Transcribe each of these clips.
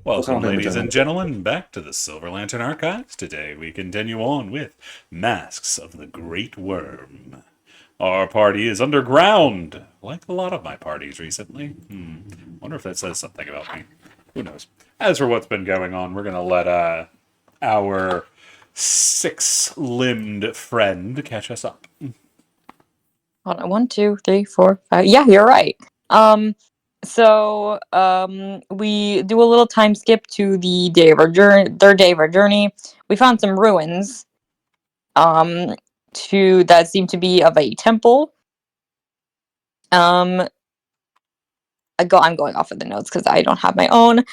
Welcome, ladies and gentlemen, back to the Silver Lantern Archives. Today we continue on with Masks of the Great Wyrm. Our party is underground, like a lot of my parties recently. Wonder if that says something about me. Who knows? As for what's been going on, we're going to let our six-limbed friend catch us up. Hold on, 1, 2, 3, 4, 5. Yeah, you're right. We do a little time skip to the day of our journey, third day of our journey. We found some ruins, that seem to be of a temple. I'm going off of the notes because I don't have my own.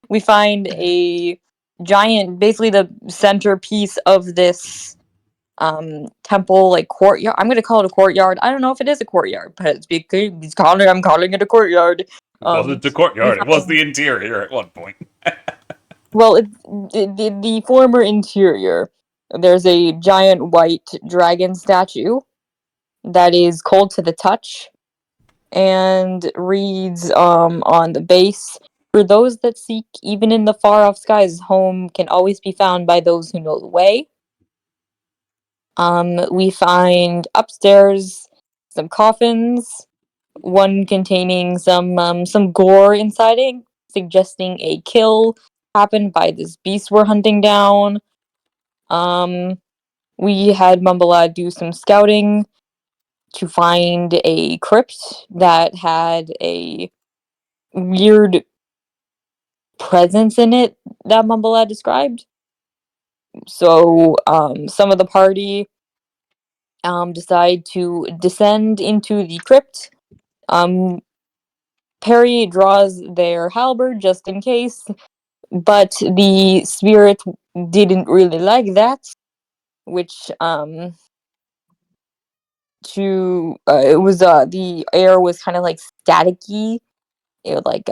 We find a giant, basically the centerpiece of this temple, like courtyard. I'm gonna call it a courtyard. I don't know if it is a courtyard, but it's because I'm calling it a courtyard. It wasn't the courtyard, it was the interior at one point. Well, the former interior. There's a giant white dragon statue that is cold to the touch and reads on the base, "For those that seek, even in the far off skies, home can always be found by those who know the way." We find upstairs some coffins, one containing some gore inside it, suggesting a kill happened by this beast we're hunting down. We had Mumblead do some scouting to find a crypt that had a weird presence in it that Mumblead described. So, some of the party decide to descend into the crypt. Perry draws their halberd just in case, but the spirit didn't really like that, which it was the air was kind of like staticky. It would like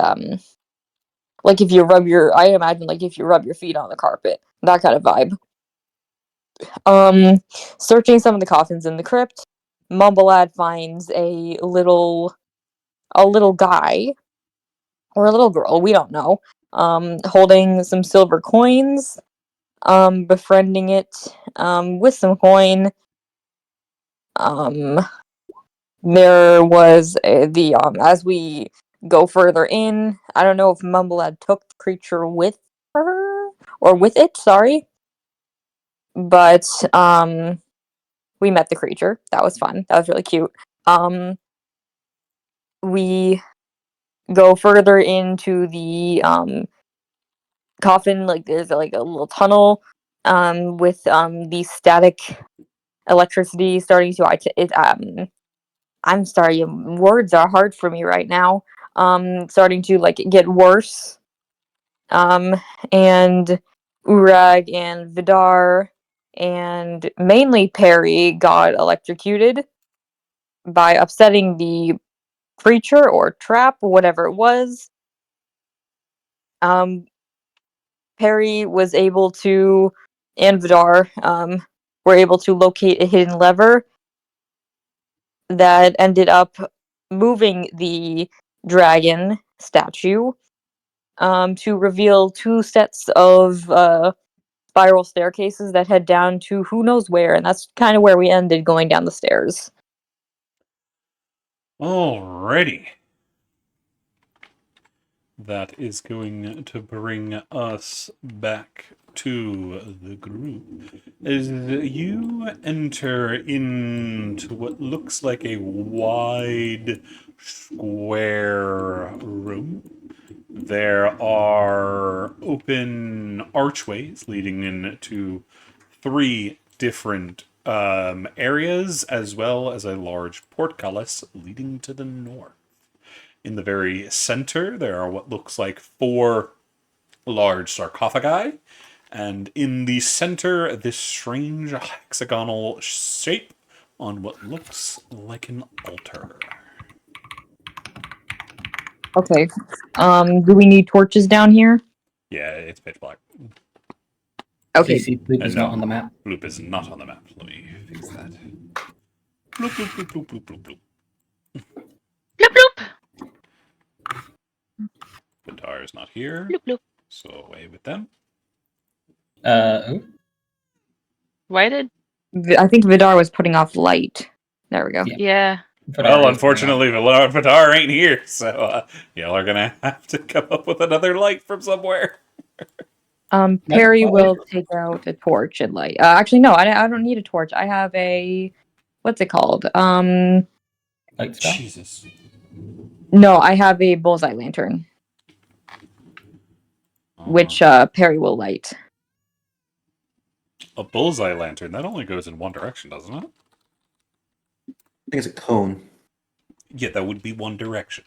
if you rub your I imagine like if you rub your feet on the carpet, that kind of vibe. Searching some of the coffins in the crypt, Mumblead finds a little guy or a little girl, we don't know, holding some silver coins, befriending it, with some coin. Um, there was as we go further in, I don't know if Mumblead took the creature with her or with it, sorry, but we met the creature. That was fun. That was really cute. We go further into the coffin, like there's like a little tunnel with the static electricity starting to I'm sorry, words are hard for me right now. Starting to like get worse. And Urag and Vidar and mainly Perry got electrocuted by upsetting the creature or trap, whatever it was. Perry was able to, and Vidar, were able to locate a hidden lever that ended up moving the dragon statue, to reveal two sets of spiral staircases that head down to who knows where, and that's kind of where we ended, going down the stairs. Alrighty. That is going to bring us back to the group. As you enter into what looks like a wide square room, there are open archways leading into three different areas, as well as a large portcullis leading to the north. In the very center, there are what looks like four large sarcophagi, and in the center, this strange hexagonal shape on what looks like an altar. Okay. Do we need torches down here? Yeah, it's pitch black. Okay. CC Bloop is not on the map. Bloop is not on the map. Let me fix that. Bloop, bloop, bloop, bloop, bloop, bloop, bloop. Bloop bloop. Vidar is not here, Bloop, bloop. so away with them. Ooh, Why did? I think Vidar was putting off light. There we go. Yeah. Yeah. Vidar Well, is unfortunately, Vidar ain't here, so y'all are gonna have to come up with another light from somewhere. Perry What? will take out a torch and light. Actually, no, I don't need a torch. I have a, what's it called? light spell. Jesus. No, I have a bullseye lantern, which Perry will light. A bullseye lantern, that only goes in one direction, doesn't it? I think it's a cone. Yeah, that would be one direction.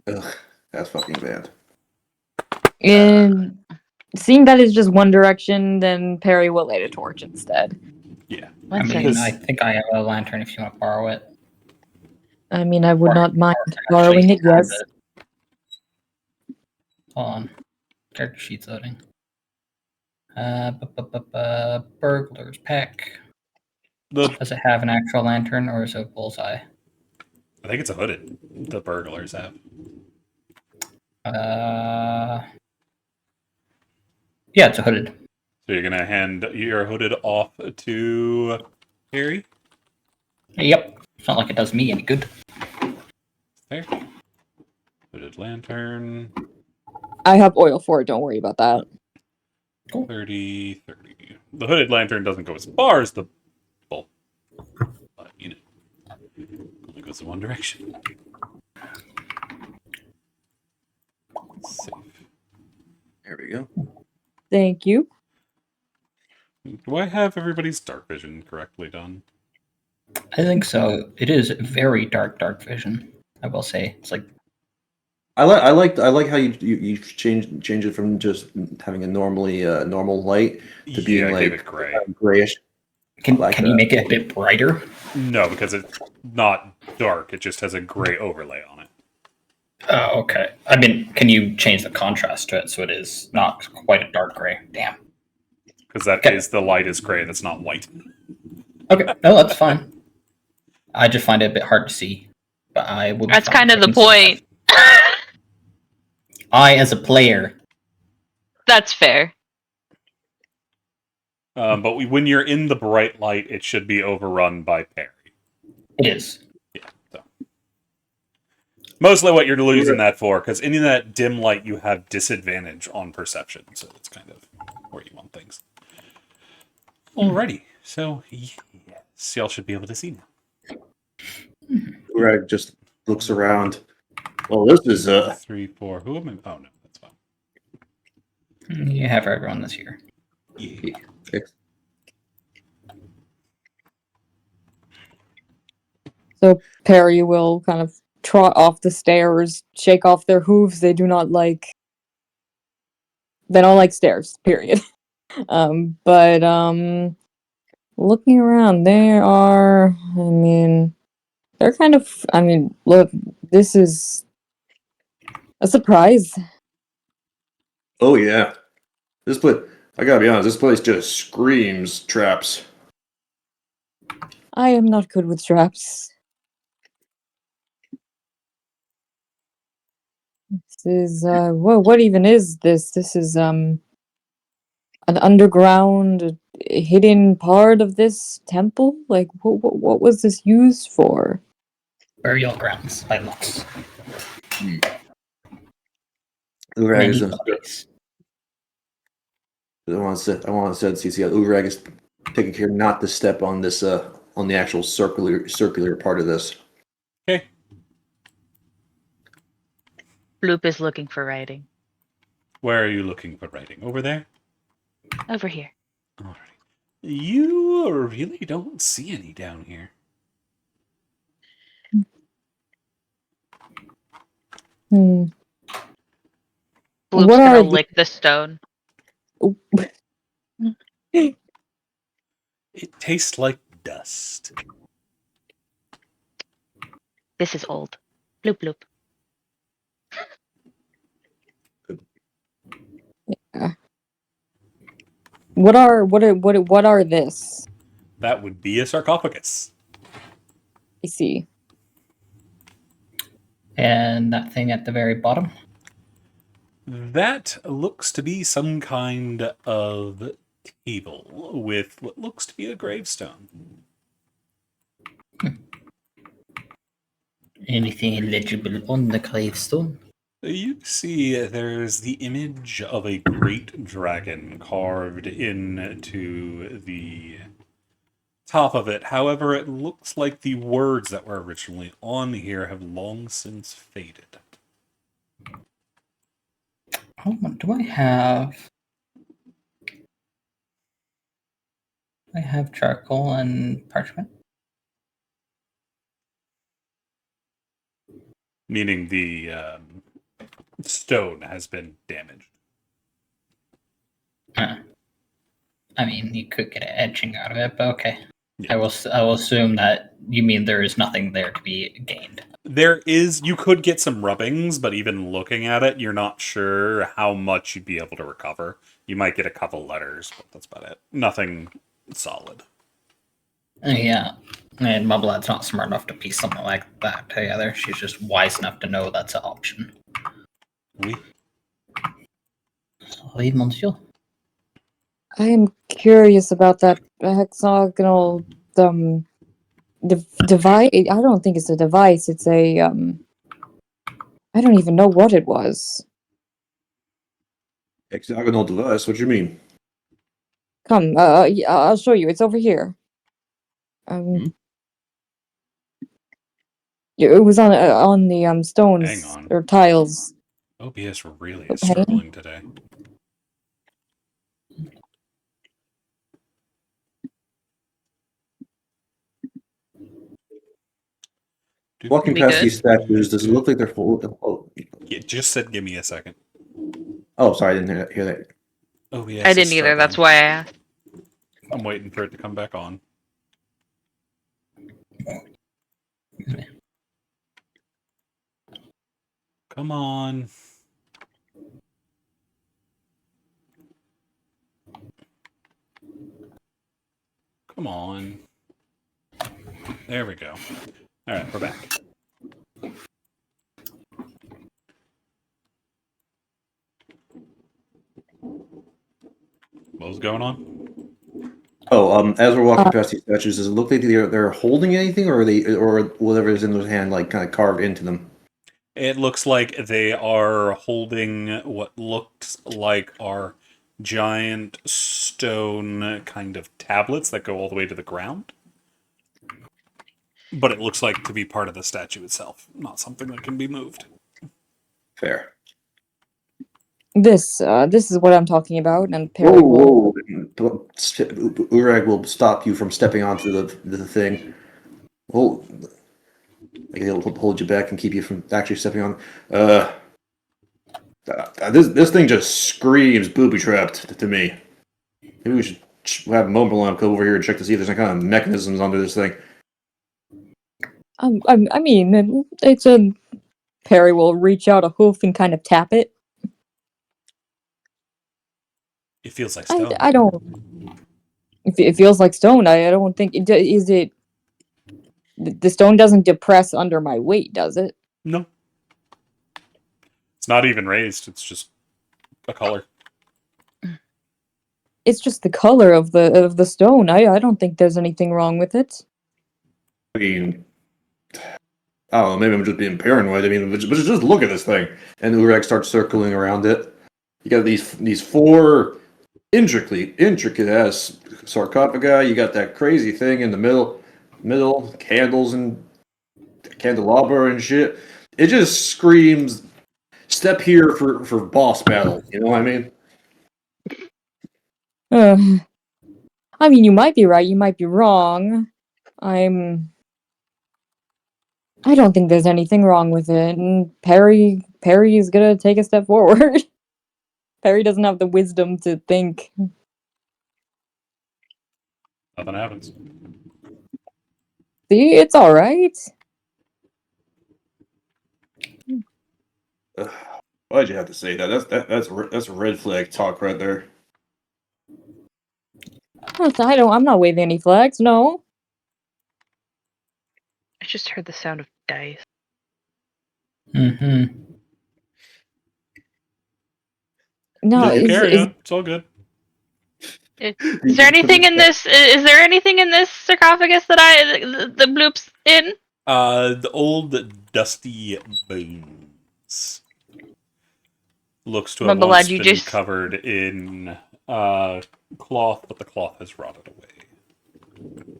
Ugh, that's fucking bad. And seeing that it's just one direction, then Perry will light a torch instead. Yeah. I One mean, second. I think I have a lantern if you want to borrow it. I mean, I would Or- not mind or actually borrowing it, have yes. it. Hold on. Character sheet's loading. Burglar's Pack. The Does it have an actual lantern or is it a bullseye? I think it's a hooded. The burglars have. Yeah, it's a hooded. So you're gonna hand your hooded off to Harry? Yep. It's not like it does me any good. There. Hooded lantern. I have oil for it, don't worry about that. 30, 30. The hooded lantern doesn't go as far as the bulb. But, you know, only goes in one direction. Safe. There we go. Thank you. Do I have everybody's dark vision correctly done? I think so. It is very dark vision. I will say it's like I like how you change it from just having a normal light to being I like gave it gray. grayish. can like can you that. make it a bit brighter? No, because it's not dark. It just has a gray overlay on it. Oh, okay. I mean, can you change the contrast to it so it is not quite a dark gray? Damn. Because that Okay. is the lightest gray that's not white. Okay, no, that's fine. I just find it a bit hard to see, but I will. be That's fine kind of the changing point. stuff. I, as a player, That's fair. But when you're in the bright light, it should be overrun by Perry. it is. Yeah, so. Mostly what you're losing that for, because in that dim light, you have disadvantage on perception. So it's kind of where you want things. Alrighty. So, yes, y'all should be able to see now. Urag just looks around. Well, this is 3, 4. Who am I? Oh, no, that's fine. You have everyone this year. Yeah. So Perry will kind of trot off the stairs, shake off their hooves. They don't like stairs, period. But looking around, there are, I mean, they're kind of, I mean, look, this is a surprise. oh yeah. This place, I gotta be honest, this place just screams traps. I am not good with traps. This is, what even is this? This is, an underground, hidden part of this temple? Like, what was this used for? Burial grounds by looks. Urag is Many bodies. I want to say CC. Urag is taking care not to step on this on the actual circular part of this. Okay. Bloop is looking for writing. Where are you looking for writing? Over there? Over here. Alrighty. You really don't see any down here. Hmm. Bloop's What gonna are lick the stone. It tastes like dust. This is old. Bloop bloop. What are this? That would be a sarcophagus. I see. And that thing at the very bottom. That looks to be some kind of table with what looks to be a gravestone. Anything illegible on the gravestone? You see there's the image of a great dragon carved into the top of it. However, it looks like the words that were originally on here have long since faded. Oh, do I have? I have charcoal and parchment. Meaning the stone has been damaged. I mean, you could get an etching out of it, but okay. Yeah. I will assume that you mean there is nothing there to be gained. You could get some rubbings, but even looking at it, you're not sure how much you'd be able to recover. You might get a couple letters, but that's about it. Nothing solid. Yeah, and Mumblehead's not smart enough to piece something like that together. She's just wise enough to know that's an option. Oui. Sorry, monsieur. I am curious about that hexagonal device. I don't think it's a device. It's a I don't even know what it was. Hexagonal device. What do you mean? Come, yeah, I'll show you. It's over here. Yeah, it was on the stones Hang on. or tiles. OBS really Oh, is hang on. struggling today. Walking We past good? these statues, does it look like they're full? Oh, It just said, "Give me a second." oh, sorry, I didn't hear that. OBS I is didn't either. That's struggling. why I asked. I'm waiting for it to come back on. Come on. Come on. There we go. All right, we're back. What was going on? Oh, as we're walking past these statues, does it look like they're holding anything, or or whatever is in their hand, like kind of carved into them? It looks like they are holding what looks like are giant stone kind of tablets that go all the way to the ground. But it looks like to be part of the statue itself, not something that can be moved. Fair. This is what I'm talking about, and Whoa, Perry will. whoa! Urag will stop you from stepping onto the thing. Oh, like he'll hold you back and keep you from actually stepping on. This thing just screams booby trapped to me. Maybe we should have Moblin come over here and check to see if there's any kind of mechanisms under this thing. I mean, it's a. Perry will reach out a hoof and kind of tap it. It feels like stone. I don't. It feels like stone. I don't think it is. It. The stone doesn't depress under my weight, does it? No. It's not even raised. It's just a color. It's just the color of the stone. I don't think there's anything wrong with it. I mean, I don't know, maybe I'm just being paranoid. I mean, but just look at this thing. And Urag starts circling around it. You got these four intricate ass sarcophagi. You got that crazy thing in the middle candles and candelabra and shit. It just screams, "Step here for boss battle." You know what I mean? I mean, you might be right. You might be wrong. I don't think there's anything wrong with it. And Perry is gonna take a step forward. Perry doesn't have the wisdom to think. Nothing happens. See, it's all right. Why'd you have to say that? That's a red flag talk right there. I'm not waving any flags. No. I just heard the sound of dice. Mm-hmm. No, Doesn't care, is yeah. It's all good. Is there anything in this? Is there anything in this sarcophagus that the bloop's in? The old dusty bones. Looks to have Mumble once lad, you been just covered in cloth, but the cloth has rotted away.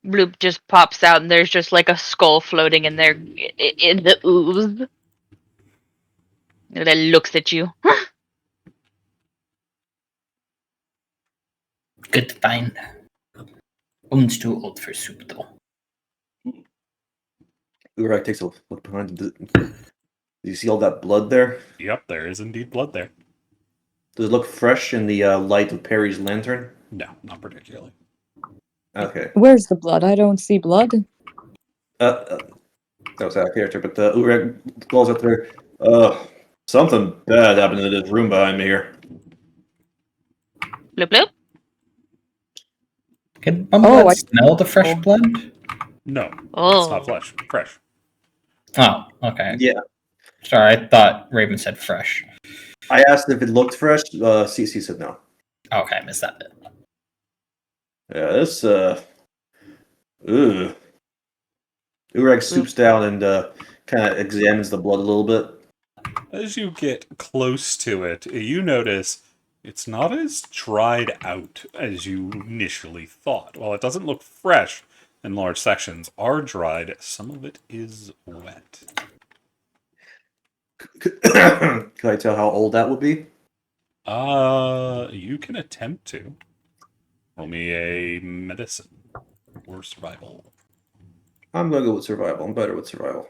bloop just pops out, and there's just like a skull floating in there in the ooze. That looks at you. Good find. Woman's too old for soup, though. Urak takes a look behind. Do you see all that blood there? Yep, there is indeed blood there. Does it look fresh in the light of Perry's lantern? No, not particularly. Okay. where's the blood? I don't see blood. That was out of character, but Urak calls out there. Something bad happened in this room behind me here. Bloop bloop. Can Mumblelad I- smell the fresh oh. blood? No, it's Oh, not fresh. Oh, okay. Yeah. Sorry, I thought Raven said fresh. I asked if it looked fresh. CC said no. Okay, I missed that bit. Yeah, this Urag stoops down and kind of examines the blood a little bit. As you get close to it, you notice it's not as dried out as you initially thought. While it doesn't look fresh and large sections are dried, some of it is wet. Could I tell how old that would be? You can attempt to. Roll me a medicine or survival. I'm gonna go with survival. I'm better with survival.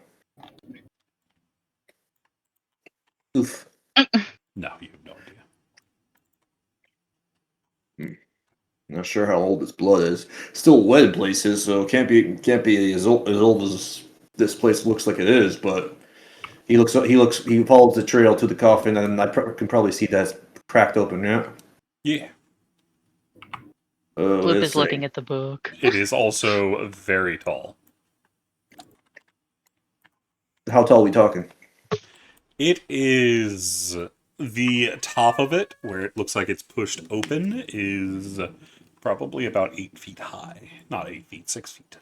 Oof. No, you have no idea. Not sure how old this blood is. Still wet in places, so can't be as old as this place looks like it is. But he follows the trail to the coffin, and I can probably see that's cracked open. Yeah. Yeah. bloop Let's is see. looking at the book. It is also very tall. How tall are we talking? It is the top of it, where it looks like it's pushed open, is probably about 8 feet high. Not 8 feet, 6 feet.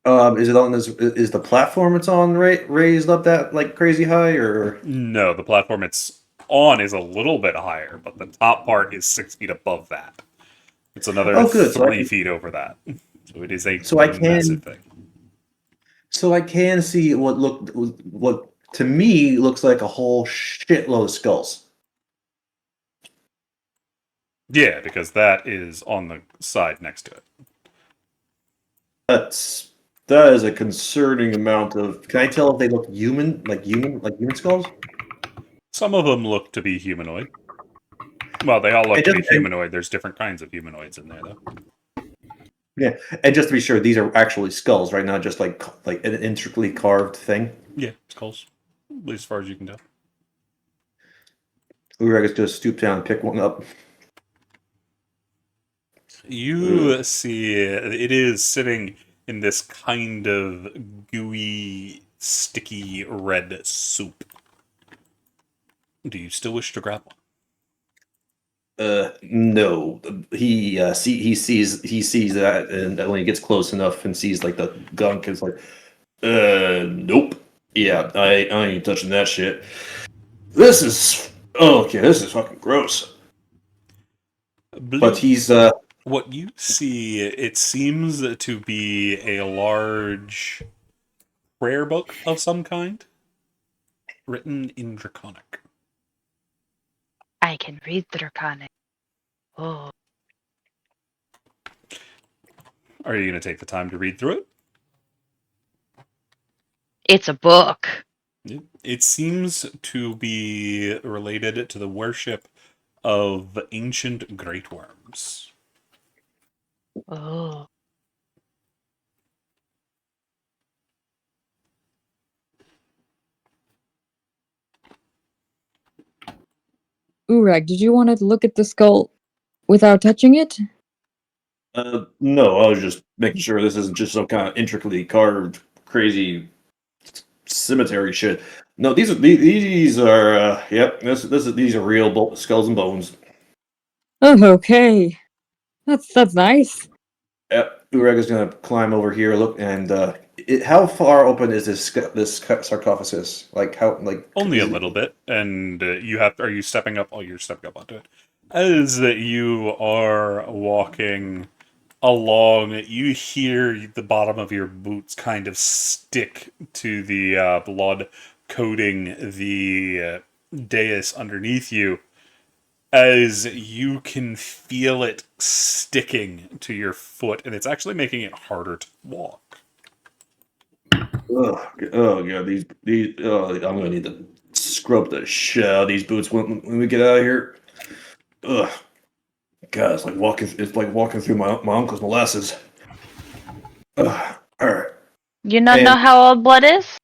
Is it on this? Is the platform it's on raised up that like crazy high, or No, the platform it's on is a little bit higher, but the top part is 6 feet above that. It's another Oh, good. So 3 feet over that. So it is a So I can- massive thing. so I can see what to me looks like a whole shitload of skulls. Yeah, because that is on the side next to it. That is a concerning amount of. Can I tell if they look human, like human skulls? Some of them look to be humanoid. Well, they all look It to be doesn't- humanoid. There's different kinds of humanoids in there, though. Yeah, and just to be sure, these are actually skulls, right? Not just like an intricately carved thing. Yeah, skulls. At least as far as you can tell. Urag is going to stoop down and pick one up. You see it is sitting in this kind of gooey, sticky red soup. Do you still wish to grab one? No. He sees that, and when he gets close enough and sees like the gunk, it's like, nope. Yeah, I ain't touching that shit. This is This is fucking gross. But he's What you see, it seems to be a large prayer book of some kind, written in Draconic. I can read the Draconic. Oh, Are you going to take the time to read through it? it's a book. It seems to be related to the worship of ancient Great Wyrms. Oh, Urag, did you want to look at the skull without touching it? No, I was just making sure this isn't just some kind of intricately carved, crazy cemetery shit. No, these are yep. These are real skulls and bones. Oh, okay. That's nice. Yep. Ureg is gonna climb over here. Look and how far open is this sarcophagus? Like how like Only a is it- little bit, and you have. Are you stepping up? Oh, you're stepping up onto it. As you are walking along, you hear the bottom of your boots kind of stick to the blood coating the dais underneath you, as you can feel it sticking to your foot, and it's actually making it harder to walk. Oh yeah, these I'm gonna need to scrub the shit out of these boots when we get out of here. Ugh, God, it's like walking. It's like walking through my uncle's molasses. Ugh. All right. You not know And how old blood is?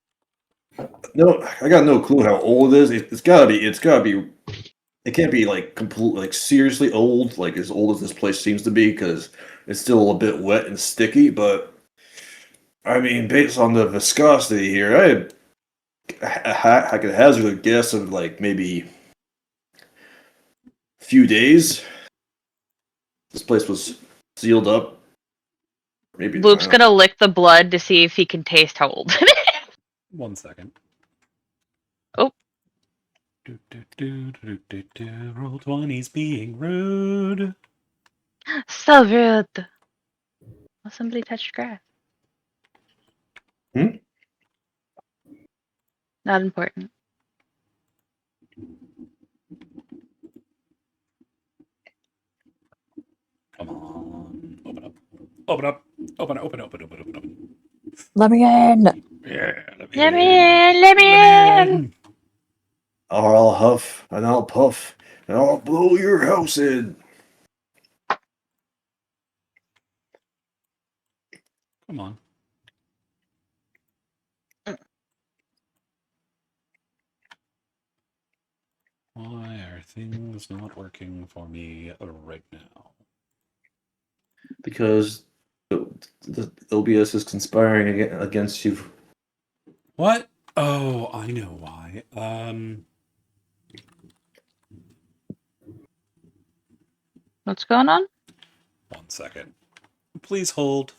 no, I got no clue how old it is. It's gotta be. It's gotta be. It can't be like completely like seriously old, like as old as this place seems to be, because it's still a bit wet and sticky. But I mean, based on the viscosity here, I could hazard a guess of like maybe a few days. This place was sealed up. Maybe I Loop's don't know. gonna lick the blood to see if he can taste how old it is. 1 second. Oh. Roll 20's being rude. So rude. Well, somebody touched grass. Hmm? Not important. Come on. Open up. Open up. Open. Let me in. Yeah, let me Let in. me in, let me Let me in. in. I'll huff and I'll puff and I'll blow your house in. Come on. Why are things not working for me right now? Because the OBS is conspiring against you. What? Oh, I know why. 'What's going on? 1 second. Please hold.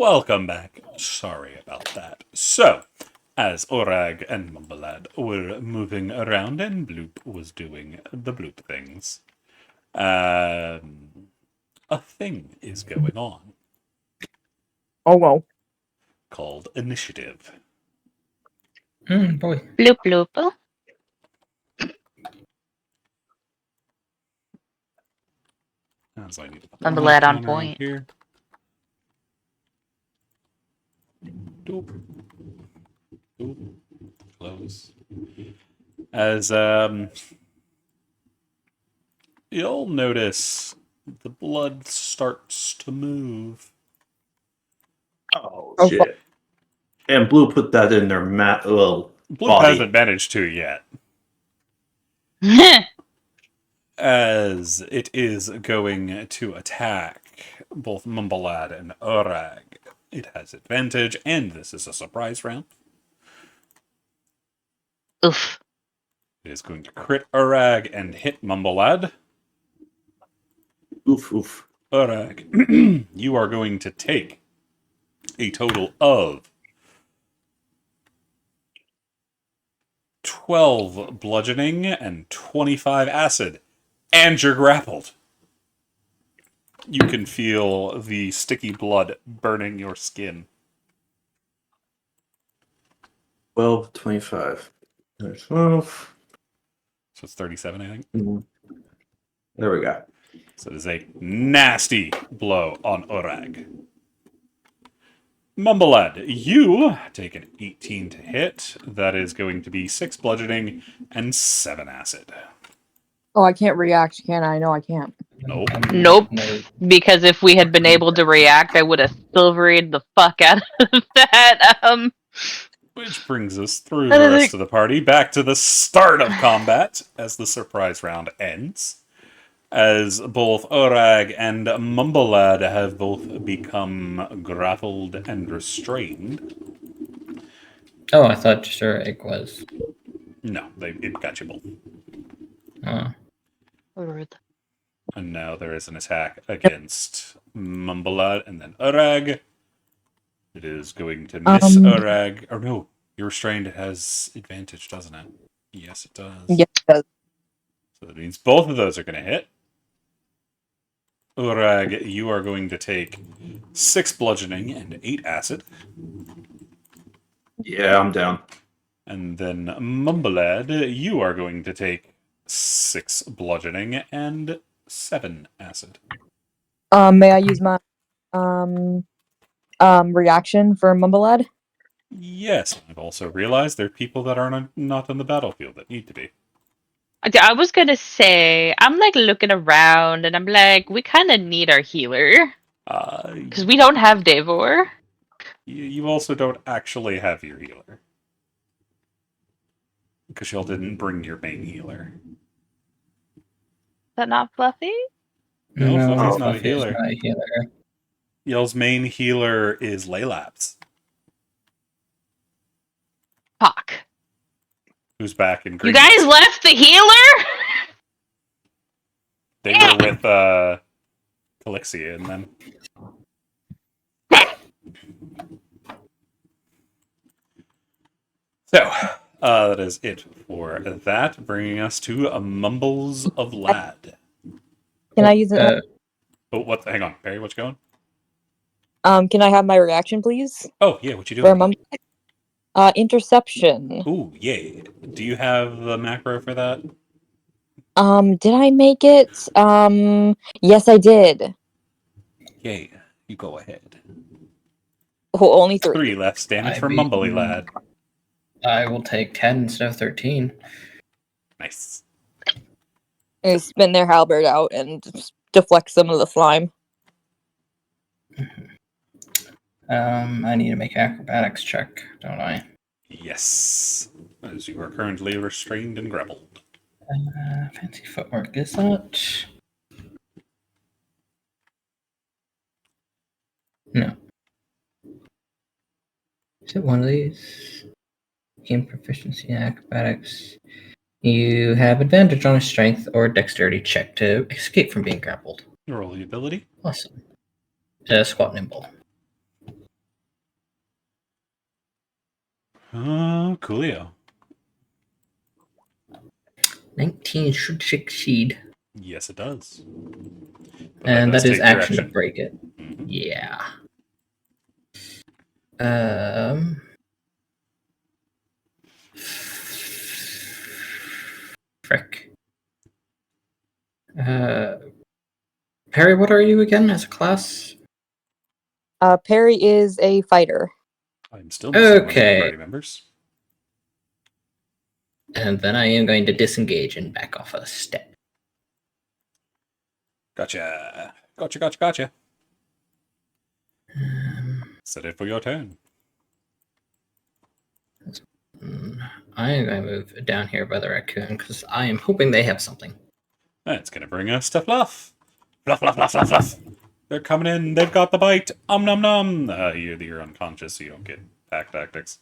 Welcome back. Sorry about that. So, as Orag and Mumblead were moving around and Bloop was doing the Bloop things, a thing is going on Oh well. called initiative. Boy. Bloop bloop. Oh, As I need to put I'm the lad on counter point. here. Doop. Doop. Close. As you'll notice the blood starts to move. Oh, Oh, shit. And Blue put that in their Bloop body. hasn't managed to yet, as it is going to attack both Mumblead and Urag. It has advantage, and this is a surprise round. Oof. It is going to crit Urag and hit Mumblead. Oof, oof. Urag, you are going to take a total of 12 bludgeoning and 25 acid, and you're grappled. You can feel the sticky blood burning your skin. 12, 25. There's 12. So it's 37, I think. There we go. So it is a nasty blow on Orag. Mumblead, you take an 18 to hit. That is going to be 6 bludgeoning and 7 acid. Oh, I can't react, can I? No, I can't. Nope. Nope. No. Because if we had been able to react, I would have silveried the fuck out of that. Which brings us through the rest of the party back to the start of combat as the surprise round ends. As both Orag and Mumblead have both become grappled and restrained. Oh, I thought just her egg was. No, it got you both. Rude. And now there is an attack against Mumblead and then Urag. It is going to miss Urag. Or no, you're restrained. It has advantage, doesn't it? Yes, it does. Yes, it does. So that means both of those are going to hit. Urag, you are going to take 6 bludgeoning and 8 acid. Yeah, I'm down. And then Mumblead, you are going to take 6 bludgeoning and 7 acid. May I use my reaction for Mumblead? Yes, I've also realized there are people that are not on the battlefield that need to be. I was gonna say, I'm like looking around and I'm like, we kind of need our healer. Because we don't have Davor. You also don't actually have your healer. Because y'all didn't bring your main healer. Is that not Fluffy? No, Fluffy's not a Fluffy is healer. not a healer. Y'all's main healer is Laylaps, Fuck. who's back in You green. guys left the healer? They were with Calixia and them. So, that is it for that, bringing us to Mumbles of Lad. Can I use it? Oh, what? Hang on, Barry, what's going? Can I have my reaction, please? Oh, yeah, what you For doing? Interception. Ooh, yay. Do you have the macro for that? Did I make it? Yes, I did. Yay, you go ahead. Oh, only 3. 3 left damage I for mean- Mumbly Lad. I will take 10 instead of 13. Nice. And spin their halberd out and just deflect some of the slime. I need to make an acrobatics check, don't I? Yes, as you are currently restrained and grappled. Fancy footwork is that? No. Is it one of these? Game proficiency in acrobatics. You have advantage on a strength or dexterity check to escape from being grappled. Roll the ability. Awesome. Squat nimble. Coolio. 19 should succeed. Yes, it does. But And does that is take your action to action. break it. Mhm. Yeah. Frick. Perry, what are you again as a class? Perry is a fighter. I'm still missing one of Okay. your party members. And then I am going to disengage and back off a step. Gotcha. Gotcha. Um, Set it for your turn. I am going to move down here by the raccoon because I am hoping they have something. That's going to bring us to Fluff. Fluff. They're coming in. They've got the bite. Nom nom. You're unconscious, so you don't get pack tactics.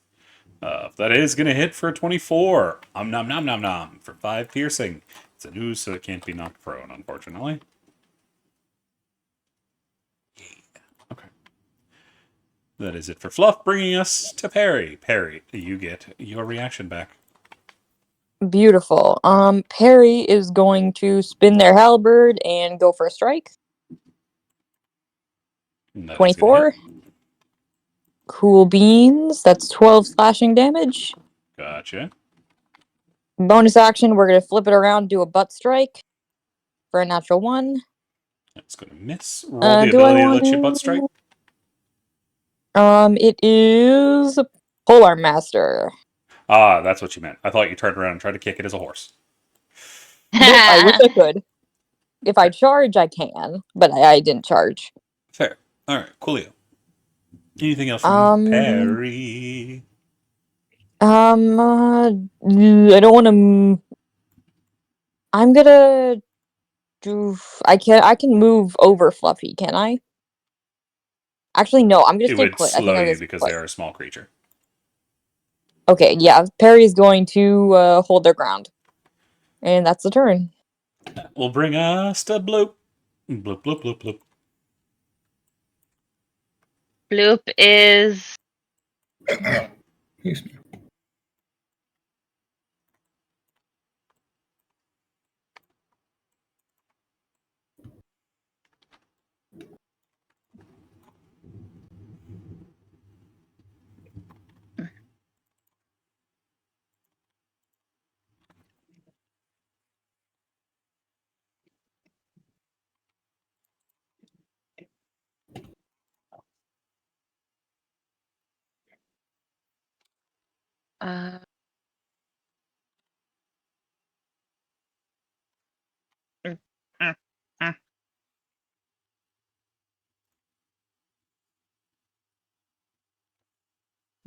That is going to hit for 24. Nom for 5 piercing. It's an ooze, so it can't be knocked prone, unfortunately. Yeah. Okay. That is it for Fluff, bringing us to Perry. Perry, you get your reaction back. Beautiful. Perry is going to spin their halberd and go for a strike. And that is gonna 24. hit. Cool beans. That's 12 slashing damage. Gotcha. Bonus action, we're going to flip it around and do a butt strike for a natural 1. That's going to miss. Roll the Do I ability to want let you butt strike. It is Polar Master. Ah, that's what you meant. I thought you turned around and tried to kick it as a horse. Nope, I wish I could. If I charge, I can, but I didn't charge. Fair. All right, coolio. Anything else from Perry? I don't want to. I'm gonna do. I can move over Fluffy. Can I? Actually, no. I'm gonna It stay would put. I think slow I'm you gonna stay because put. they are a small creature. Okay, yeah. Perry is going to hold their ground, and that's the turn. That will bring us to Bloop. Bloop. Bloop is Excuse me. uh, mm, mm, mm.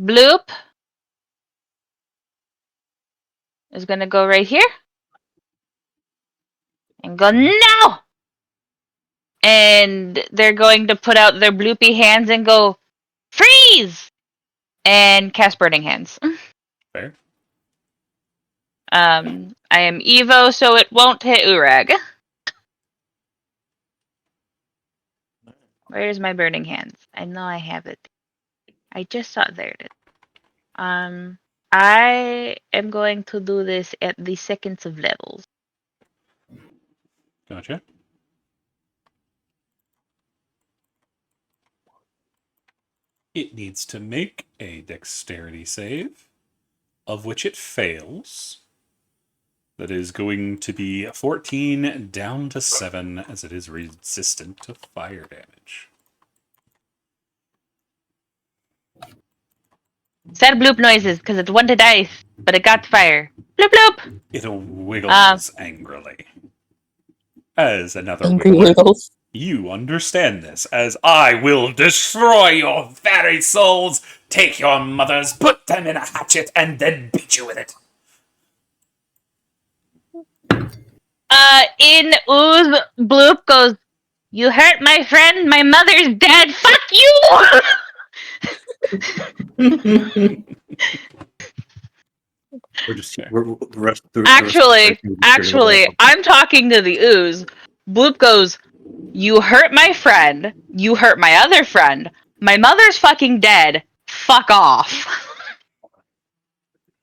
Bloop is gonna go right here and go no, and they're going to put out their bloopy hands and go freeze and cast burning hands. Fair. I am Evo, so it won't hit Urag. Where's my burning hands? I know I have it. I just saw there it is. I am going to do this at the seconds of levels. Gotcha. It needs to make a dexterity save, of which it fails. That is going to be 14 down to 7, as it is resistant to fire damage. Sad bloop noises because it wanted ice, but it got fire. Bloop bloop. It wiggles angrily. As another Angry wiggler, wiggles. you understand this, as I will destroy your very souls, take your mothers, put them in a hatchet, and then beat you with it. In ooze, bloop goes, "You hurt my friend. My mother's dead. Fuck you." Actually, I'm talking to the ooze. Bloop goes, "You hurt my friend. You hurt my other friend. My mother's fucking dead. Fuck off."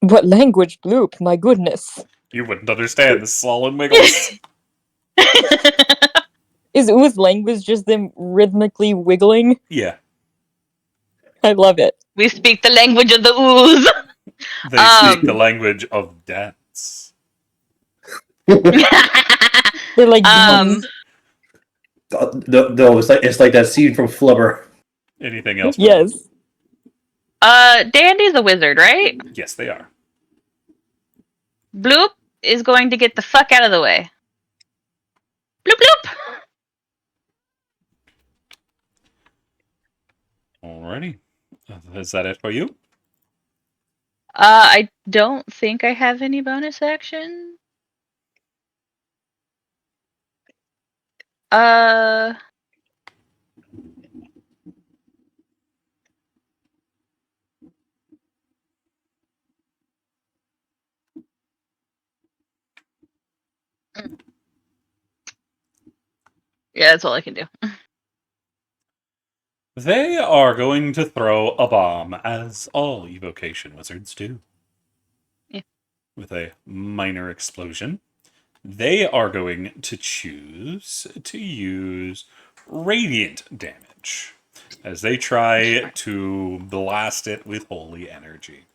What language, Bloop? My goodness. You wouldn't understand the swollen wiggles. Is ooze language just them rhythmically wiggling? Yeah, I love it. We speak the language of the ooze. they speak the language of dance. They're like Um, demons. No, it's like that scene from Flubber. Anything else? Yes. Dandy's a wizard, right? Yes, they are. Bloop is going to get the fuck out of the way. Bloop bloop. Alrighty. Is that it for you? I don't think I have any bonus action. Yeah, that's all I can do. They are going to throw a bomb, as all evocation wizards do. Yeah. With a minor explosion. They are going to choose to use radiant damage as they try to blast it with holy energy.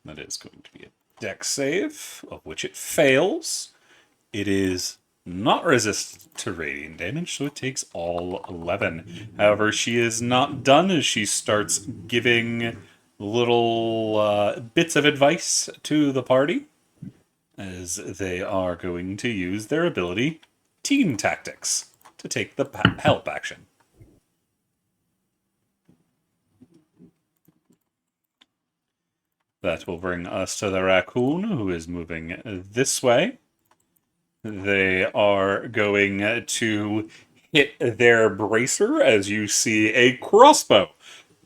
That is going to be a dex save, of which it fails. It is not resistant to radiant damage, so it takes all 11. However, she is not done as she starts giving little bits of advice to the party, as they are going to use their ability, Team Tactics, to take the help action. That will bring us to the raccoon, who is moving this way. They are going to hit their bracer as you see a crossbow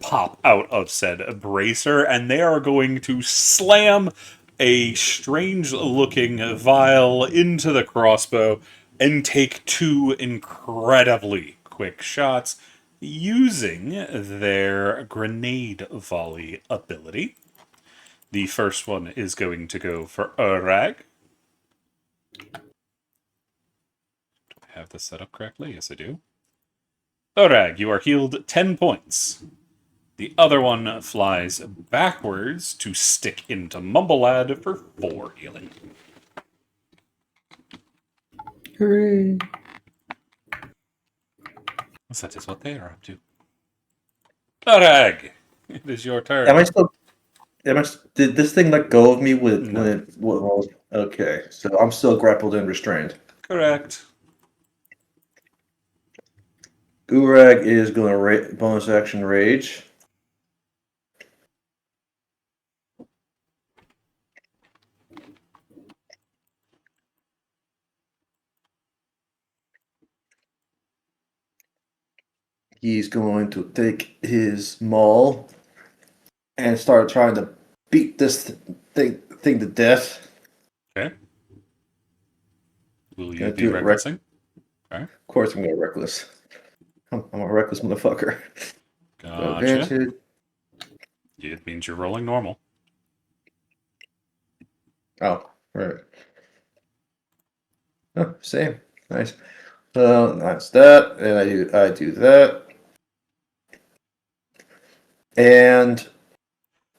pop out of said bracer, and they are going to slam a strange-looking vial into the crossbow and take 2 incredibly quick shots using their grenade volley ability. The first one is going to go for Urag. Have this set up correctly? Yes, I do. Urag, you are healed 10 points. The other one flies backwards to stick into Mumblead for 4 healing. Hooray. So that is what they are up to. Urag, it is your turn. Did this thing let go of me when No. it? Well, okay, so I'm still grappled and restrained. Correct. Urag is going to bonus action rage. He's going to take his maul and start trying to beat this thing to death. Okay. Will you Gonna be do it recklessing? Of course, I'm going to reckless. I'm a reckless motherfucker. Gotcha. Advantage. It means you're rolling normal. Oh, right. Oh, same. Nice. So that's that, and I do that, and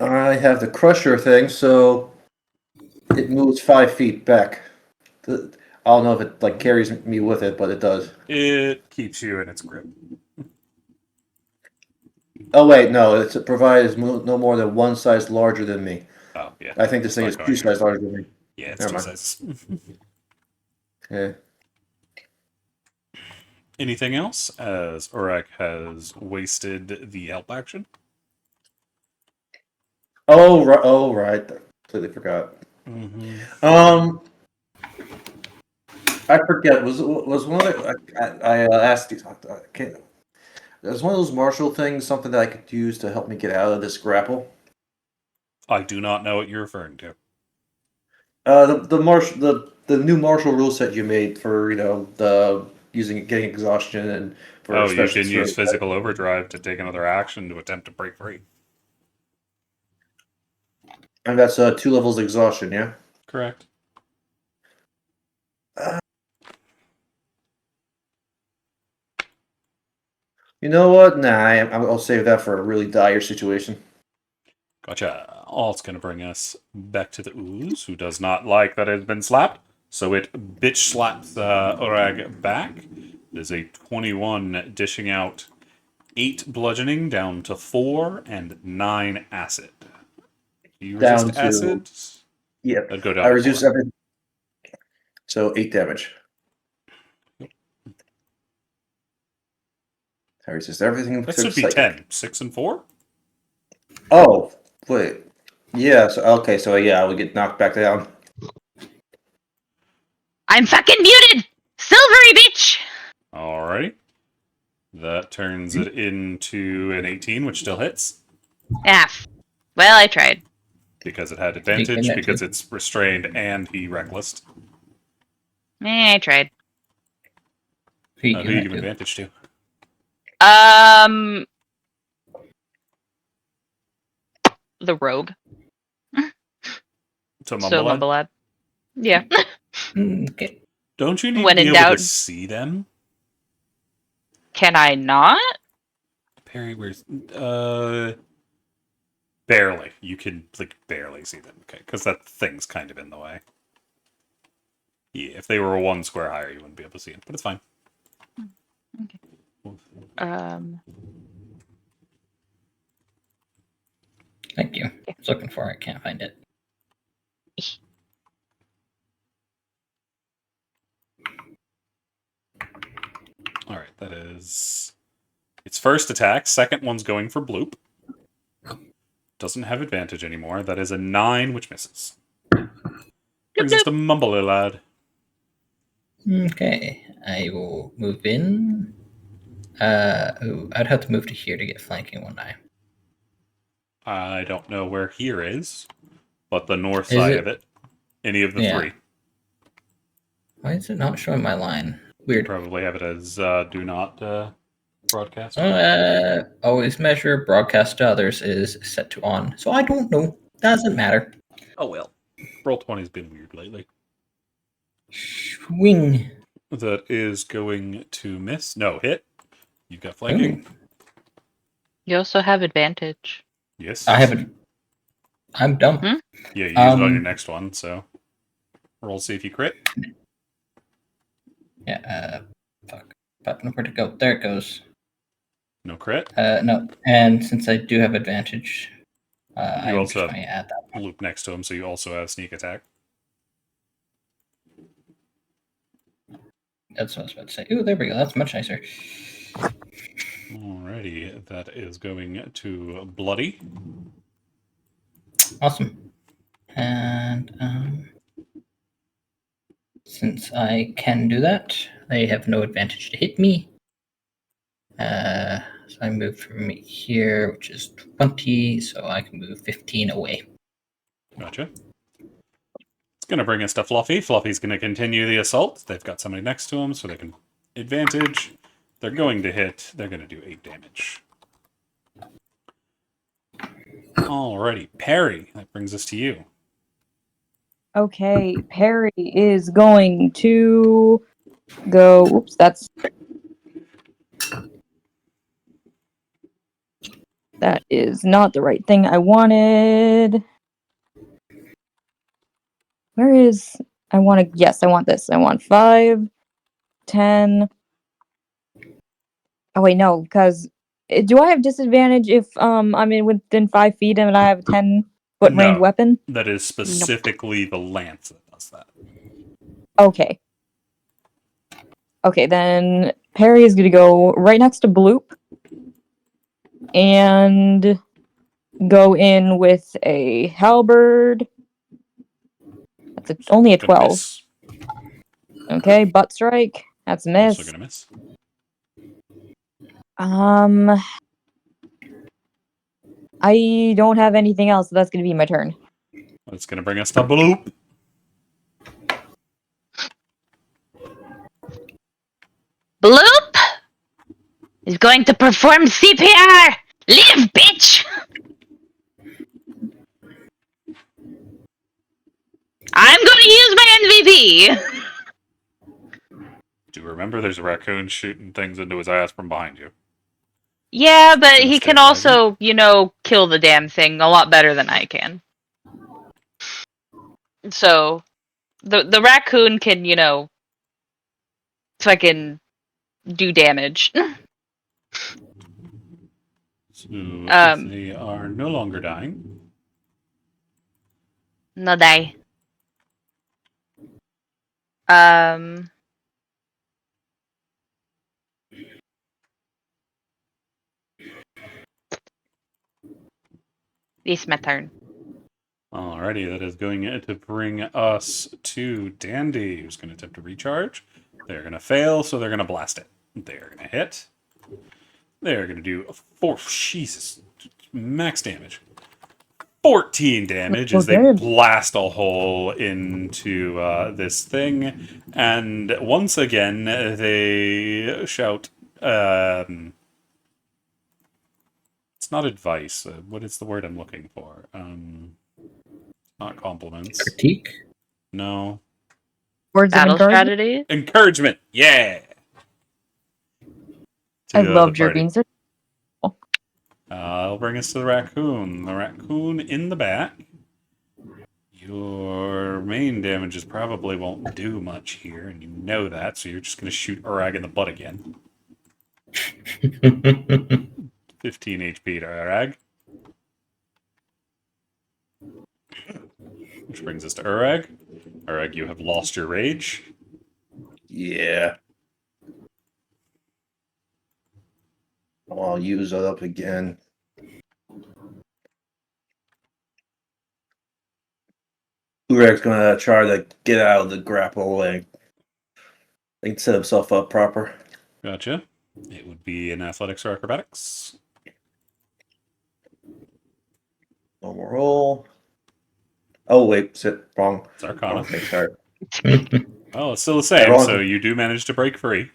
I have the crusher thing, so it moves 5 feet back. I don't know if it like carries me with it, but it does. It keeps you in its grip. Oh wait, no, it provides no more than one size larger than me. Oh, yeah. I think this thing is 2 sizes larger than me. Yeah, it's Never 2 mind. sizes. Yeah. Anything else, as Urag has wasted the help action? Oh right. Completely forgot. Mm-hmm. I forget. Was one of the I asked you. Was one of those martial things something that I could use to help me get out of this grapple? I do not know what you're referring to. The new martial rule set you made for the getting exhaustion and for Oh, you special can use physical overdrive to take another action to attempt to break free. And that's 2 levels exhaustion, yeah? Correct. You know what? Nah, I'll save that for a really dire situation. Gotcha. All it's going to bring us back to the ooze, who does not like that it has been slapped. So it bitch slaps Orag back. It is a 21, dishing out 8 bludgeoning down to 4 and 9 acid. Do you resist Down to- acid? Yep. That'd go down I to reduce 4. everything. So 8 damage. I resist everything. That to should be psychic. 10. 6 and 4? Oh, wait. Yeah, so yeah, I would get knocked back down. I'm fucking muted! Silvery bitch! Alrighty. That turns it into an 18, which still hits. Well, I tried. Because it had Speaking advantage, that because too. it's restrained and he reckless. I tried. Who you Who giving you it give to? advantage to? The rogue. To So Mumblehead? Mumblehead. Yeah. Okay. Don't you need When to be in able doubt. to see them? Can I not? Perry, where's... Barely. You can, like, barely see them. Okay, because that thing's kind of in the way. Yeah, if they were 1 square higher, you wouldn't be able to see it, but it's fine. Okay. Thank you. I was looking for it. Can't find it. Alright, that is... its first attack. Second one's going for Bloop. Doesn't have advantage anymore. That is a 9, which misses. Brings us to Mumbly Lad. Okay. I will move in. I'd have to move to here to get flanking, wouldn't I? I don't know where here is, but the north Is side it- of it. Any of the Yeah. 3. Why is it not showing my line? Weird. Probably have it as do not broadcast. Always measure broadcast to others is set to on. So I don't know. Doesn't matter. Oh well. Roll20's been weird lately. Swing. That is going to miss. No, hit. You've got flanking. You also have advantage. Yes. I haven't. I'm dumb. Hmm? Yeah, you use it on your next one, so roll see if you crit. Yeah. Fuck. Button, where'd it go? There it goes. No crit. No. And since I do have advantage, I'm also just have going to add that. Loop next to him, so you also have sneak attack. That's what I was about to say. Ooh, there we go. That's much nicer. Alrighty, that is going to Bloody. Awesome. And since I can do that, they have no advantage to hit me. So I move from here, which is 20, so I can move 15 away. Gotcha. It's going to bring us to Fluffy. Fluffy's going to continue the assault. They've got somebody next to him, so they can advantage. They're going to hit. They're going to do 8 damage. Alrighty, Perry. That brings us to you. Okay, Perry is going to go. Oops, that is not the right thing I wanted. Where is I want to? Yes, I want this. I want 5, 10. Oh wait, no, because do I have disadvantage if I'm in within 5 feet and I have a 10-foot range No. weapon? That is specifically the lance that does that. Okay. Okay, then Perry is going to go right next to Bloop and go in with a halberd. That's only a Gonna 12. miss. Okay, butt strike. That's a miss. Also gonna miss. I don't have anything else, so that's going to be my turn. That's gonna bring us to Bloop. Bloop is going to perform CPR! Live, bitch! maybe. Do remember there's a raccoon shooting things into his ass from behind you. Yeah, but Gonna he can stabilize him. also, kill the damn thing a lot better than I can. So the raccoon can, fucking do damage. So Um, they are no longer dying. no die. Um, it's my turn. Alrighty, that is going to bring us to Dandy, who's going to attempt to recharge. They're going to fail, so they're going to blast it. They're going to hit. They're going to do 4. Jesus. Max damage. 14 damage as they blast a hole into this thing. And once again, they shout, it's not advice. What is the word I'm looking for? Not compliments. Critique? No. Words of Battle encouragement. strategy. Encouragement. Yeah. I To loved the your party. beans. That'll bring us to the raccoon. The raccoon in the back. Your main damages probably won't do much here, and you know that, so you're just going to shoot Urag in the butt again. 15 HP to Urag. Which brings us to Urag. Urag, you have lost your rage. Yeah. I'll use it up again. Urag's gonna try to get out of the grapple and set himself up proper. Gotcha. It would be an athletics or acrobatics. Normal roll. Oh wait, sit wrong. It's Arcana. Wrong thing, sorry. Well, it's still the same, so you do manage to break free.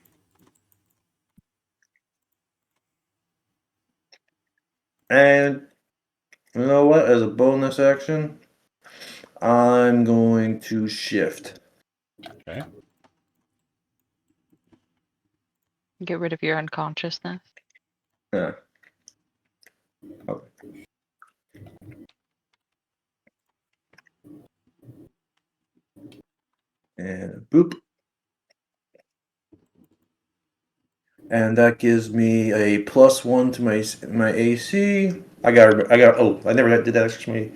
And you know what? As a bonus action, I'm going to shift. Okay. Get rid of your unconsciousness. Yeah. Okay. And boop. And that gives me a +1 to my AC. I never did that actually.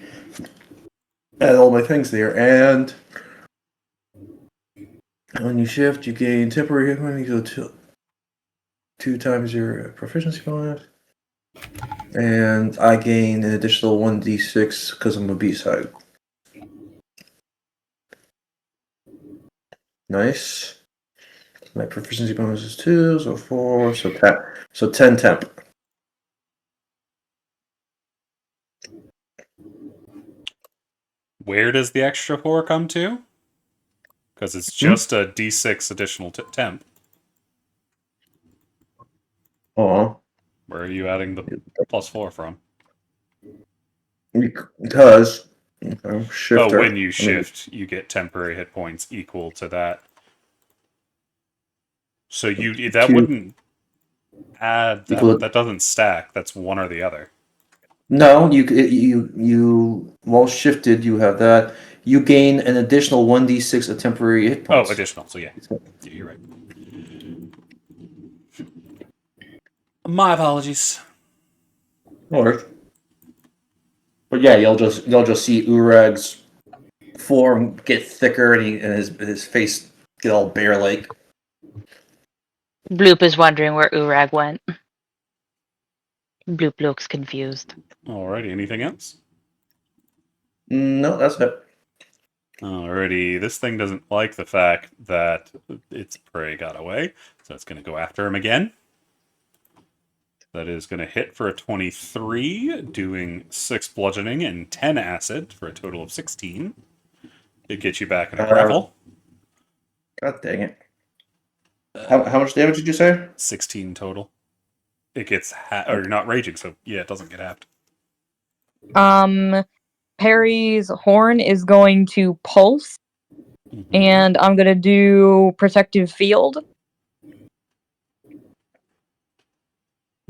Add all my things there, and when you shift, you gain temporary hit when you go to 2 times your proficiency bonus, and I gain an additional 1d6 because I'm a B-side. Nice. My proficiency bonus is 2, so 4, so 10. So 10 temp. Where does the extra 4 come to? Because it's just a d6 additional temp. Oh. Where are you adding the +4 from? Because shifter. Oh, when you shift, you get temporary hit points equal to that. So that wouldn't add that. That doesn't stack. That's one or the other. No, you while shifted, you have that. You gain an additional 1d6 of temporary hit points. Oh, additional. So yeah, you're right. My apologies. Or, but yeah, you'll just see Urag's form get thicker and his face get all bear-like. Bloop is wondering where Urag went. Bloop looks confused. Alrighty, anything else? No, that's it. Alrighty, this thing doesn't like the fact that its prey got away, so it's going to go after him again. That is going to hit for a 23, doing 6 bludgeoning and 10 acid for a total of 16. It gets you back in a grapple. God dang it. How much damage did you say? 16 total. It gets or you're not raging, so yeah, it doesn't get halved. Perry's horn is going to pulse Mhm. And I'm gonna do protective field.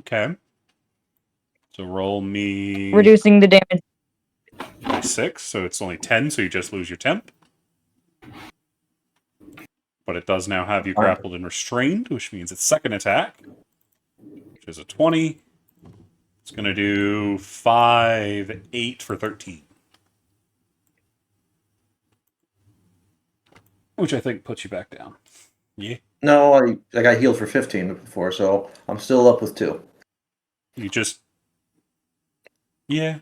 Okay. So roll me Reducing the damage. by 6, so it's only 10, so you just lose your temp. But it does now have you grappled and restrained, which means its second attack, which is a 20. It's going to do 5, 8 for 13. Which I think puts you back down. Yeah. No, I got healed for 15 before, so I'm still up with 2. You just... Yeah.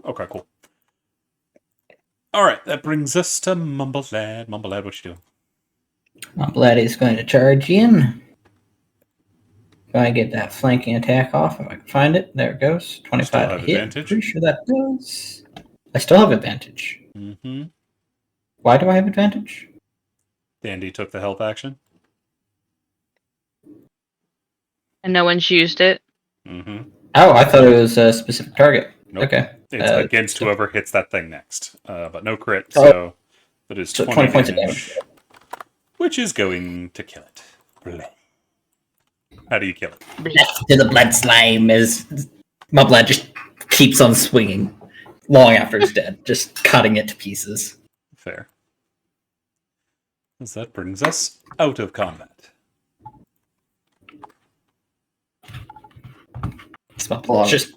Okay, cool. Alright, that brings us to Mumble Lad. Mumble Lad, what you doing? Laddie's going to charge in. If I get that flanking attack off, if I can find it. There it goes. Still 25 have to hit. advantage. Pretty sure that does. I still have advantage. Mm-hmm. Why do I have advantage? Dandy took the health action. And no one's used it. Mm-hmm. Oh, I thought it was a specific target. Nope. Okay. It's against whoever hits that thing next. But no crit, Oh. so that is So 20 points of damage. Which is going to kill it. Bleh. How do you kill it? Left to the blood slime as my blood just keeps on swinging long after it's dead, just cutting it to pieces. Fair. As that brings us out of combat. It's my blood just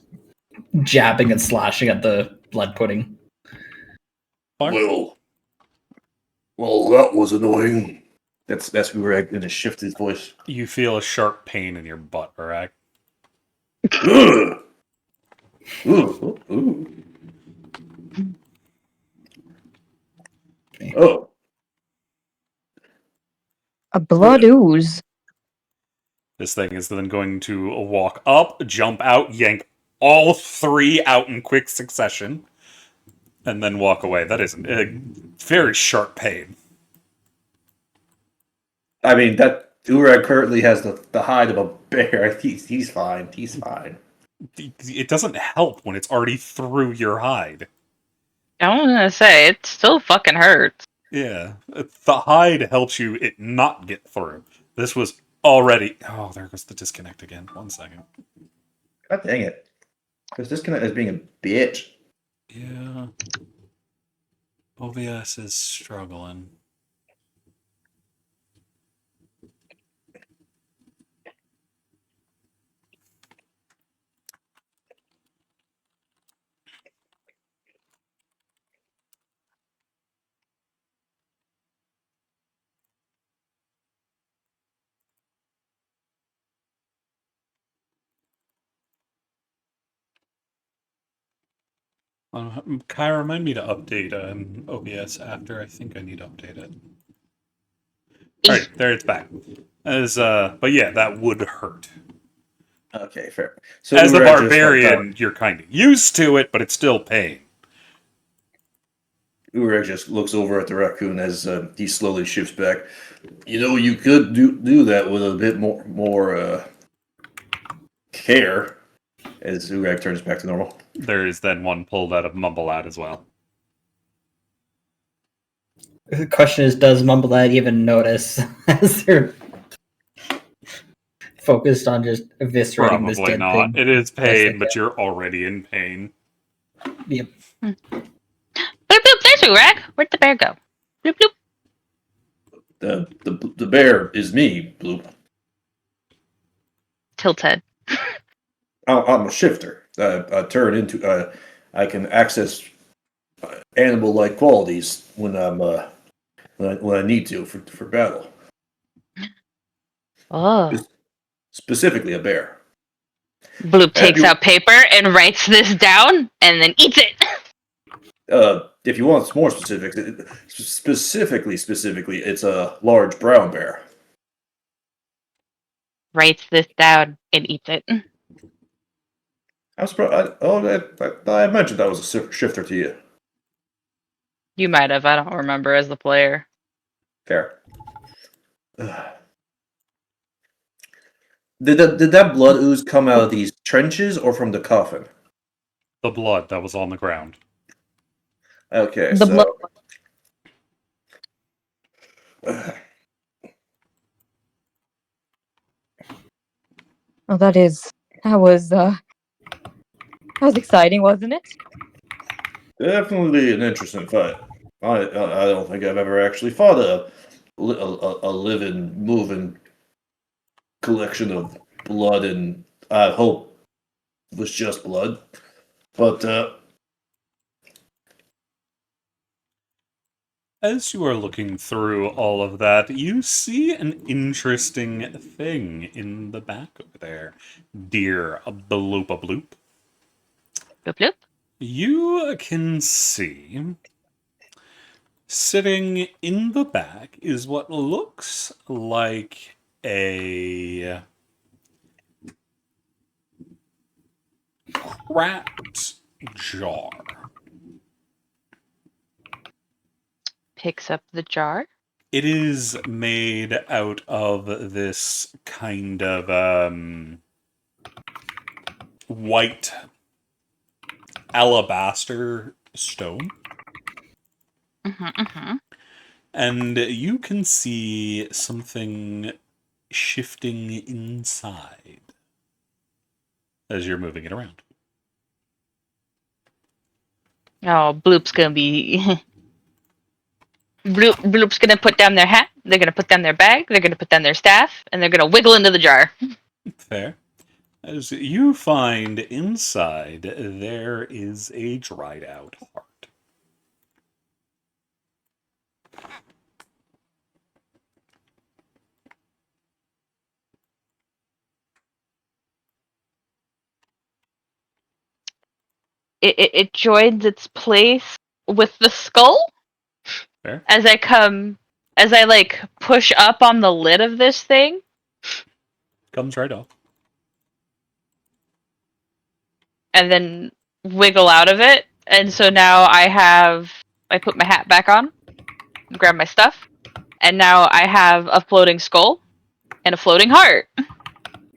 jabbing and slashing at the blood pudding. Well, that was annoying. That's Urag in a shifted voice. You feel a sharp pain in your butt, Urag. Ugh. Ooh. Oh. A blood ooze. This thing is then going to walk up, jump out, yank all 3 out in quick succession, and then walk away. That is a very sharp pain. I mean, that Urag currently has the hide of a bear. He's fine. He's fine. It doesn't help when it's already through your hide. I was gonna say, it still fucking hurts. Yeah. The hide helps you it not get through. This was already... Oh, there goes the disconnect again. 1 second. God dang it. Because disconnect is being a bitch. Yeah. OBS is struggling. Kai, remind me to update OBS after. I think I need to update it. Alright, there it's back. But yeah, that would hurt. Okay, fair. So As the Urag just, barbarian, you're kind of used to it, but it's still pain. Urag just looks over at the raccoon as he slowly shifts back. You know, you could do that with a bit more care. As Urag turns back to normal. There is then one pulled out of Mumblead as well. The question is, does Mumblead even notice as they're focused on just eviscerating this Probably dead not. thing? It is Yes, they pain, but can. you're already in pain. Yep. Bloop bloop, there's Urag. Where'd the bear go? Bloop bloop. The bear is me, Bloop. Tilt head. I'm a shifter. I turn into. I can access animal-like qualities when I'm when I need to for battle. Oh. Specifically, a bear. Bloop takes you- out paper and writes this down and then eats it. If you want more specifics, specifically, it's a large brown bear. Writes this down and eats it. I'm surprised. I mentioned I was a shifter to you. You might have. I don't remember as the player. Fair. Did that blood ooze come out of these trenches or from the coffin? The blood that was on the ground. Okay, The so blood. Oh, that was exciting, wasn't it? Definitely an interesting fight. I don't think I've ever actually fought a living, moving collection of blood, and I hope it was just blood. But As you are looking through all of that, you see an interesting thing in the back over there. Dear bloop a bloop. Bloop bloop. You can see sitting in the back is what looks like a cracked jar. Picks up the jar. It is made out of this kind of white alabaster stone. And you can see something shifting inside as you're moving it around. Oh, Bloop's gonna be. Bloop's gonna put down their hat. They're gonna put down their bag. They're gonna put down their staff, and they're gonna wiggle into the jar. Fair. As you find inside, there is a dried out heart. It joins its place with the skull. Fair. As I like push up on the lid of this thing. Comes right off. And then wiggle out of it. And so now I put my hat back on, grab my stuff, and now I have a floating skull and a floating heart.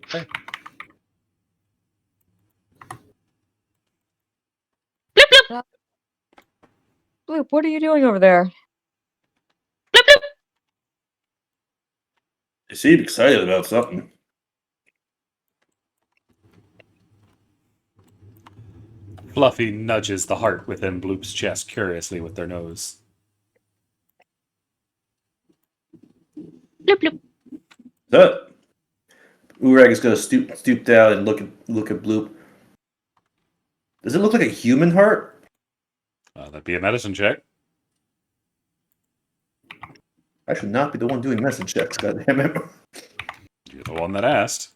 Okay. Bloop bloop. Bloop, what are you doing over there? Bloop bloop. they seem excited about something. Fluffy nudges the heart within Bloop's chest curiously with their nose. Bloop bloop. That Urag is gonna stoop down and look at Bloop. Does it look like a human heart? That'd be a medicine check. I should not be the one doing medicine checks. Goddammit. You're the one that asked.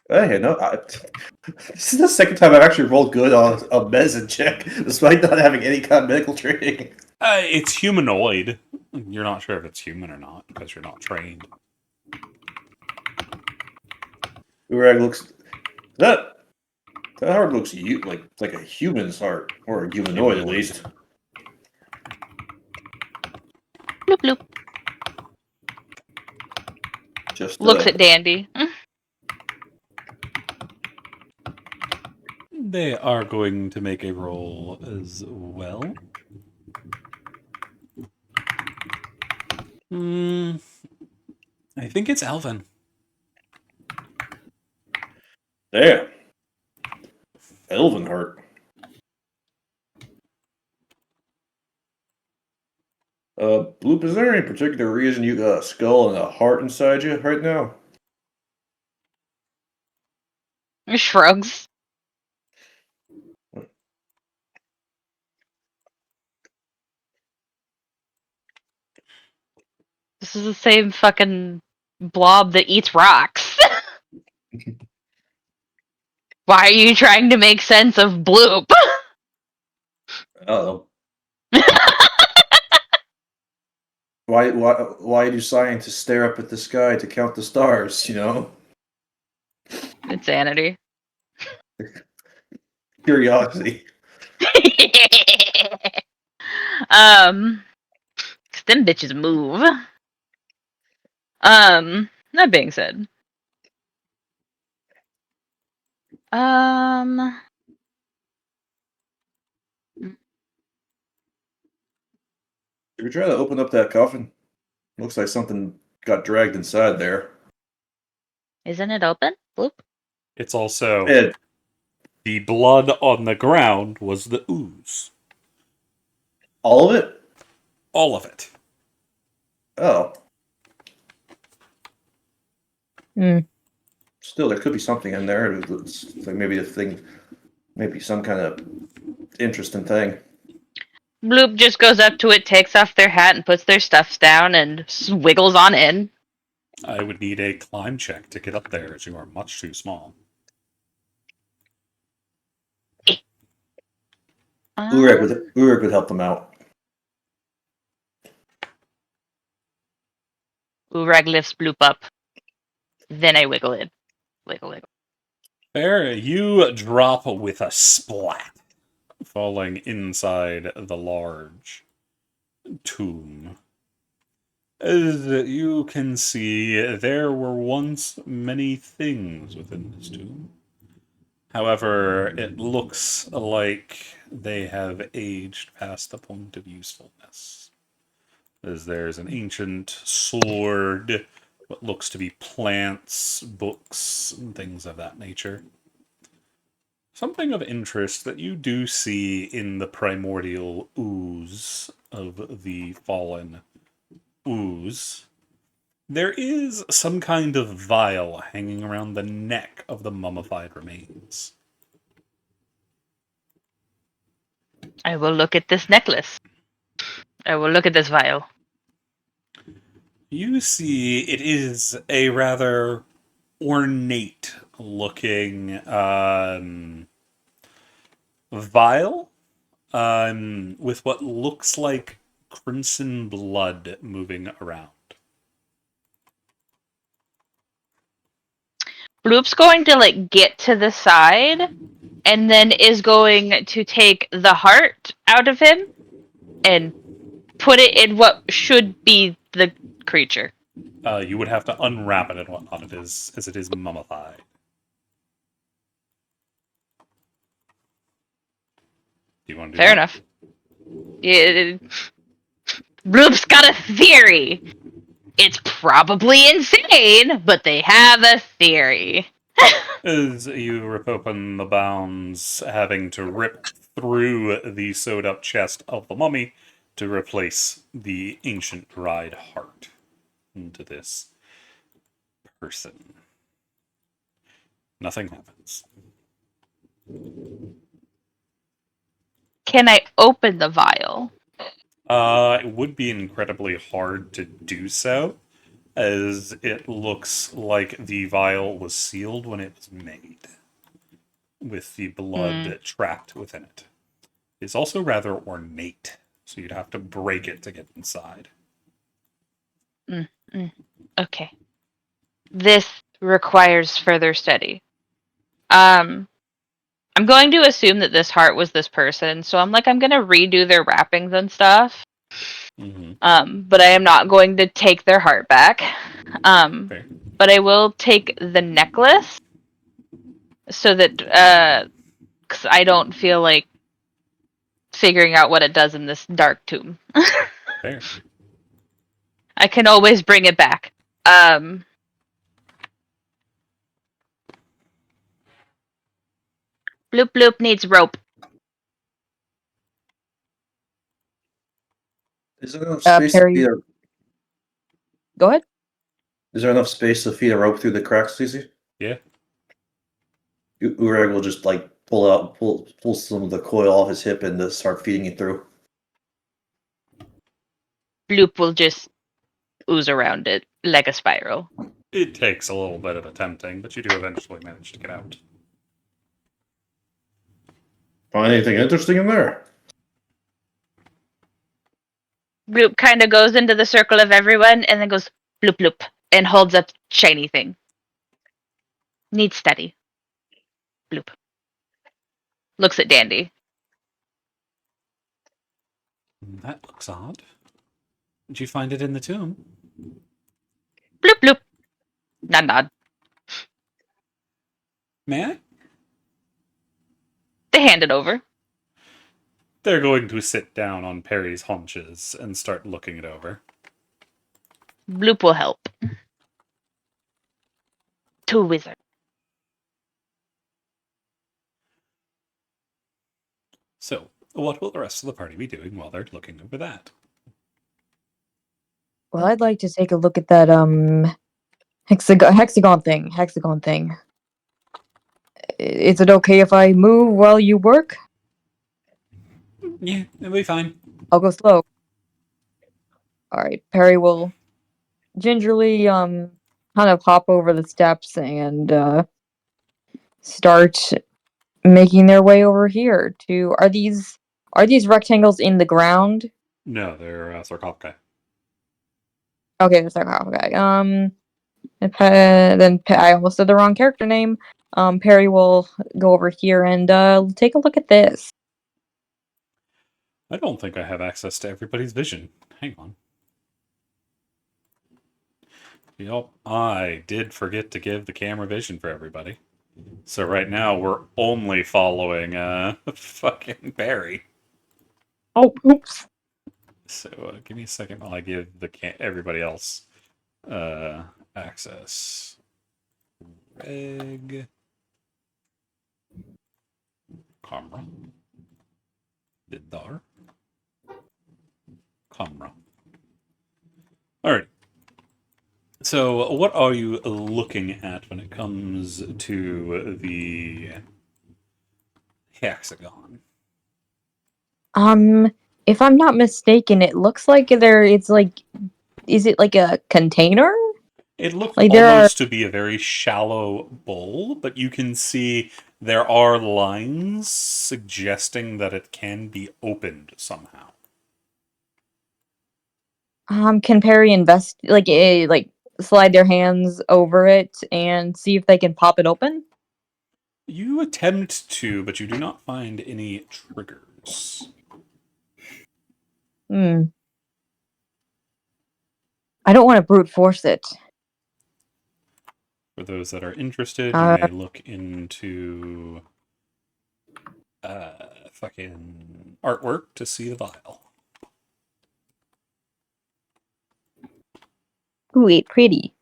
Hey, no, this is the second time I've actually rolled good on a medicine check, despite not having any kind of medical training. It's humanoid. You're not sure if it's human or not because you're not trained. Urag looks that heart looks like a human's heart, or a humanoid at least. Bloop bloop. Just Looks at Dandy. They are going to make a roll as well. I think it's Alvin. Damn. Elven heart. Bloop, is there any particular reason you got a skull and a heart inside you right now? Shrugs. This is the same fucking blob that eats rocks. Why are you trying to make sense of Bloop? I don't know. Why do scientists stare up at the sky to count the stars, you know? Insanity. Curiosity. 'Cause them bitches move. That being said. we try to open up that coffin? Looks like something got dragged inside there. Isn't it open? Bloop. It's also Ed, the blood on the ground was the ooze. all of it? All of it. Oh. Hmm. Still, there could be something in there. It's like maybe a thing, maybe some kind of interesting thing. Bloop just goes up to it, takes off their hat, and puts their stuffs down and wiggles on in. I would need a climb check to get up there, as you are much too small. Urek would help them out. Urag lifts Bloop up. Then I wiggle it. Wiggle, wiggle. There, you drop with a splat, falling inside the large tomb. As you can see, there were once many things within this tomb. However, it looks like they have aged past the point of usefulness. As there's an ancient sword, what looks to be plants, books, and things of that nature. Something of interest that you do see in the primordial ooze of the fallen ooze, there is some kind of vial hanging around the neck of the mummified remains. I will look at this necklace. I will look at this vial. You see, it is a rather ornate looking vial with what looks like crimson blood moving around. Bloop's going to get to the side and then is going to take the heart out of him and put it in what should be the creature. You would have to unwrap it and whatnot, as it is mummified. Do you want to do Fair that? enough. Yeah, Bloop's got a theory. It's probably insane, but they have a theory. As you rip open the bounds, having to rip through the sewed up chest of the mummy to replace the ancient dried heart into this person. Nothing happens. Can I open the vial? It would be incredibly hard to do so, as it looks like the vial was sealed when it was made, with the blood trapped within it. It's also rather ornate, so you'd have to break it to get inside. Okay. This requires further study. I'm going to assume that this heart was this person, so I'm going to redo their wrappings and stuff. But I am not going to take their heart back. Fair. But I will take the necklace so that 'cause I don't feel like figuring out what it does in this dark tomb. Fair. I can always bring it back. Bloop Bloop needs rope. Is there enough space to Perry- feed Go ahead. Is there enough space to feed a rope through the cracks, Cece? Yeah. Ureg will just pull some of the coil off his hip and start feeding it through. Bloop will just ooze around it like a spiral. It takes a little bit of attempting, but you do eventually manage to get out. Find anything interesting in there? Bloop kind of goes into the circle of everyone and then goes bloop bloop and holds up shiny thing. Needs study. Bloop. Looks at Dandy. That looks odd. Did you find it in the tomb? Bloop bloop. Nod nod. May I? They hand it over. They're going to sit down on Perry's haunches and start looking it over. Bloop will help. To a wizard. So, what will the rest of the party be doing while they're looking over that? Well, I'd like to take a look at that hexagon thing. Hexagon thing. Is it okay if I move while you work? Yeah, it'll be fine. I'll go slow. Alright, Perry will gingerly kind of hop over the steps and start making their way over here to are these rectangles in the ground? No, they're sarcophagi. Okay, there's like okay. I almost said the wrong character name. Perry will go over here and take a look at this. I don't think I have access to everybody's vision. Hang on. Yep, I did forget to give the camera vision for everybody. So right now we're only following fucking Barry. Oh, oops. So give me a second while I give the everybody else access. Reg. Camera. Vidar. Camera. Alright. So, what are you looking at when it comes to the hexagon? If I'm not mistaken, it looks like it's like, is it like a container? It looks Like there are, almost to be a very shallow bowl, but you can see there are lines suggesting that it can be opened somehow. can Perry like slide their hands over it and see if they can pop it open? You attempt to, but you do not find any triggers. Hmm. I don't want to brute force it. For those that are interested, you may look into fucking artwork to see the vial. Ooh, it's pretty.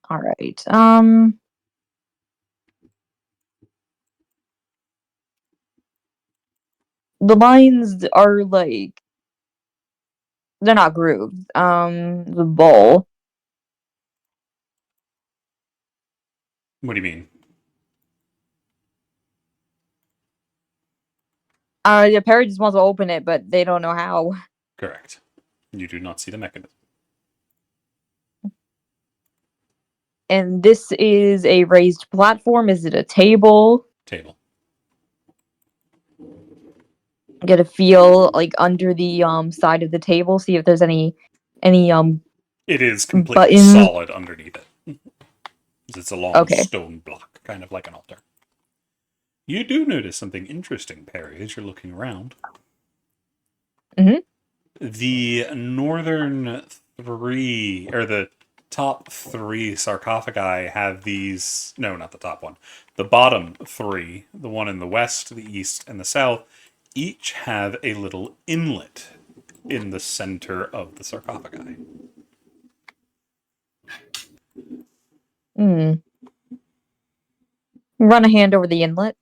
All right. The lines are like they're not grooved. The bowl. What do you mean? Yeah, Perry just wants to open it, but they don't know how. Correct. You do not see the mechanism. And this is a raised platform. Is it a table? Table. Get a feel like under the side of the table. See if there's any It is completely buttons. solid underneath it. It's a long Okay. stone block, kind of like an altar. You do notice something interesting, Perry, as you're looking around. Mhm. The northern three, or the top three sarcophagi have these. No, not the top one. The bottom three, the one in the west, the east, and the south, each have a little inlet in the center of the sarcophagi. Hmm. Run a hand over the inlet.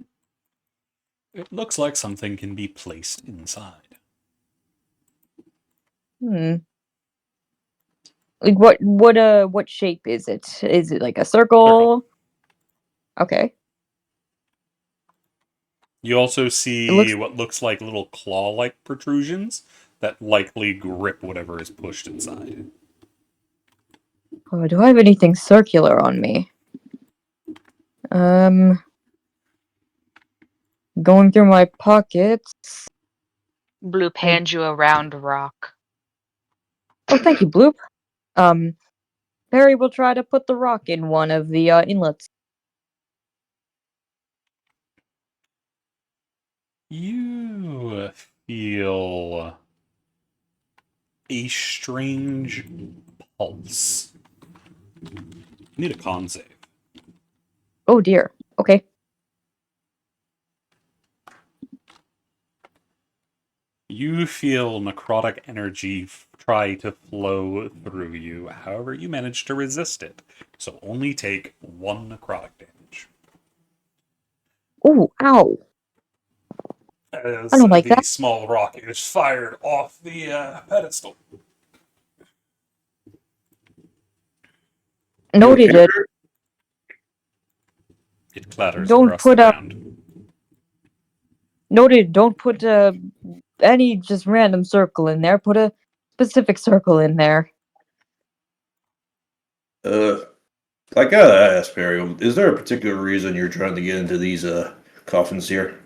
It looks like something can be placed inside. Hmm. Like what shape is it? Is it like a circle? Okay. You also It see looks. what looks like little claw-like protrusions that likely grip whatever is pushed inside. Oh, do I have anything circular on me? Going through my pockets. Bloop hands you a round rock. Oh, thank you, Bloop. Perry will try to put the rock in one of the inlets. You feel a strange pulse. You need a con save. Oh dear. Okay. You feel necrotic energy try to flow through you. However, you manage to resist it. So only take 1 necrotic damage. Oh, ow. As I don't like the that. small rock is fired off the pedestal. You okay Noted. there? It clatters Don't across the put ground. noted. Don't put any just random circle in there. Put a specific circle in there. I gotta ask, Perry, is there a particular reason you're trying to get into these coffins here?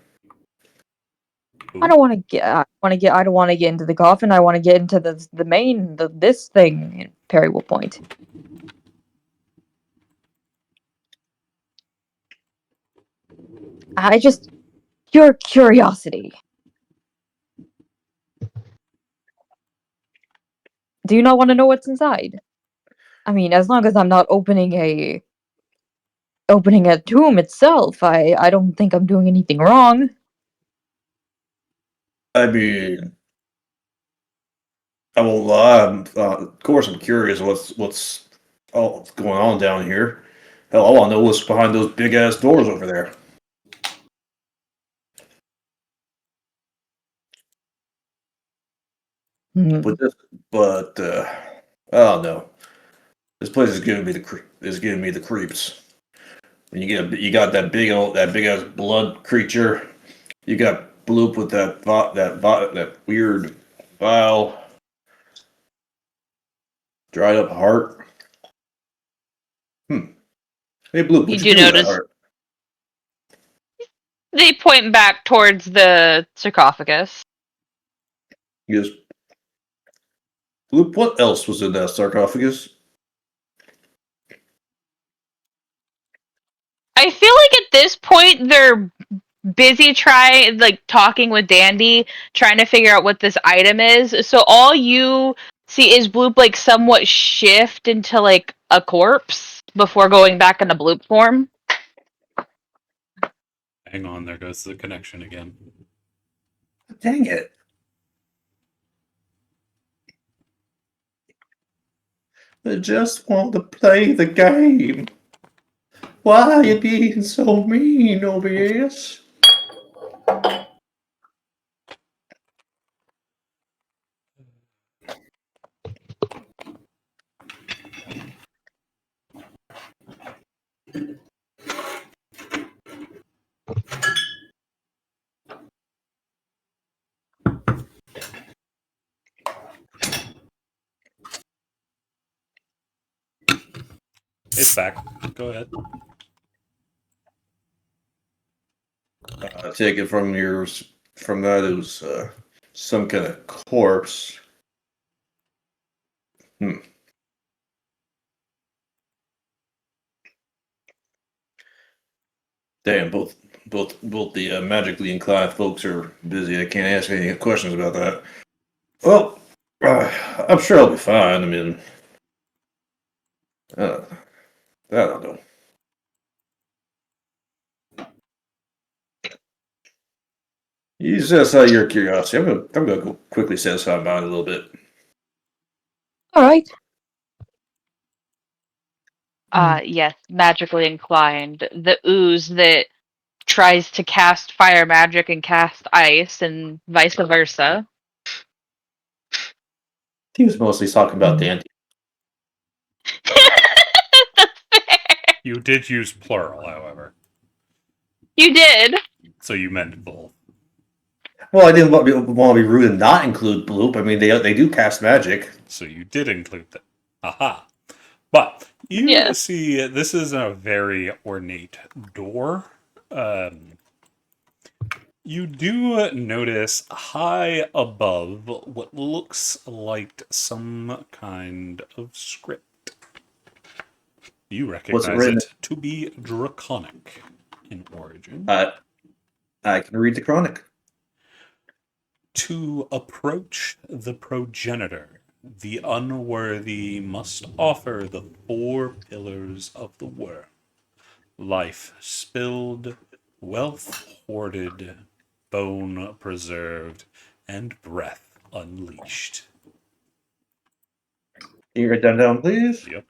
I don't want to get. I want to get. I don't want to get into the coffin. I want to get into the main this thing. Perry will point. I just pure curiosity. Do you not want to know what's inside? I mean, as long as I'm not opening a tomb itself, I don't think I'm doing anything wrong. I mean, I won't lie. Of course, I'm curious what's all going on down here. Hell, I want to know what's behind those big ass doors over there. Hmm. But I don't know. This place is giving me the creeps. When you got that big ass blood creature. You got Bloop with that weird vile dried up heart. Hey Bloop, You what'd you do do with that notice heart? they point back towards the sarcophagus. He goes, Bloop, what else was in that sarcophagus? I feel like at this point they're busy talking with Dandy, trying to figure out what this item is. So all you see is Bloop like somewhat shift into like a corpse before going back into Bloop form. Hang on, there goes the connection again. Dang it. I just want to play the game. Why are you being so mean, OBS? It's back. Go ahead. I take it from that it was some kind of corpse. Damn, both the magically inclined folks are busy. I can't ask any questions about that. Well, I'm sure I'll be fine. I mean, I don't know. You satisfy your curiosity. I'm gonna go quickly satisfy mine a little bit. All right. Yes, magically inclined. The ooze that tries to cast fire magic and cast ice and vice versa. He was mostly talking about Dante. You did use plural, however. You did. So you meant both. Well, I didn't want to be rude and not include Bloop. I mean, they do cast magic. So you did include them. Aha. But you Yeah. see, this is a very ornate door. You do notice high above what looks like some kind of script. You What's it recognize written? it to be draconic in origin. I can read the chronic. To approach the progenitor, the unworthy must offer the 4 pillars of the worm. life spilled, wealth hoarded, bone preserved, and breath unleashed. Can you write that down, please? Yep.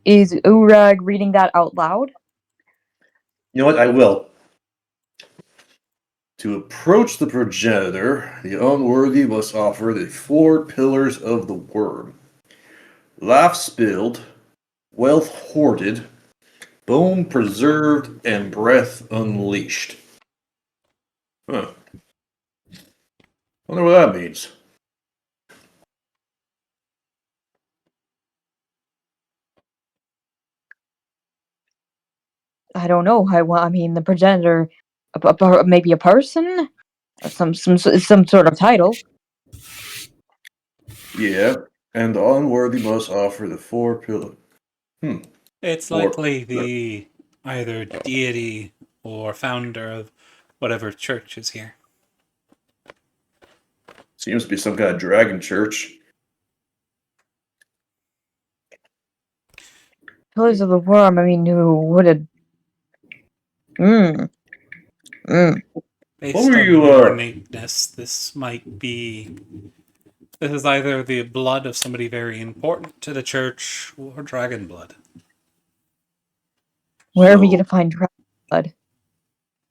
Is Urag reading that out loud? You know what? I will. To approach the progenitor, the unworthy must offer the 4 pillars of the worm. Life spilled, wealth hoarded, bone preserved, and breath unleashed. Huh. Wonder what that means. I don't know. I mean, the progenitor, maybe a person, some sort of title. Yeah, and the unworthy must offer the 4 pillars. It's Or likely the either deity or founder of whatever church is here. seems to be some kind of dragon church. Pillars of the Worm. I mean, who would have? Based What were on you, your napeness, this might be. This is either the blood of somebody very important to the church or dragon blood. Where are we So- gonna find dragon blood?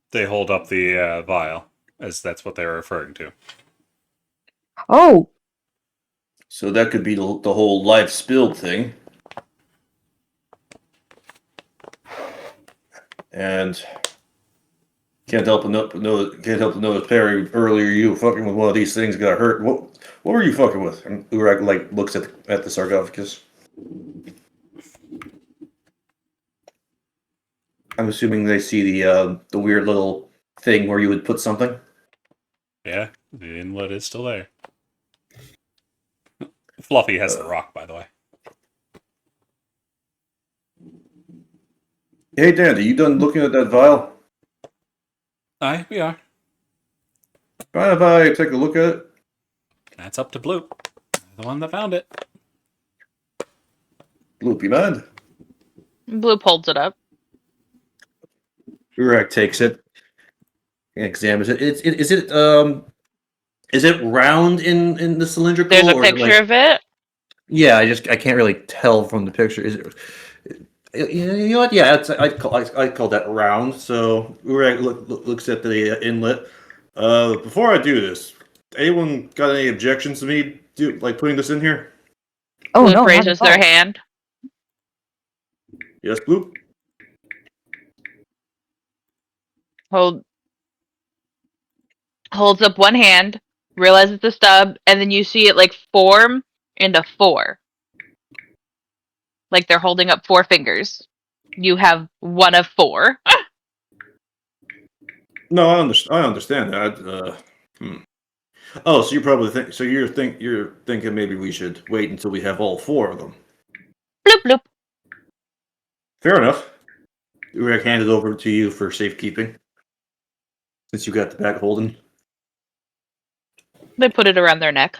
They hold up the vial, as that's what they're referring to. Oh, So that could be the whole life spilled thing. And can't help but notice, Perry, earlier you fucking with one of these things got hurt. What were you fucking with? And Urag like looks at the sarcophagus. I'm assuming they see the weird little thing where you would put something. Yeah, the inlet is still there. Fluffy has the rock, by the way. Hey Dan, are you done looking at that vial? Aye, we are. Mind if I take a look at it? That's up to Blue, the one that found it. Loop, you mind? Blue holds it up. Urag takes it and examines it. Is it round in the cylindrical? There's a or is it picture like, of it. yeah, I can't really tell from the picture. Is it? You know what? Yeah, I'd call that round. So Urag looks at the inlet. Before I do this, anyone got any objections to me putting this in here? oh Blue no, not raises at their all. hand. Yes, Blue. Holds up one hand, realizes it's a stub, and then you see it like form into 4. Like they're holding up 4 fingers. You have one of 4. No, I understand that. Oh, so you probably think so. You're thinking maybe we should wait until we have all 4 of them. Bloop bloop. Fair enough. Urag hand it over to you for safekeeping, since you got the back holding. They put it around their neck.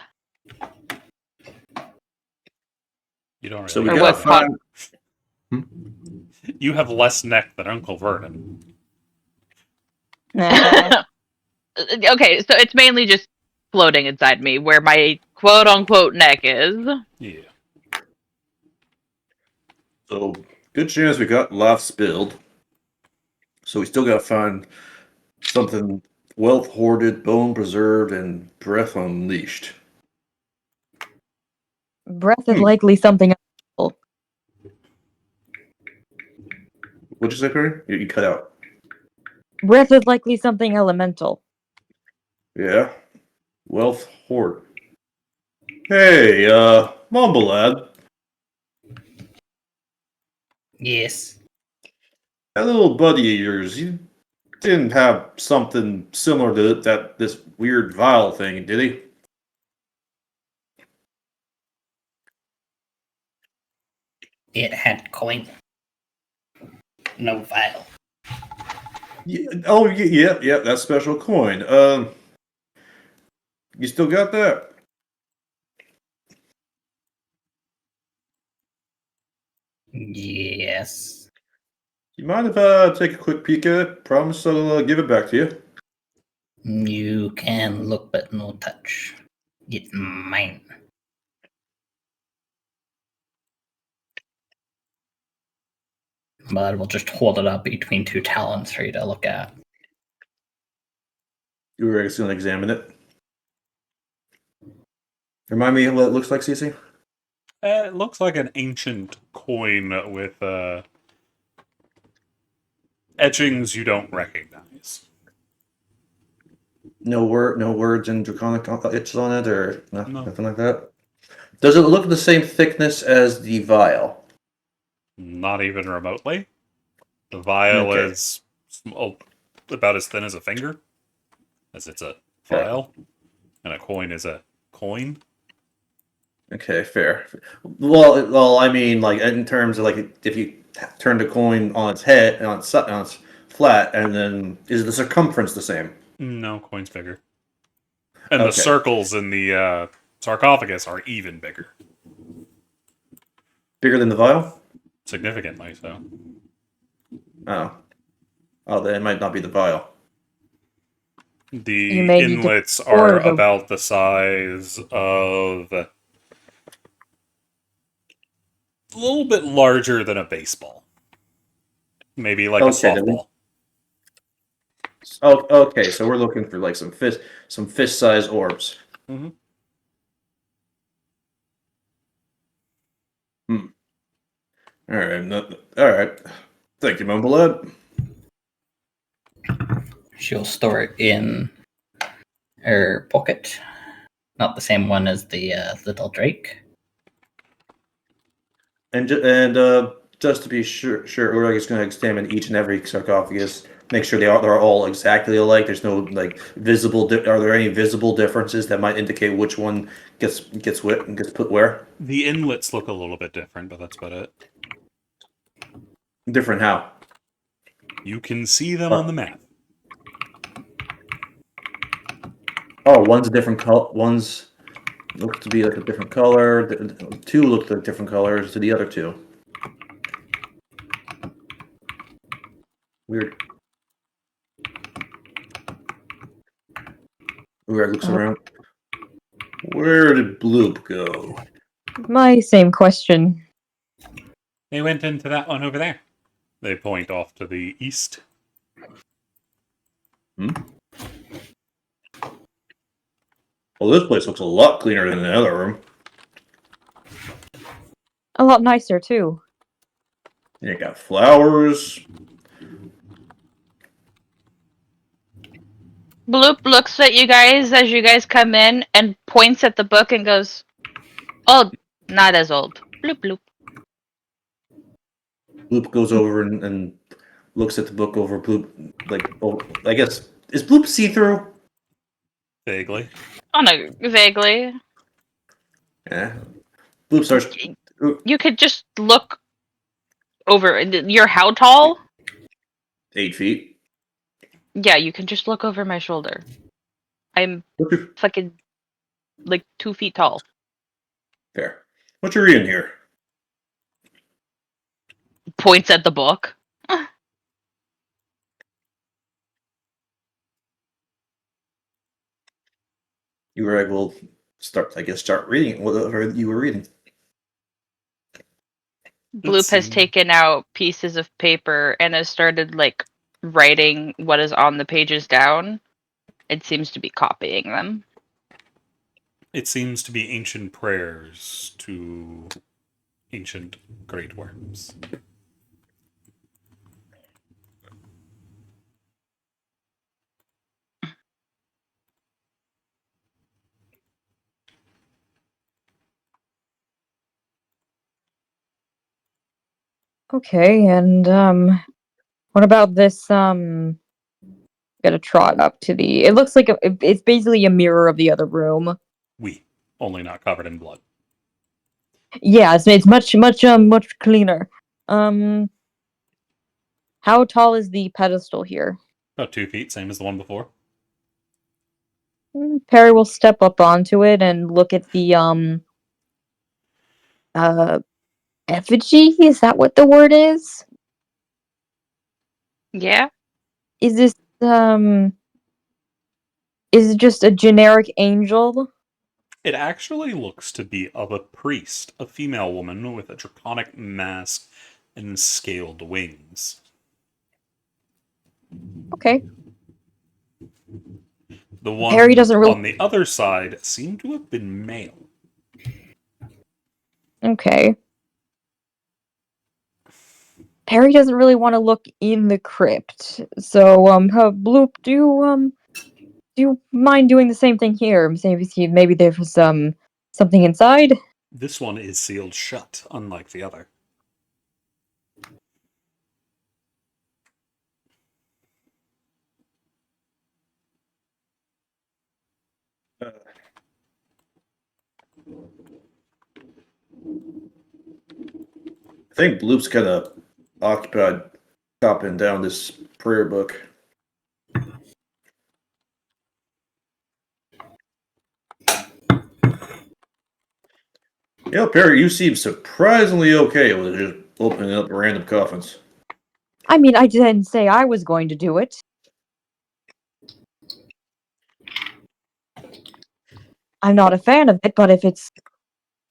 You don't really So we Or have gotta what that. find. You have less neck than Uncle Vernon. Nah. Okay, so it's mainly just floating inside me, where my quote unquote neck is. Yeah. So good chance we got life spilled. So we still gotta find something wealth hoarded, bone preserved, and breath unleashed. Breath is likely something. What'd you say, Perry? You cut out. Breath is likely something elemental. Yeah. Wealth hoard. Hey, Mumble lad. Yes. That little buddy of yours, you didn't have something similar to this weird vial thing, did he? It had coin. No vial. Yeah, that special coin. You still got that? Yes. You mind if I take a quick peek at it? Promise I'll give it back to you. You can look but no touch. It's mine. But we'll just hold it up between two talons for you to look at. You were just going to examine it. Remind me what it looks like, Cece? It looks like an ancient coin with etchings you don't recognize. No words in draconic itches on it, or No. nothing like that. Does it look the same thickness as the vial? Not even remotely. The vial Okay. is about as thin as a finger, as it's a Fair. vial, and a coin is a coin. Okay, fair. Well, I mean, like in terms of like if you turn the coin on its head on its flat, and then is the circumference the same? No, coin's bigger. And the Okay. circles in the sarcophagus are even bigger. Bigger than the vial? Significantly so. Oh, then it might not be the vial. The You may need to inlets pour are the- about the size of a little bit larger than a baseball. Maybe like a Okay, then softball. Oh, okay. So we're looking for like some fist-sized orbs. Mhm. All right, all right. Thank you, Mumbled. She'll store it in her pocket. Not the same one as the little drake. And just to be sure, we're just going to examine each and every sarcophagus, make sure they're all exactly alike. There's no like visible. Are there any visible differences that might indicate which one gets put where? The inlets look a little bit different, but that's about it. Different how? You can see them on the map. Oh, one's a different color. One's looks to be like a different color. Two look like different colors to the other two. Weird. Weird looks around. Where did Bloop go? My same question. They went into that one over there. They point off to the east. Well, this place looks a lot cleaner than the other room. A lot nicer too. You got flowers. Bloop looks at you guys as you guys come in and points at the book and goes, "Old, not as old." Bloop bloop. Bloop goes over and looks at the book over Bloop. Like, oh, I guess is Bloop see through? Vaguely. Oh no, vaguely. Yeah. Bloop starts. You could just look over. You're how tall? 8 feet. Yeah, you can just look over my shoulder. I'm What's your, fucking like 2 feet tall. fair. What you reading here? Points at the book. You were able to start reading whatever you were reading. Bloop has taken out pieces of paper and has started like writing what is on the pages down. It seems to be copying them. It seems to be ancient prayers to ancient great worms. Okay, and what about this? Gotta trot up to the. It looks like it's basically a mirror of the other room. Only not covered in blood. Yeah, it's much cleaner. How tall is the pedestal here? About 2 feet, same as the one before. Perry will step up onto it and look at the effigy. Is that what the word is? Yeah. Is this is it just a generic angel? It actually looks to be of a priest, a female woman with a draconic mask and scaled wings. Okay. The Perry one doesn't really. on the other side seemed to have been male. Okay. Perry doesn't really want to look in the crypt. So, Bloop, do you mind doing the same thing here? Maybe there was something inside. This one is sealed shut, unlike the other. I think Bloop's kind of occupied copying down this prayer book. You know, Perry, you seem surprisingly okay with just opening up random coffins. I mean, I didn't say I was going to do it. I'm not a fan of it, but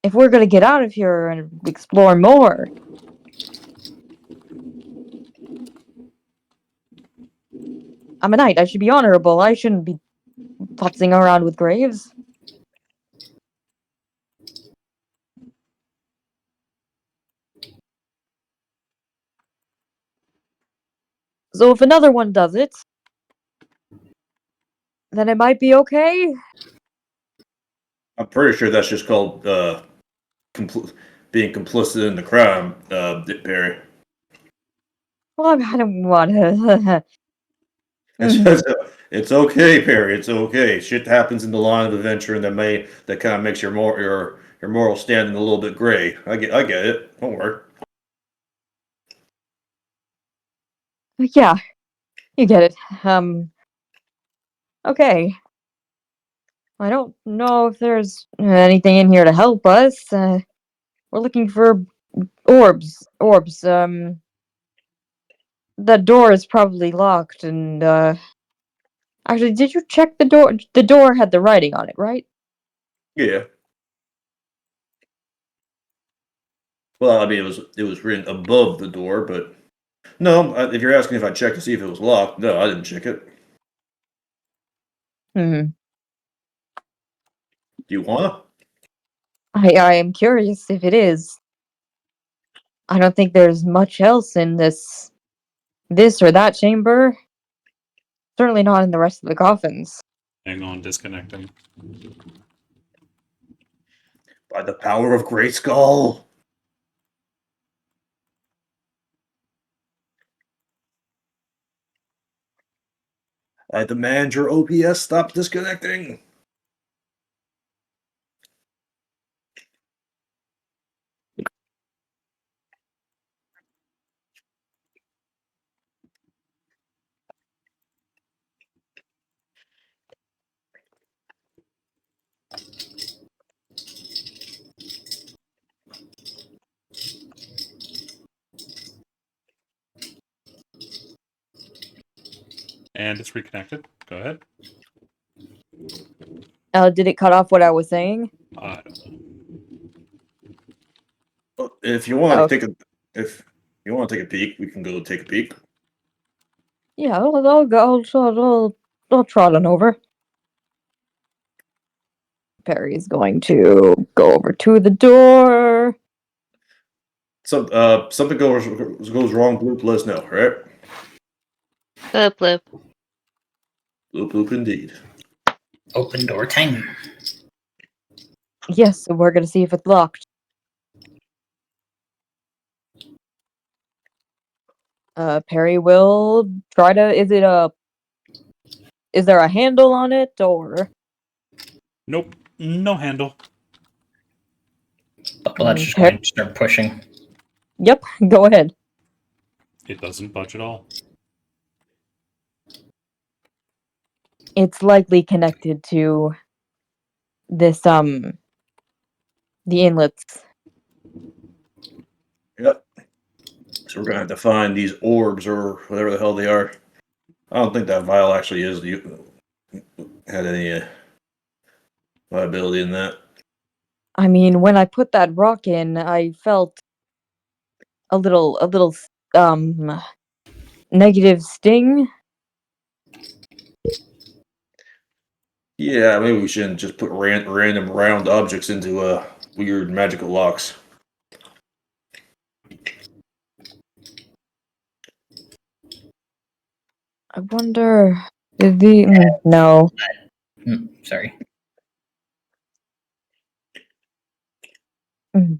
if we're gonna get out of here and explore more, I'm a knight. I should be honorable. I shouldn't be futzing around with graves. So if another one does it, then it might be okay. I'm pretty sure that's just called being complicit in the crime, Perry. Well, I don't want to. It's okay, Perry. It's okay. Shit happens in the line of adventure, and that kind of makes your moral standing a little bit gray. I get it. Don't worry. Yeah, you get it. Okay. I don't know if there's anything in here to help us. We're looking for orbs. Orbs. The door is probably locked, and actually, did you check the door? The door had the writing on it, right? Yeah. Well, I mean, it was written above the door, but no. If you're asking if I checked to see if it was locked, no, I didn't check it. Hmm. Do you wanna? I am curious if it is. I don't think there's much else in this or that chamber. Certainly not in the rest of the coffins. Hang on, disconnecting. By the power of Great Skull. I demand your OPS stop disconnecting. And it's reconnected. Go ahead. Did it cut off what I was saying? I don't know. If you want Oh. to if you want to take a peek, we can go take a peek. Yeah, I'll go. I'll trot on over. Perry's going to go over to the door. Something goes wrong. Bloop, let us know. All right. Blip, blip. Bloop, bloop, indeed. Open door time. Yes, so we're gonna see if it's locked. Perry will try to. Is there a handle on it, or? Nope. No handle. Bucklehat's just Perry? going to start pushing. Yep, go ahead. It doesn't budge at all. It's likely connected to this the inlets. Yep. So we're gonna have to find these orbs or whatever the hell they are. I don't think that vial actually had any viability in that. I mean, when I put that rock in, I felt a little negative sting. Yeah, maybe we shouldn't just put random round objects into weird magical locks. I wonder if no. Sorry. Mm.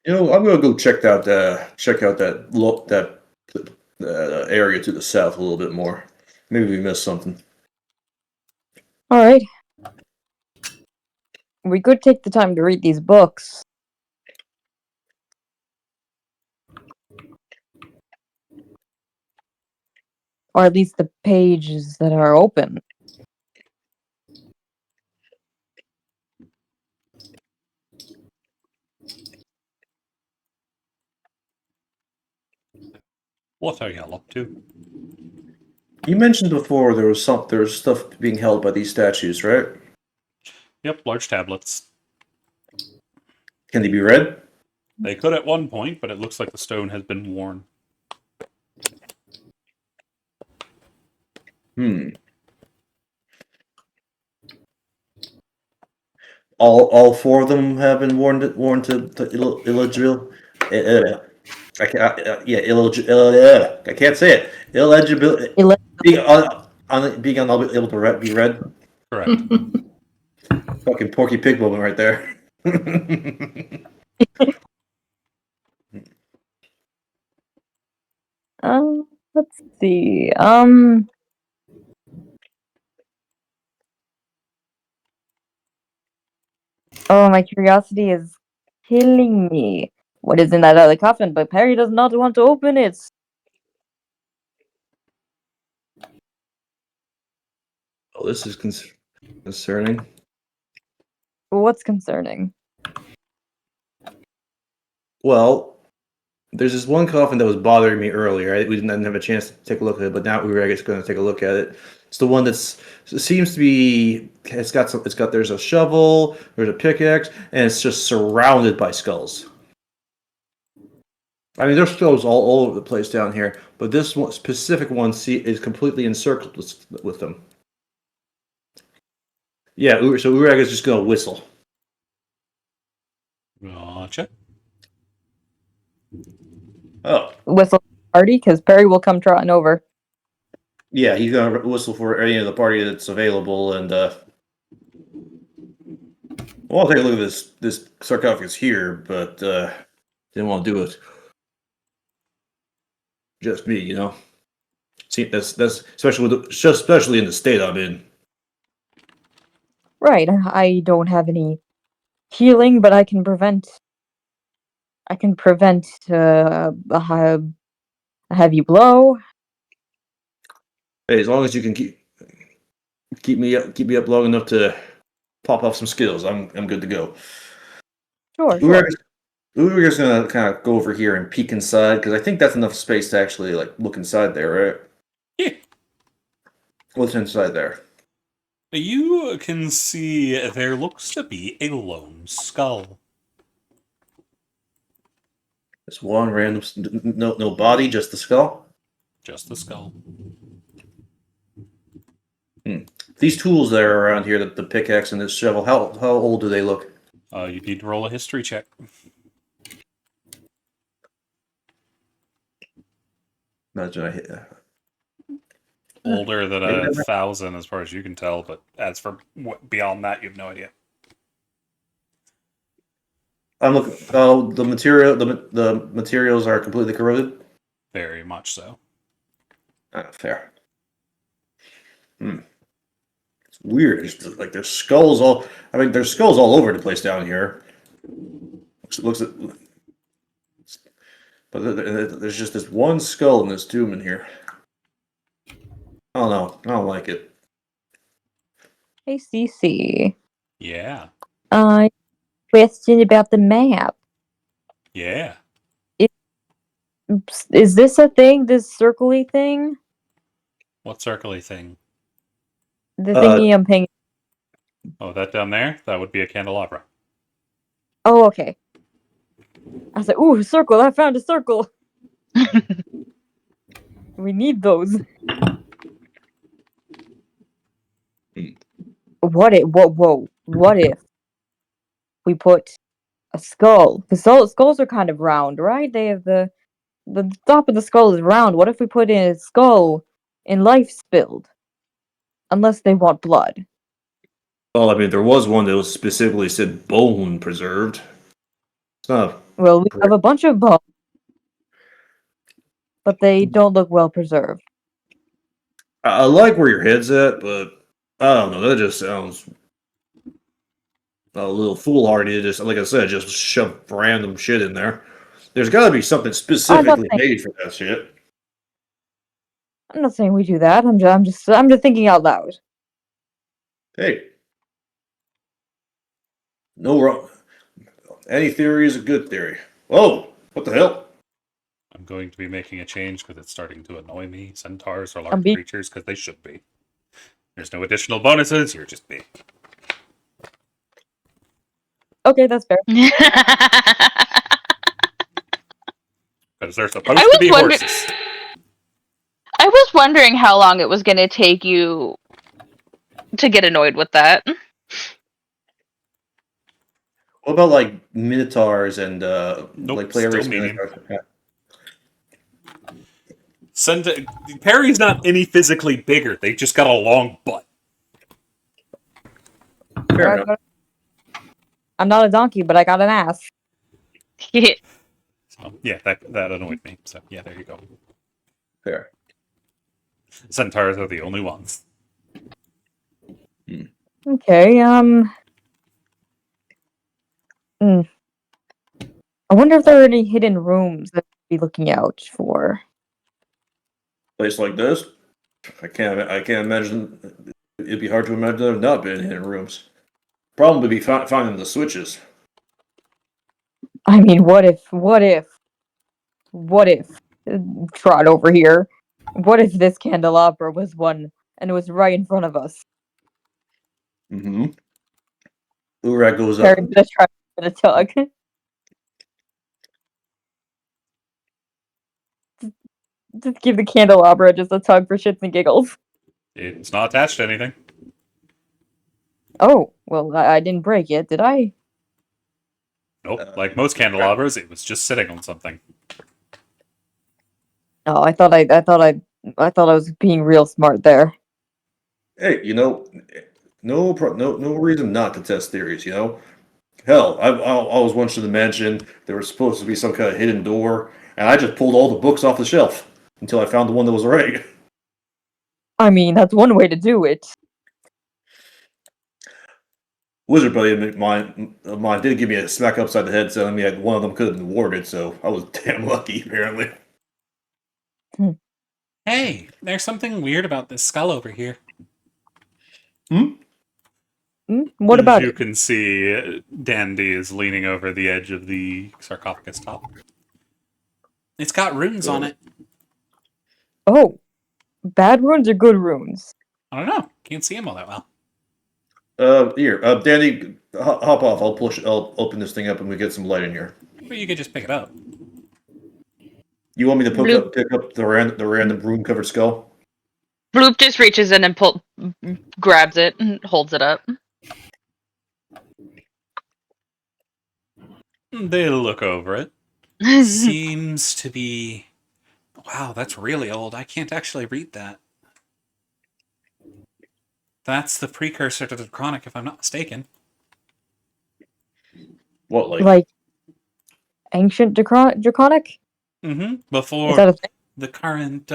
I'm gonna go check out that area to the south a little bit more. Maybe we missed something. All right. We could take the time to read these books. Or at least the pages that are open. What are y'all up to? You mentioned before there's stuff being held by these statues, right? Yep, large tablets. Can they be read? They could at one point, but it looks like the stone has been worn. Hmm. All four of them have been worn to illegible. I can't say it. Illegibility. Being unable to be read. Correct. Fucking Porky Pig moment right there. Let's see. Oh, my curiosity is killing me. What is in that other coffin? But Perry does not want to open it. Oh, this is concerning. What's concerning? Well, there's this one coffin that was bothering me earlier. We didn't have a chance to take a look at it, but now we were, I guess, going to take a look at it. It's the one seems to be. There's a shovel, there's a pickaxe, and it's just surrounded by skulls. I mean, there's skulls all over the place down here, but this one, specific one is completely encircled with them. Yeah, so Urag is just going to whistle. Gotcha. Oh. Whistle party, because Perry will come trotting over. Yeah, he's going to whistle for any of the party that's available, and well, I'll take a look at this sarcophagus here, but didn't want to do it. Just me, you know. See, that's especially in the state I'm in. Right. I don't have any healing, but I can prevent. A heavy blow. Hey, as long as you can keep me up long enough to pop off some skills, I'm good to go. Sure. We're just gonna kind of go over here and peek inside because I think that's enough space to actually like look inside there, right? Yeah. What's inside there? You can see there looks to be a lone skull. Just one random, no body, just the skull. Just the skull. These tools that are around here, the pickaxe and this shovel, how old do they look? You need to roll a history check. Imagine I hit. Older than Maybe 1,000, as far as you can tell, but as for beyond that, you have no idea. I'm looking. Oh, the materials are completely corroded. Very much so. Fair. It's weird. It's like there's skulls all. I mean, there's skulls all over the place down here. Looks at. But there's just this one skull in this tomb in here. I don't know. I don't like it. Hey, CC. Yeah. Question about the map. Yeah. Is this a thing? This circly thing? What circly thing? The thingy I'm paying. Oh, that down there? That would be a candelabra. Oh, okay. I was like, ooh, a circle. I found a circle. We need those. What if? Whoa. What if we put a skull? Because skulls are kind of round, right? They have the top of the skull is round. What if we put in a skull in life spilled? Unless they want blood. Well, I mean, there was one that was specifically said bone preserved. It's not. Well, we have a bunch of bones, but they don't look well preserved. I like where your head's at, but I don't know. That just sounds a little foolhardy. Just like I said, just shove random shit in there. There's got to be something specifically made for that shit. I'm not saying we do that. I'm just thinking out loud. Hey, no wrong. Any theory is a good theory. Whoa, what the hell? I'm going to be making a change because it's starting to annoy me. Centaurs are I'm large being- creatures because they should be. There's no additional bonuses. You're just big. Okay, that's fair. Because they're supposed to be horses. I was wondering how long it was going to take you to get annoyed with that. What about like minotaurs and Nope, like player still race medium. minotaurs? Perry's not any physically bigger. They just got a long butt. Fair enough. I'm not a donkey, but I got an ass. So, yeah, that annoyed me. So yeah, there you go. Fair. Centaurs are the only ones. Okay, I wonder if there are any hidden rooms that we'd be looking out for. Place like this, I can't imagine. It'd be hard to imagine there not being hidden rooms. Problem would be finding the switches. I mean, what if, Trot over here, what if this candelabra was one and it was right in front of us? Mm-hmm. Urak goes up. Perry's gonna try to tug. Just give the candelabra just a tug for shits and giggles. It's not attached to anything. Oh, well, I didn't break it, did I? Nope. Like most candelabras, it was just sitting on something. Oh, I thought I was being real smart there. Hey, no reason not to test theories. Hell, I always wanted to mention there was supposed to be some kind of hidden door, and I just pulled all the books off the shelf until I found the one that was right. I mean, that's one way to do it. Wizard buddy of mine did give me a smack upside the head, telling me one of them could have been warded, so I was damn lucky, apparently. Hey, there's something weird about this skull over here. What about As you it? can see, Dandy is leaning over the edge of the sarcophagus top. It's got runes on it. Oh, bad runes or good runes? I don't know. Can't see them all that well. Here, Danny, hop off. I'll open this thing up and we get some light in here. But you could just pick it up. You want me to pick up the random rune covered skull? Bloop just reaches in and grabs it and holds it up. They look over it. Seems to be... Wow, that's really old. I can't actually read that. That's the precursor to the Draconic, if I'm not mistaken. What, Like ancient draconic? Mm-hmm. Is Before that a thing? the current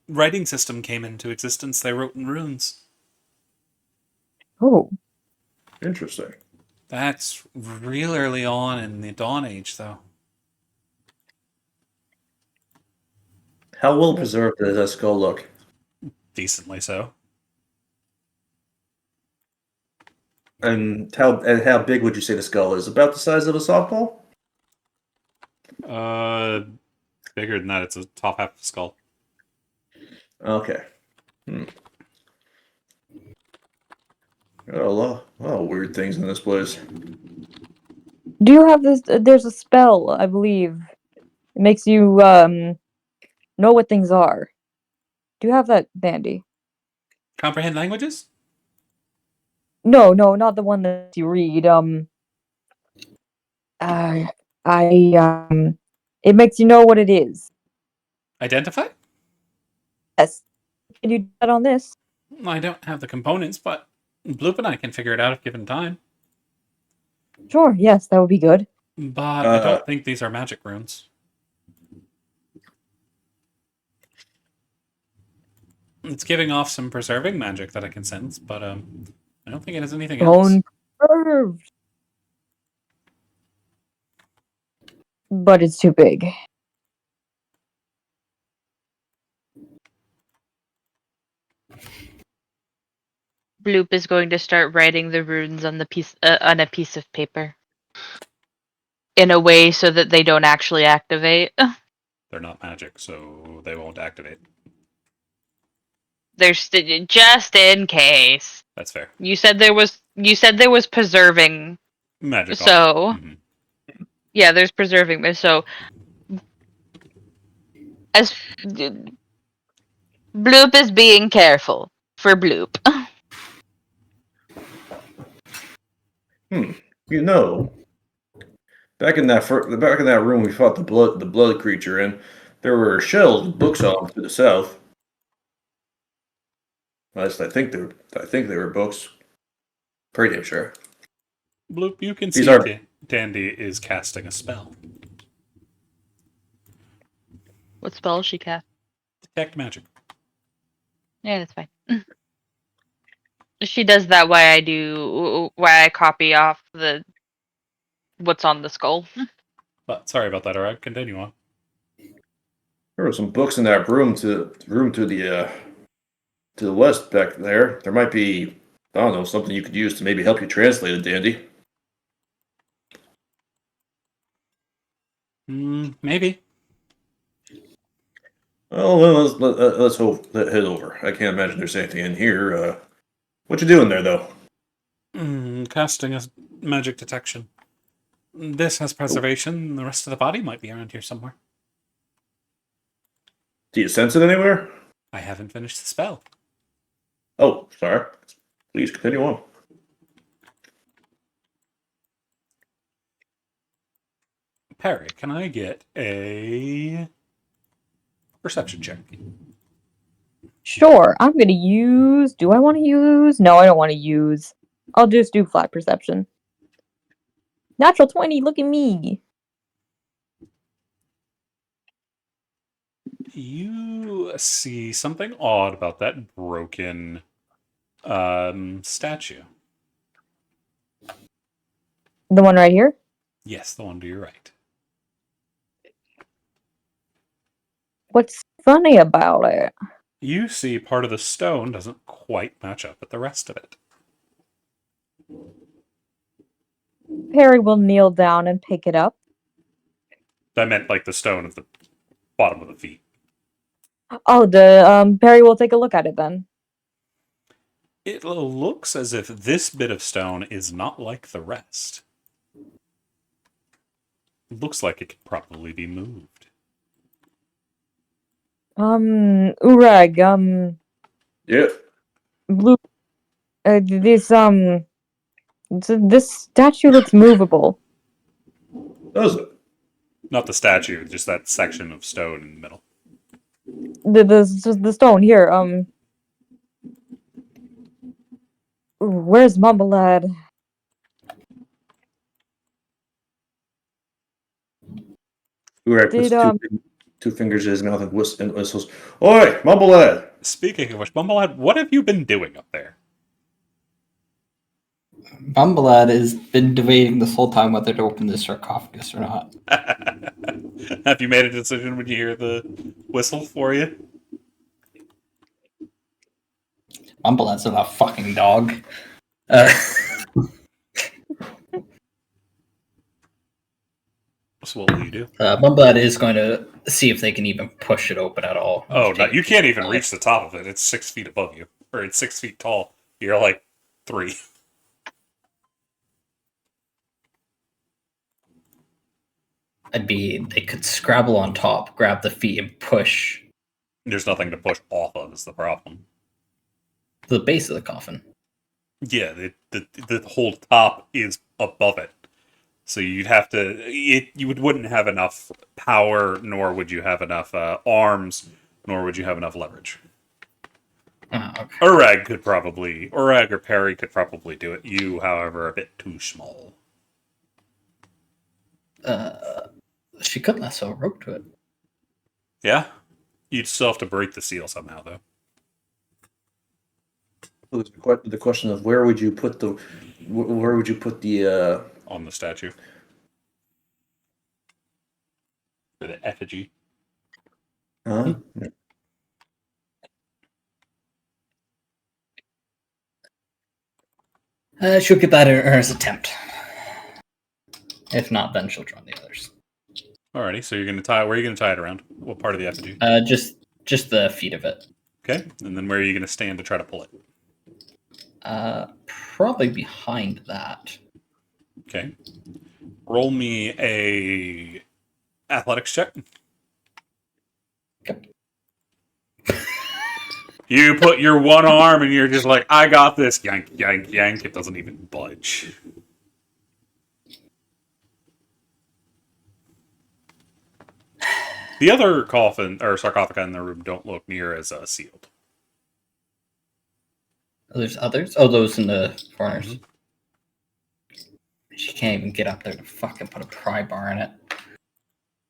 writing system came into existence, they wrote in runes. Oh, Interesting. That's real early on in the Dawn Age, though. How well preserved does that skull look? decently so. And how big would you say the skull is? About the size of a softball? Bigger than that. It's a top half of the skull. Okay. Got a lot of weird things in this place. Do you have this? There's a spell, I believe. It makes you know what things are. Do you have that handy? Comprehend languages? No, not the one that you read. It makes you know what it is. Identify? Yes. Can you do that on this? I don't have the components, but Bloop and I can figure it out if given time. Sure. Yes, that would be good. But I don't think these are magic runes. It's giving off some preserving magic that I can sense, but I don't think it has anything else. Bone curved. But it's too big. Bloop is going to start writing the runes on on a piece of paper in a way so that they don't actually activate. They're not magic, so they won't activate. There's just in case. That's fair. You said there was preserving. Magic. So Mhm. yeah, there's preserving. So as Bloop is being careful for Bloop. You know, back in that room we fought the blood creature in, there were shelves with books on to the south. At least I think they were books. Pretty damn sure. Bloop, you can These see are- Dandy is casting a spell. What spell she cast? Detect magic. Yeah, that's fine. She does that why I copy off what's on the skull. But sorry about that, alright, continue on. There were some books in that room to the west back there. There might be, I don't know, something you could use to maybe help you translate it, Dandy. Maybe. Well, let's head over. I can't imagine there's anything in here. What you doing there, though? Casting a magic detection. This has preservation. The rest of the body might be around here somewhere. Do you sense it anywhere? I haven't finished the spell. Oh, sorry. Please continue on. Perry, can I get a perception check? Sure. I'm gonna use. Do I want to use? No, I don't want to use. I'll just do flat perception. Natural 20. Look at me. You see something odd about that broken statue. The one right here. Yes, the one to your right. What's funny about it? You see part of the stone doesn't quite match up with the rest of it. Perry will kneel down and pick it up. I meant like the stone of the bottom of the feet. Oh, the Perry will take a look at it then. It looks as if this bit of stone is not like the rest. It looks like it could probably be moved. Urag, Yep. Blue, this statue looks movable. Does it? Not the statue, just that section of stone in the middle. The stone here, where's Mumblead? Urak puts Did, two fingers in his mouth and whistles. Oi, Mumblehead! Speaking of which, Bumblehead, what have you been doing up there? Bumblead has been debating this whole time whether to open the sarcophagus or not. Have you made a decision when you hear the whistle for you? Mumblehead's not a fucking dog. Uh, So what will you do? Mumblehead is going to see if they can even push it open at all. Oh, no, Take you it can't even to reach the top of it. It's 6 feet above you. Or it's 6 feet tall. You're like 3. They could scrabble on top, grab the feet, and push There's nothing to push off of is the problem. to the base of the coffin. Yeah, the whole top is above it. So you'd have to... wouldn't have enough power, nor would you have enough arms, nor would you have enough leverage. Oh, okay. Urag or Perry could probably do it. You, however, are a bit too small. She could lasso a rope to it. Yeah? You'd still have to break the seal somehow, though. The question of where would you put the On the statue. For the effigy. huh? She'll get that in her attempt. If not, then she'll join the others. Alrighty, so you're gonna tie. Where are you gonna tie it around? What part of the effigy? Just the feet of it. Okay, and then where are you gonna stand to try to pull it? Probably behind that. Okay. Roll me a athletics check. Okay. You put your one arm and you're just like, I got this. Yank, yank, yank. It doesn't even budge. The other coffin or sarcophagi in the room don't look near as sealed. There's others? Oh, those in the corners. Mm-hmm. She can't even get up there to fucking put a pry bar in it.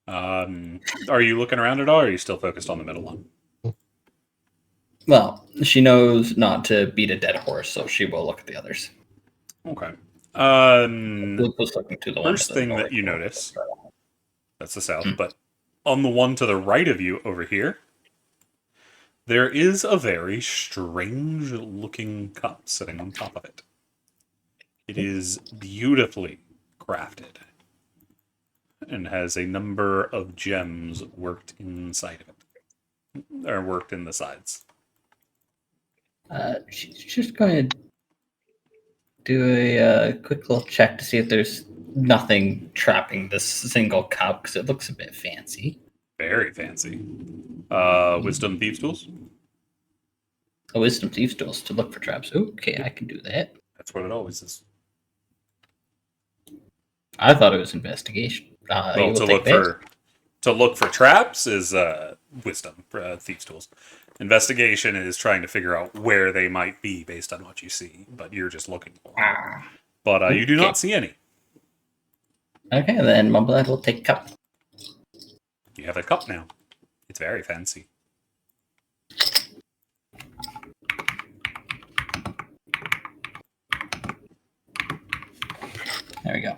Are you looking around at all, or are you still focused on the middle one? Well, she knows not to beat a dead horse, so she will look at the others. Okay. Luke was looking to the First thing that you notice, that's the south, but on the one to the right of you over here, there is a very strange looking cup sitting on top of it. It is beautifully crafted and has a number of gems worked inside of it, or worked in the sides. She's just going to do a quick little check to see if there's nothing trapping this single cup, because it looks a bit fancy. Very fancy. Wisdom Thieves Tools? A Wisdom Thieves Tools to look for traps. Okay, I can do that. That's what it always is. I thought it was investigation. Well, to look for traps is wisdom for Thieves Tools. Investigation is trying to figure out where they might be based on what you see, but you're just looking for them. But you do not see any. Okay, then Mumblehead will take cup. You have a cup now. It's very fancy. There we go.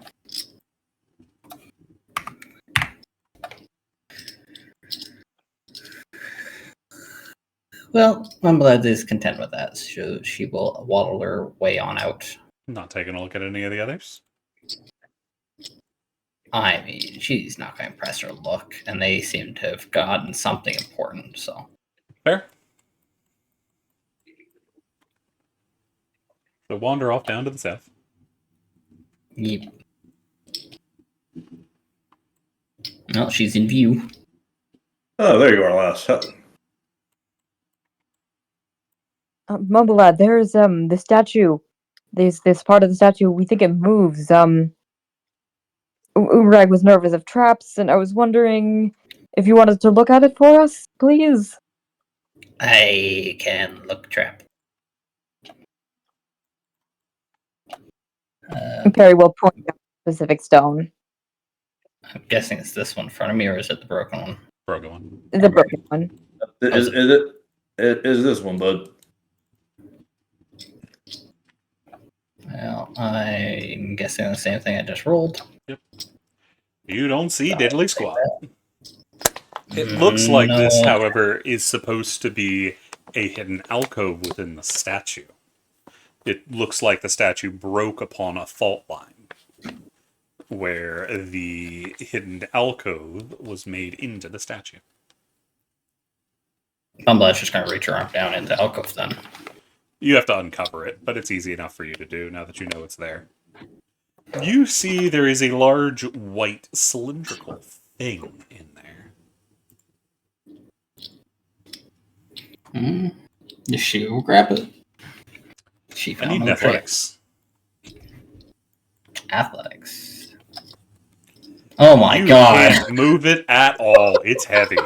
Well, Mumblehead is content with that, so she will waddle her way on out. Not taking a look at any of the others? I mean, she's not going to press her look, and they seem to have gotten something important, so. Fair. So wander off down to the south. Yep. Well, she's in view. Oh, there you are, lass. Mumblehead, there's the statue. There's this part of the statue. We think it moves. Urag was nervous of traps, and I was wondering if you wanted to look at it for us, please. I can look trap. Perry will point at a specific stone. I'm guessing it's this one in front of me, or is it the broken one? Broken one. The broken one. Is this one, bud? Well, I'm guessing the same thing I just rolled. Yep. You don't see diddly squat. It looks like this, however, is supposed to be a hidden alcove within the statue. It looks like the statue broke upon a fault line, where the hidden alcove was made into the statue. Umbla's just gonna reach her arm down into alcove then. You have to uncover it, but it's easy enough for you to do now that you know it's there. You see there is a large white cylindrical thing in there. She will grab it. She I found need an the athletics. Athletics. Oh my You god. can't move it at all. It's heavy.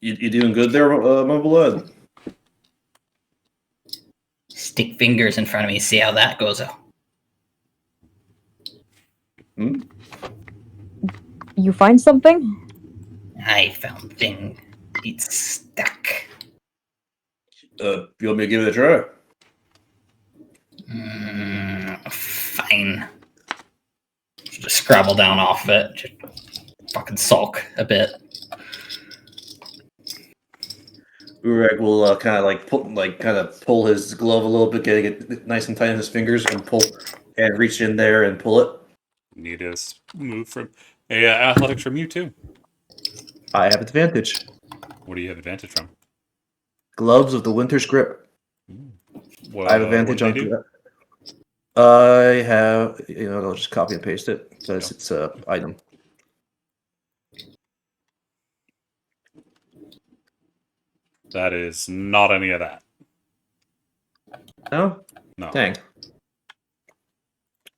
You doing good there, my blood? Stick fingers in front of me, see how that goes. You find something? I found thing. It's stuck. You want me to give it a try? Fine. Just scrabble down off of it. Just fucking sulk a bit. Urag will kind of pull his glove a little bit, get it nice and tight in his fingers, and reach in there and pull it. Need to move from athletics from you too. I have advantage. What do you have advantage from? Gloves of the Winter's Grip. Well, I have advantage what on do they do? that. I have, I'll just copy and paste it because it's a item. That is not any of that. No? No. Dang.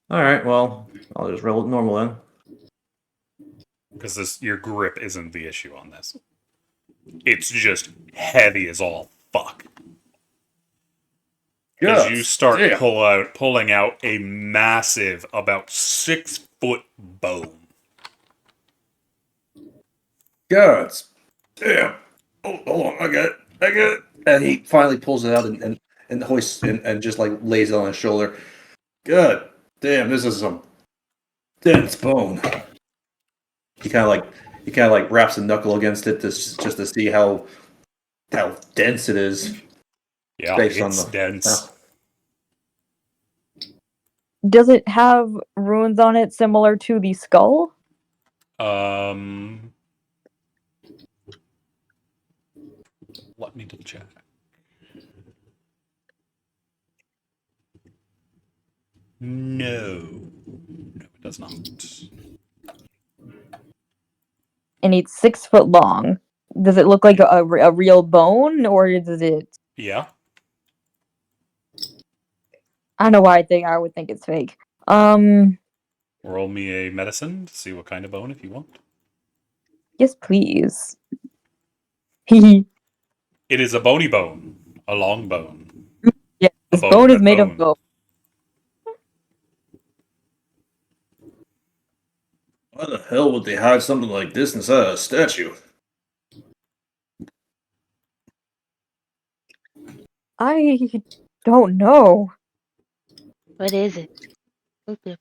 All right, well, I'll just roll it normal then. Because your grip isn't the issue on this. It's just heavy as all fuck. As you start pulling out a massive, about 6 foot bone. God damn. Oh, hold on, I got it. And he finally pulls it out and hoists and just like lays it on his shoulder. God damn, this is some dense bone. He kind of like wraps a knuckle against it just to see how dense it is. Yeah, Based it's on the dense. Does it have runes on it similar to the skull? Let me double check. No, it does not. And it's 6 foot long. Does it look like a real bone, or does it? Yeah. I don't know why I would think it's fake. Roll me a medicine to see what kind of bone if you want. Yes, please. Hee. It is a bony bone, a long bone. Yeah, this bone bone is that made bone. of bone. Why the hell would they hide something like this inside a statue? I don't know. What is it? Okay.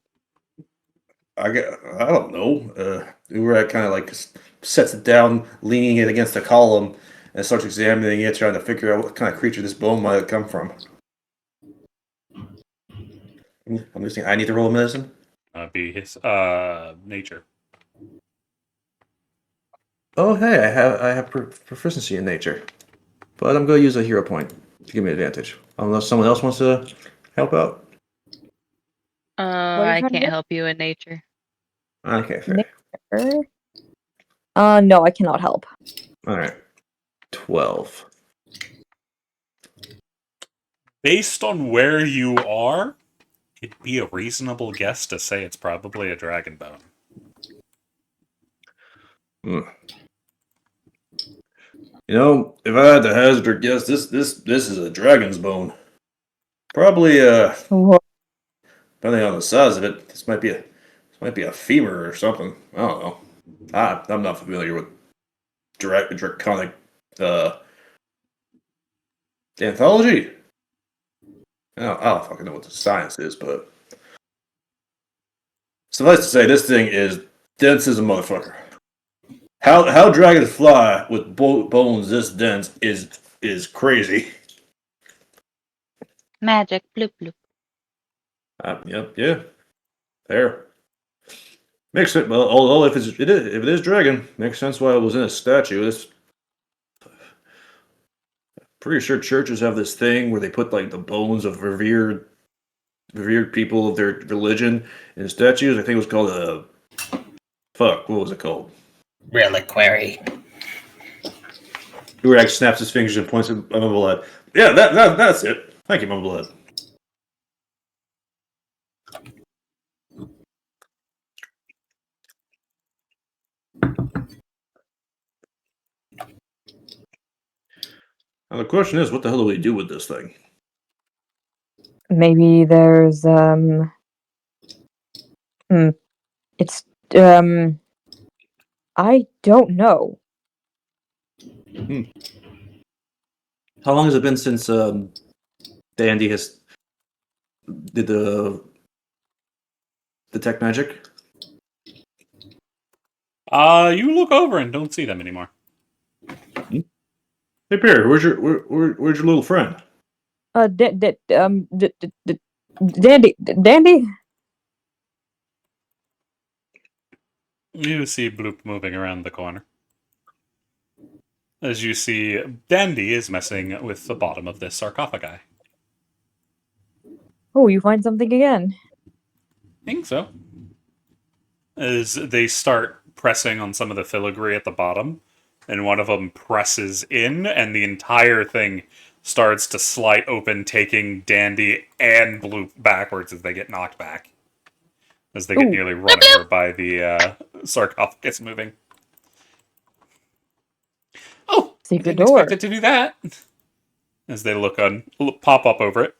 I don't know. Urag kind of like sets it down, leaning it against a column, and starts examining it, trying to figure out what kind of creature this bone might have come from. I'm just saying, I need to roll a medicine. Be his nature. Oh, hey, I have proficiency in nature, but I'm going to use a hero point to give me advantage. Unless someone else wants to help out. What are you I trying to can't do? help you in nature. Okay, fair. No, I cannot help. All right, 12. Based on where you are, it'd be a reasonable guess to say it's probably a dragon bone. If I had to hazard a guess, this is a dragon's bone. Probably What? depending on the size of it, this might be a femur or something. I don't know. I'm not familiar with draconic anthology. I don't fucking know what the science is, but suffice to say, this thing is dense as a motherfucker. How dragons fly with bones this dense is is crazy. Magic, bloop bloop. Yep, yeah. There. Makes sense. Well, although if it is dragon, makes sense why it was in a statue. It's pretty sure churches have this thing where they put like the bones of revered people of their religion in statues. I think it was called a fuck. What was it called? Reliquary. Urag snaps his fingers and points at Mumblehead. Yeah, that's it. Thank you, Mumblehead. Now the question is, what the hell do we do with this thing? Maybe there's it's I don't know. How long has it been since Dandy has did the detect magic? You look over and don't see them anymore. Hey, Perry, where's your little friend? Dandy. You see Bloop moving around the corner. As you see, Dandy is messing with the bottom of this sarcophagi. Oh, you find something again. I think so. As they start pressing on some of the filigree at the bottom, and one of them presses in, and the entire thing starts to slide open, taking Dandy and Bloop backwards as they get knocked back. As they get Ooh. nearly run over by the sarcophagus moving. Oh, Secret didn't door. expect it to do that. As they pop up over it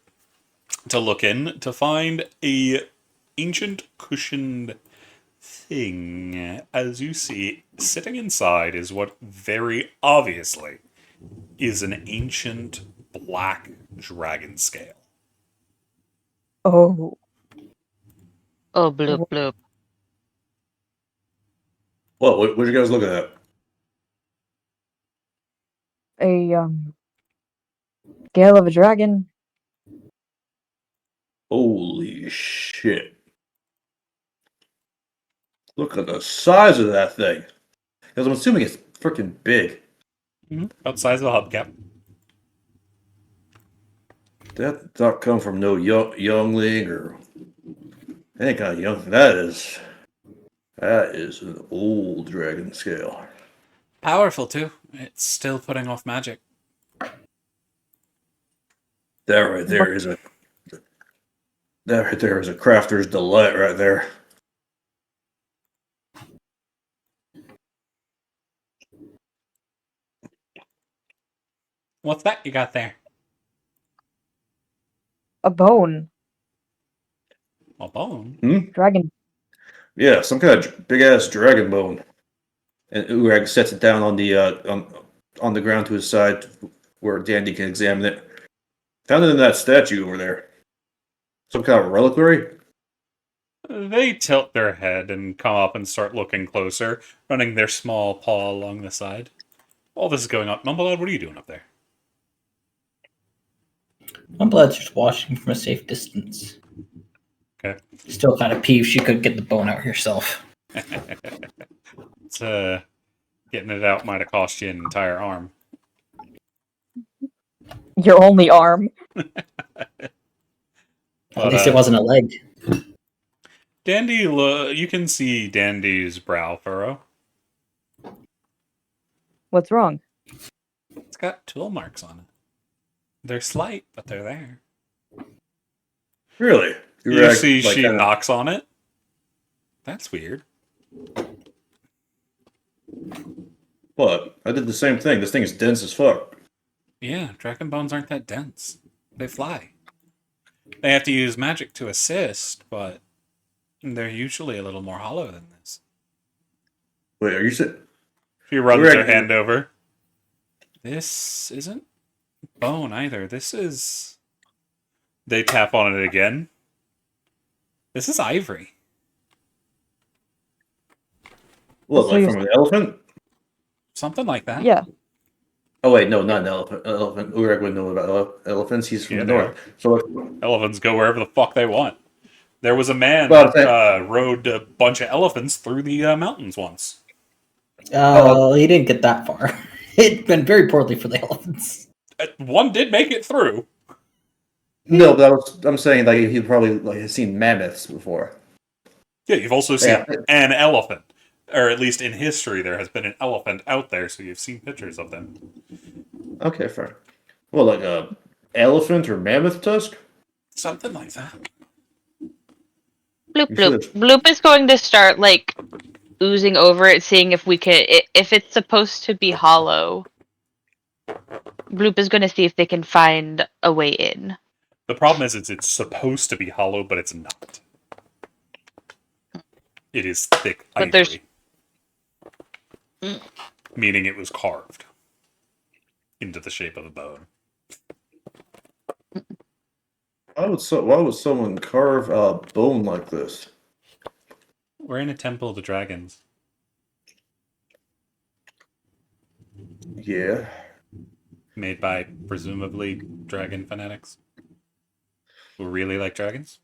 to look in to find a ancient cushioned thing. As you see, sitting inside is what very obviously is an ancient black dragon scale. Oh, Oh, bloop bloop. What you guys looking at? a scale of a dragon. Holy shit. Look at the size of that thing. Because I'm assuming it's freaking big. About the size of a hubcap. That not come from no youngling or any kind of young. That is an old dragon scale. Powerful too. It's still putting off magic. That right there is a crafter's delight right there. What's that you got there? A bone. A bone? Dragon. Yeah, some kind of big ass dragon bone. And Urag sets it down on the on the ground to his side where Dandy can examine it. Found it in that statue over there. Some kind of reliquary? They tilt their head and come up and start looking closer, running their small paw along the side. All this is going on. Mumblehead, what are you doing up there? Mumblehead's just watching from a safe distance. Okay. Still kind of peeved she could get the bone out herself. It's, getting it out might have cost you an entire arm. Your only arm. At least it wasn't a leg. Dandy, you can see Dandy's brow furrow. What's wrong? It's got tool marks on it. They're slight, but they're there. Really? You see she knocks on it? That's weird. What? I did the same thing. This thing is dense as fuck. Yeah, dragon bones aren't that dense. They fly. They have to use magic to assist, but they're usually a little more hollow than this. Wait, are you saying? She runs her hand over. This isn't bone either. This is... They tap on it again. This is ivory. What, like from an elephant? Something like that. Yeah. Oh wait, no, not an elephant. Elephant. Urag wouldn't know about elephants. He's from Yeah, the they north. So, Elephants go wherever the fuck they want. There was a man Well, that rode a bunch of elephants through the mountains once. He didn't get that far. It went very poorly for the elephants. One did make it through. no, but I'm saying like he probably like has seen mammoths before. Yeah, you've also seen Yeah. an elephant. Or at least in history, there has been an elephant out there, so you've seen pictures of them. Okay, fair. Well, like a elephant or mammoth tusk? Something like that. Bloop You bloop. should. Bloop is going to start like oozing over it, seeing if we can. If it's supposed to be hollow, Bloop is going to see if they can find a way in. The problem is it's supposed to be hollow, but it's not. It is thick But there's- ivory. Meaning it was carved into the shape of a bone. Why would someone carve a bone like this? We're in a temple of the dragons. Yeah. Made by, presumably, dragon fanatics. Who really like dragons?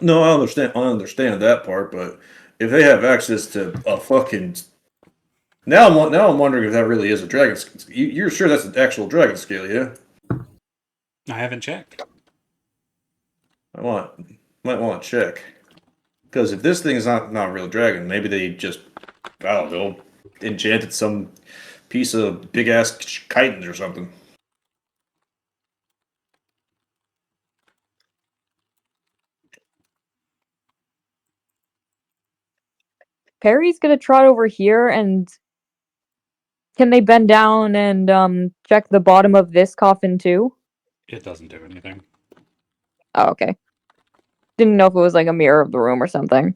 No, I understand that part, but if they have access to a fucking now I'm wondering if that really is a dragon. You're sure that's an actual dragon scale, yeah? I haven't checked. Might want to check because if this thing is not a real dragon, maybe they just I don't know enchanted some piece of big ass chitin or something. Perry's gonna trot over here and can they bend down and check the bottom of this coffin too? It doesn't do anything. Oh, okay. Didn't know if it was like a mirror of the room or something.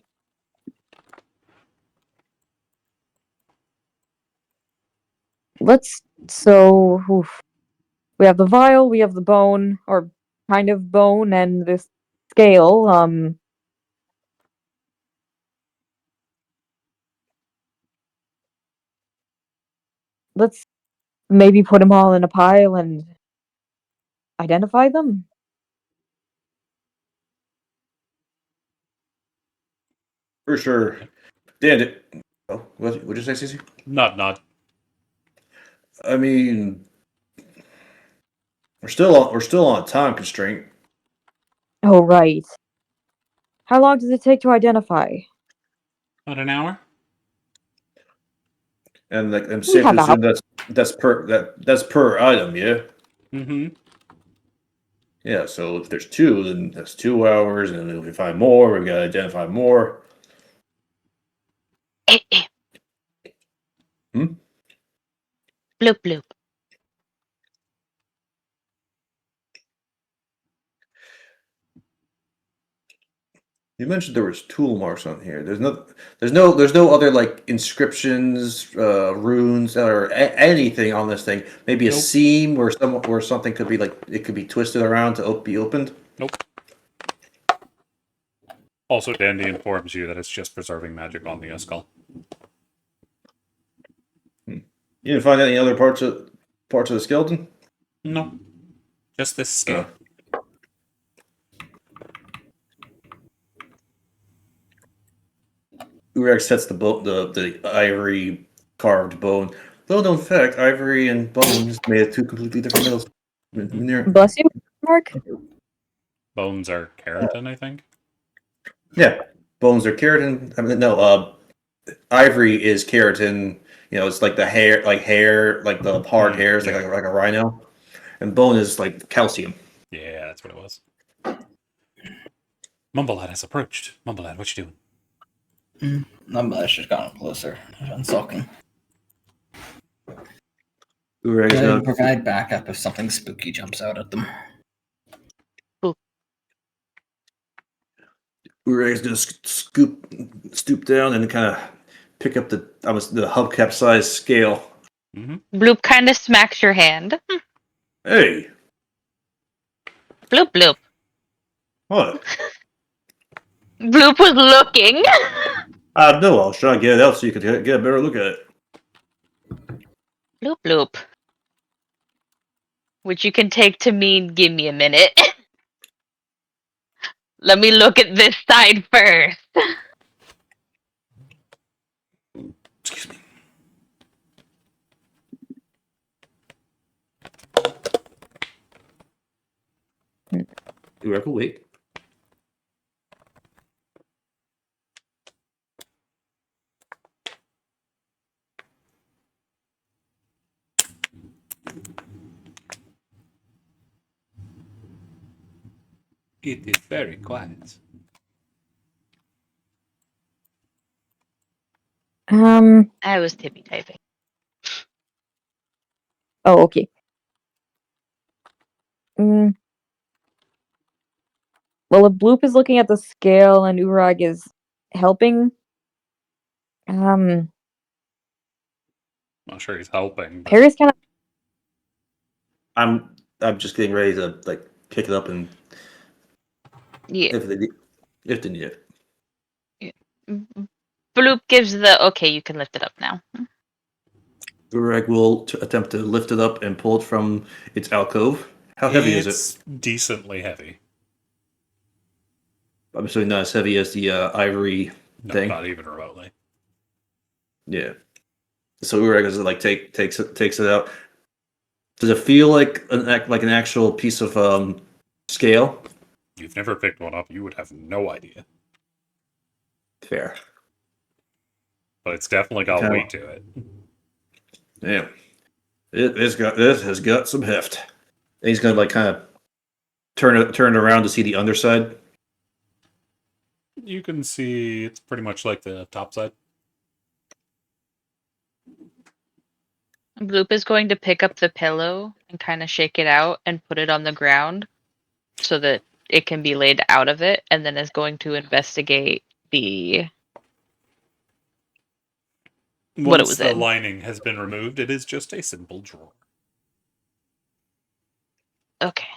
Oof. We have the vial, we have the bone, or kind of bone, and this scale. Let's maybe put them all in a pile and identify them. For sure. Dan, what'd you say, Cece? Not. I mean, we're still on a time constraint. Oh, right. How long does it take to identify? About an hour? And like I'm We safe have to a assume that's per item, yeah. Mm-hmm. Yeah. So if there's two, then that's 2 hours, and if we find more, we've got to identify more. Hmm? Bloop bloop. You mentioned there was tool marks on here. There's no other like inscriptions, runes, or anything on this thing. Maybe a Nope. seam where something could be like it could be twisted around to be opened. Nope. Also, Dandy informs you that it's just preserving magic on the skull. You didn't find any other parts of the skeleton? No. Just this scale. Urag sets the ivory carved bone. Though, no, in fact, ivory and bone is made of two completely different metals. Bless you, Mark. Bones are keratin, I think. Yeah, bones are keratin. I mean, no, ivory is keratin. You know, it's like the hair, like the hard hairs, yeah. like a rhino. And bone is like calcium. Yeah, that's what it was. Mumblehead has approached. Mumblehead, what you doing? Nonetheless, just gotten closer. I'm sulking. Urag's They gonna provide backup if something spooky jumps out at them. Urag's gonna stoop down and kind of pick up the hubcap size scale. Mm-hmm. Bloop kind of smacks your hand. Hey, Bloop bloop. what? Bloop was looking. I know. I was trying to get it out so you could get a better look at it. Bloop bloop. Which you can take to mean give me a minute. Let me look at this side first. Excuse me. Urag will wait. It is very quiet. I was tippy typing. Oh, okay. Mm. Well, if Bloop is looking at the scale and Urag is helping, Not sure he's helping. But Perry's kind of I'm just getting ready to like pick it up and Yeah. if they need it. Bloop gives the okay, you can lift it up now. Urag will attempt to lift it up and pull it from its alcove. How heavy is it? it's decently heavy. I'm assuming not as heavy as the ivory No, thing. not even remotely. Yeah. So Urag is like takes it out. Does it feel like an actual piece of scale? You've never picked one up, you would have no idea. Fair. But it's definitely got weight to it. Yeah. It has got some heft. And he's gonna like kind of turn it around to see the underside. You can see it's pretty much like the top side. Bloop is going to pick up the pillow and kind of shake it out and put it on the ground so that it can be laid out of it, and then is going to investigate the what it Once was the in. lining has been removed, it is just a simple drawer. Okay.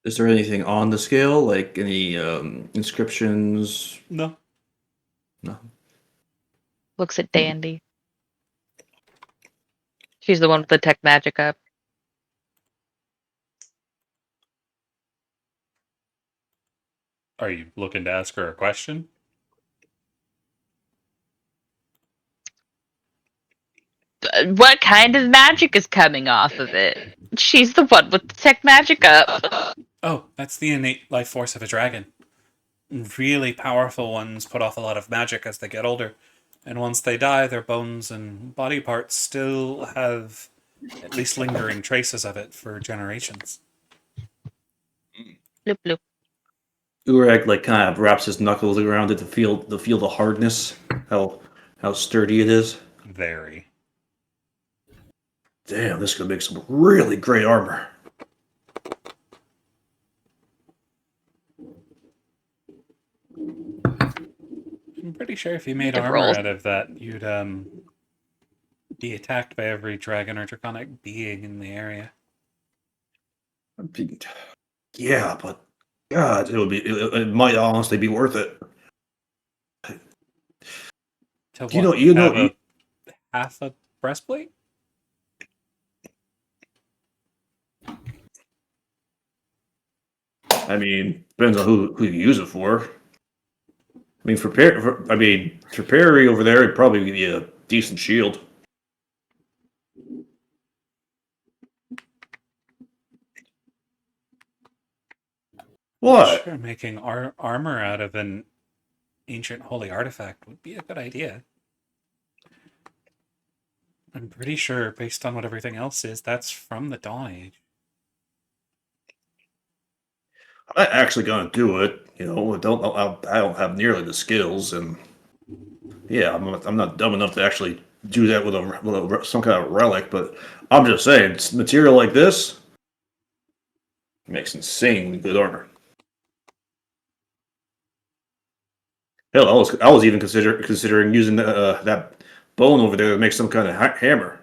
Is there anything on the scale, like any inscriptions? No. No. Looks at Dandy. She's the one with the tech magic up. Are you looking to ask her a question? What kind of magic is coming off of it? She's the one with the tech magic up. Oh, that's the innate life force of a dragon. Really powerful ones put off a lot of magic as they get older. And once they die, their bones and body parts still have at least lingering traces of it for generations. Bloop bloop. Urag like kind of wraps his knuckles around it to feel the hardness, how sturdy it is. Very. Damn, this could make some really great armor. I'm pretty sure if you made It armor rolls. out of that, you'd be attacked by every dragon or draconic being in the area. Yeah, but God, it might honestly be worth it. To You what? know, Have half a breastplate? I mean, depends on who you use it for. I mean, for Perry over there, it'd probably give you a decent shield. What? Sure, making armor out of an ancient holy artifact would be a good idea. I'm pretty sure, based on what everything else is, that's from the Dawn Age. I'm not actually gonna do it. You know, I don't have nearly the skills, and yeah, I'm not dumb enough to actually do that with some kind of relic. But I'm just saying, material like this makes insanely good armor. Hell, I was even considering using that bone over there to make some kind of hammer.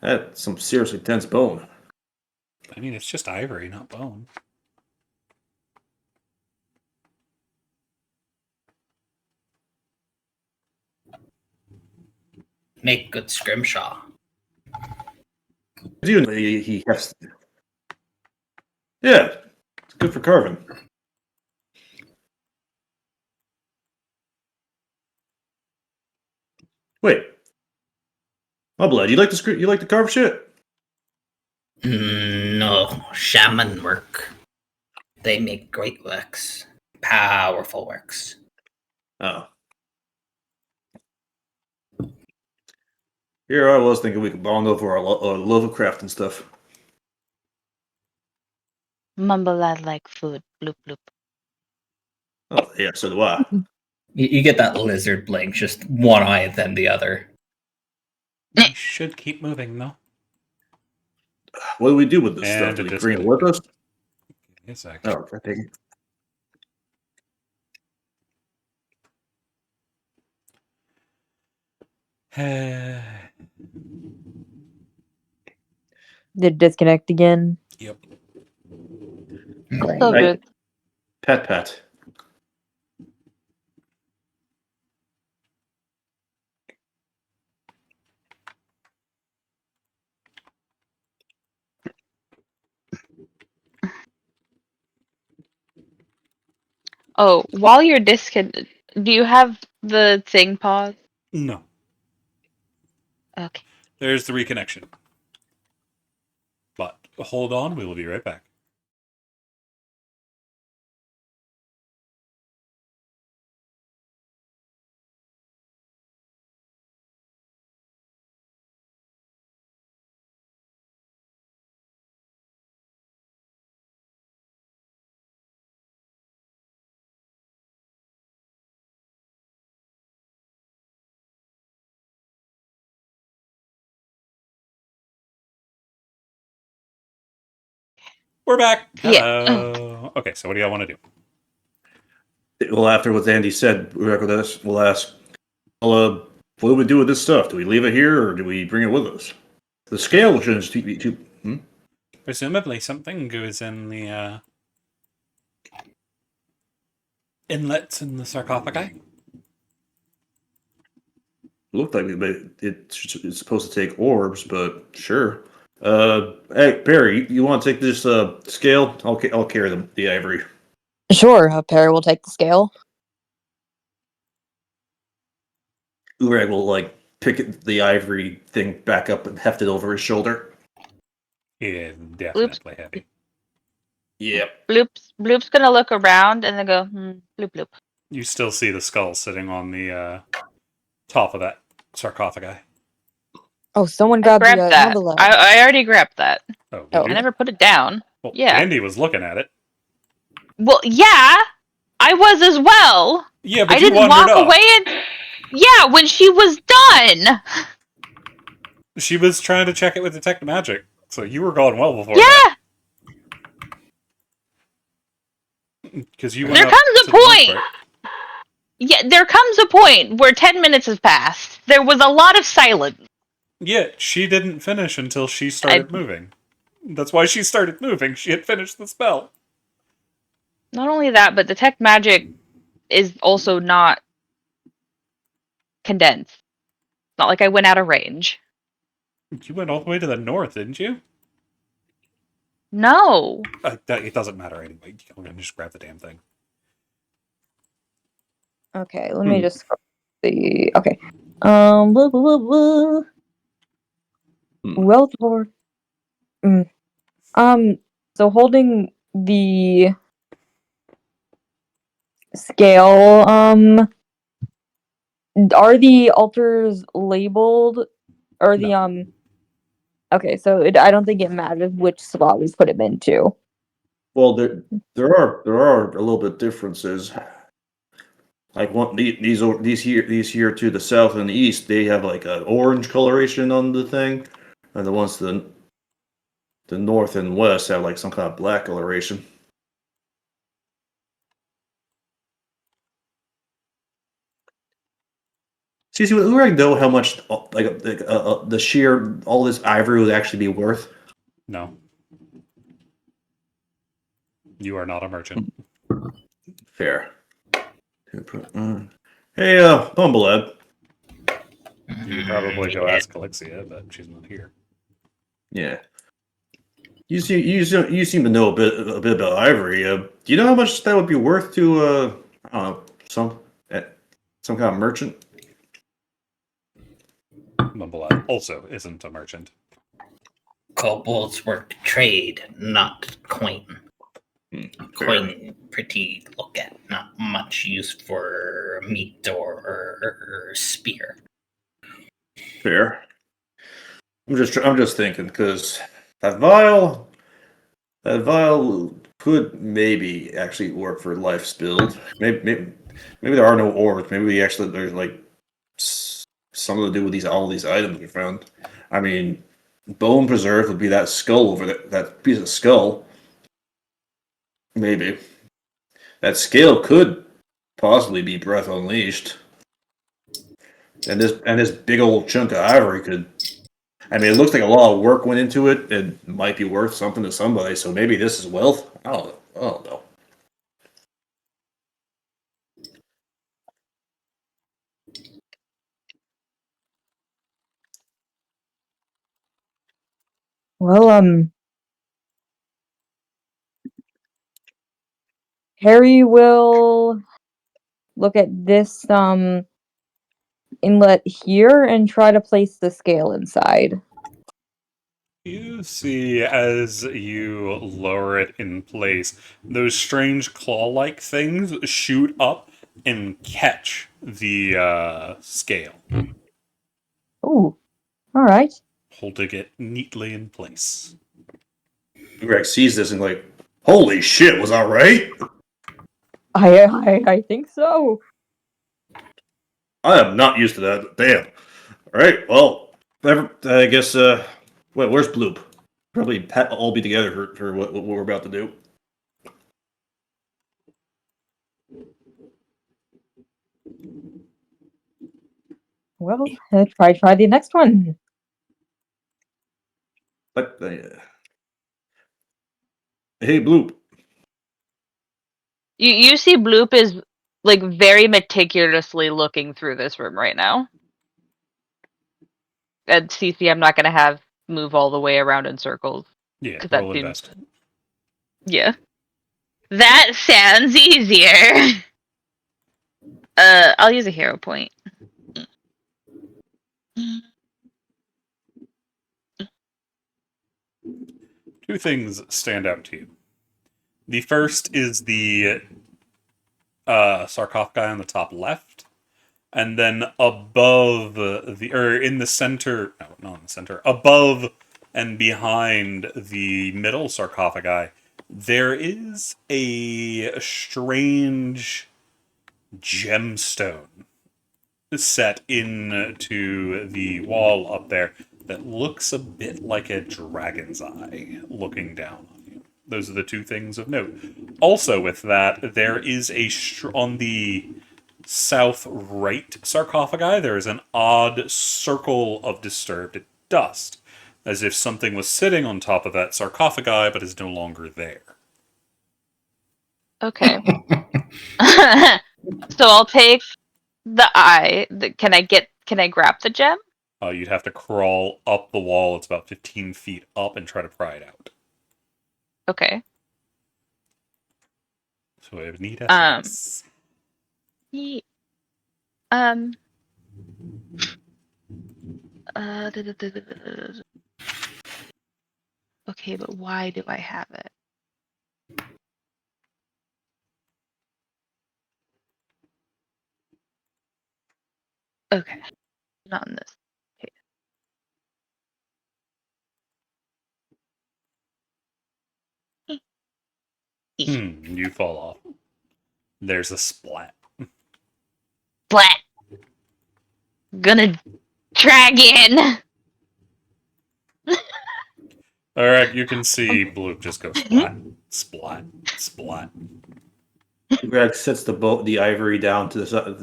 That's some seriously dense bone. I mean, it's just ivory, not bone. make good scrimshaw. He has. Yeah, it's good for carving. Wait, my blood. You like the You like to carve shit? No, shaman work. They make great works, powerful works. Oh. Here I was thinking we could bond over our love of craft and stuff. Mumble lad like food. Bloop bloop. Oh yeah, so do I. You get that lizard blink, just one eye then the other. We should keep moving, though. What do we do with this stuff? And Do a we bring it disconnect. with us? Give me a sec. Oh, I think. Did it disconnect again? Yep. So Right. good. Pat. Oh, while you're do you have the thing paused? No. Okay. There's the reconnection. But hold on, we will be right back. We're back. Yeah. Hello. Okay, so what do y'all want to do? Well, after what Andy said, we'll ask. Well, what do we do with this stuff? Do we leave it here or do we bring it with us? The scale shouldn't be too. Presumably something goes in the inlets in the sarcophagi. Looked like it's supposed to take orbs, but sure. Hey Barry, you want to take this scale? I'll carry the ivory. Sure, Perry will take the scale. Urag will pick the ivory thing back up and heft it over his shoulder. It is definitely heavy. Yep. Bloop's gonna look around and then go, bloop bloop. You still see the skull sitting on the top of that sarcophagi. Oh, someone I grabbed grabbed the that. envelope. I already grabbed that. Oh, Oh. did I you? never put it down. Well, Yeah. Andy was looking at it. Well, yeah, I was as well. Yeah, but I you didn't wandered walk off. away and yeah, when she was done. She was trying to check it with detect magic, so you were gone well before Yeah, that. Because you went there up comes a to the north point. part. Yeah, there comes a point where 10 minutes has passed. There was a lot of silence. Yeah, she didn't finish until she started moving. That's why she started moving. She had finished the spell. Not only that, but detect magic is also not condensed. It's not like I went out of range. You went all the way to the north, didn't you? No. It doesn't matter anyway. I'm going to just grab the damn thing. Okay, let me just see. Okay. Blah, blah, blah, blah. Wealth Lord. So holding the scale, are the altars labeled? Or the, No. Okay, so I don't think it matters which slot we put him into. Well, there are a little bit differences. Like these here to the south and the east, they have like an orange coloration on the thing, and the ones to the north and west have like some kind of black coloration. See, would Urag know how much the sheer all this ivory would actually be worth? No. You are not a merchant. Fair. Hey, Bumblehead. You could probably go Yeah. ask Alexia, but she's not here. Yeah. You seem to know a bit about ivory. Do you know how much that would be worth to I don't know some kind of merchant? Mumblelad also isn't a merchant. Kobolds work to trade, not coin. Fair. Coin pretty to look at, not much use for meat or spear. Fair. I'm just thinking because that vial could maybe actually work for life's build. Maybe there are no orbs. Maybe actually there's like something to do with all these items we found. I mean, bone preserve would be that skull over that piece of skull. Maybe that scale could possibly be breath unleashed, and this big old chunk of ivory could. I mean, it looks like a lot of work went into it. It might be worth something to somebody. So maybe this is wealth. I don't know. Well, Harry will look at this inlet here and try to place the scale inside. You see, as you lower it in place, those strange claw-like things shoot up and catch the scale, Ooh, all right. holding it neatly in place. Greg sees this and like, holy shit, was that right? I think so. I am not used to that. Damn. All right. Well, I guess. Wait, where's Bloop? Probably all be together for what we're about to do. Well, try the next one. But hey, Bloop. You see Bloop is like very meticulously looking through this room right now. And CC, I'm not gonna have move all the way around in circles. Yeah, 'Cause roll that seems invest. yeah. That sounds easier. I'll use a hero point. Two things stand out to you. The first is the sarcophagi on the top left, and then above in the center, no, not in the center, above and behind the middle sarcophagi, there is a strange gemstone set into the wall up there that looks a bit like a dragon's eye looking down on you. Those are the two things of note. Also, with that, there is on the south right sarcophagi, there is an odd circle of disturbed dust, as if something was sitting on top of that sarcophagi but is no longer there. Okay. So I'll take the eye. Can I grab the gem? You'd have to crawl up the wall. It's about 15 feet up and try to pry it out. Okay. So I would need athletics. Ye- Okay, but why do I have it? Okay, not in this. You fall off. There's a splat. Splat. Gonna drag in. Alright, you can see Bloop just go splat, splat, splat. Greg sets the ivory down to the side.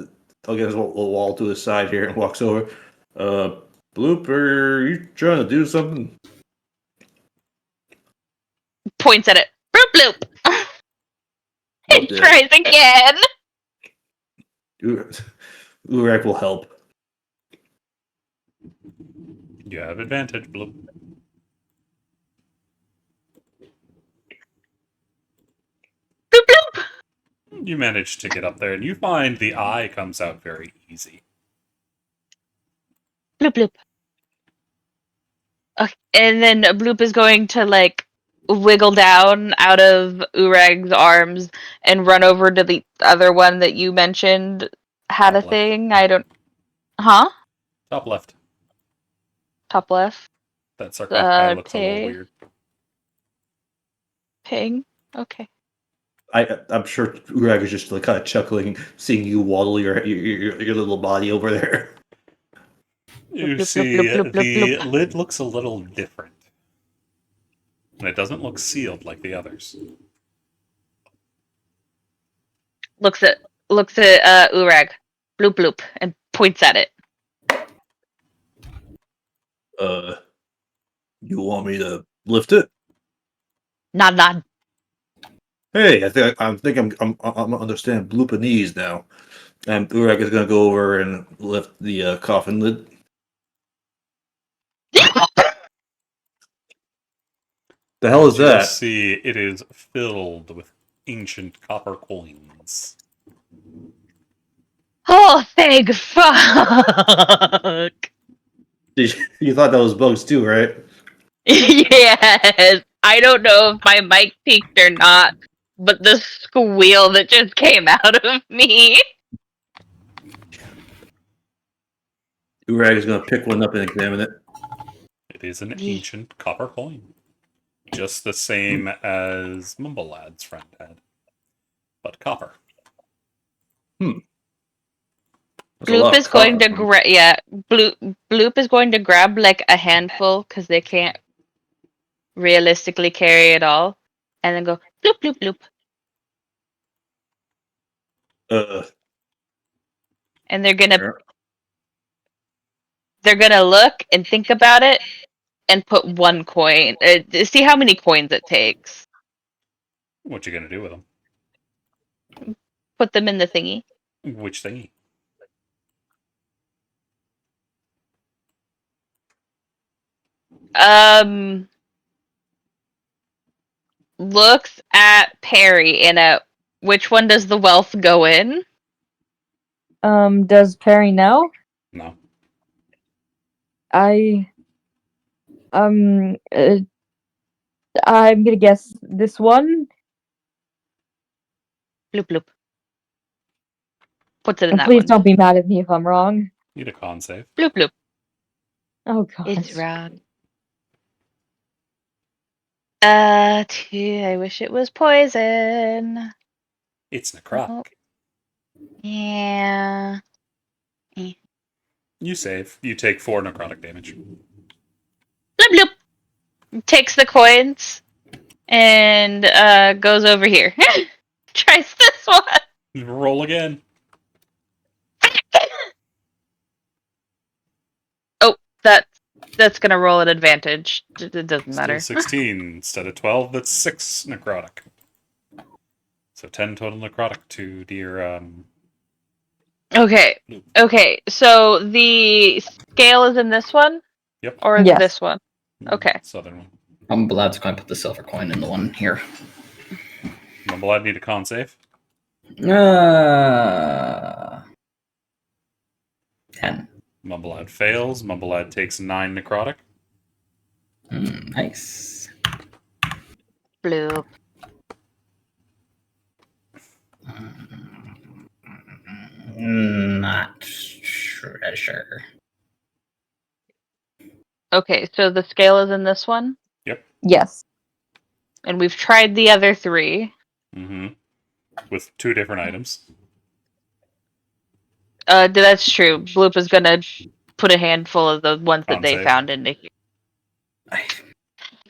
I'll get his wall to his side here and walks over. Bloop, are you trying to do something? Points at it. Bloop bloop. It dead. tries again. Urek will help. You have advantage, Bloop. Bloop bloop. You manage to get up there, and you find the eye comes out very easy. Bloop bloop. Okay, and then Bloop is going to like wiggle down out of Urag's arms and run over to the other one that you mentioned had Top a left. thing. I don't. Huh? Top left. Top left. That sarcophagi looks a little Ping. weird. Ping. Okay. I'm sure Urag is just like kind of chuckling, seeing you waddle your little body over there. You Bloop, bloop, see, bloop, bloop, bloop, the bloop. lid looks a little different. And it doesn't look sealed like the others. Looks at Urag. Bloop bloop and points at it. You want me to lift it? Nod nod. Hey, I'm understand Bloopinese now. And Urag is gonna go over and lift the coffin lid. The hell is You that? see, it is filled with ancient copper coins. Oh, thank fuck. You thought that was bugs too, right? Yes. I don't know if my mic peaked or not, but the squeal that just came out of me. Urag is gonna pick one up and examine it. It is an ancient copper coin. Just the same as Mumblelad's friend had. But copper. That's a lot Bloop of is going to copper. Bloop is going to grab like a handful because they can't realistically carry it all, and then go bloop bloop bloop, and they're Sure. gonna look and think about it and put one coin. See how many coins it takes. What you gonna do with them? Put them in the thingy. Which thingy? Looks at Perry in a. Which one does the wealth go in? Does Perry know? No. I'm gonna guess this one. Bloop bloop. Puts it in And that please one. don't be mad at me if I'm wrong. Need a con save. Bloop bloop. Oh god. It's wrong. I wish it was poison. It's necrotic. Yeah. You save. You take 4 necrotic damage. Bloop bloop. Takes the coins and goes over here. Tries this one. Roll again. Oh, that's gonna roll an advantage. It doesn't matter. Still 16 instead of 12. That's 6 necrotic. So 10 total necrotic to dear. Okay. Okay. So the scale is in this one, Yep. or is Yes. this one? Okay. Southern one. Mumblelad's going to put the silver coin in the one here. Mumblead need a con save. 10. Mumblead fails. Mumblead takes 9 necrotic. Nice. Bloop. Not treasure. Okay. So the scale is in this one, Yes. and we've tried the other 3. Mm-hmm. With 2 different items. That's true. Bloop is gonna put a handful of the ones that Con they save. found into here. I-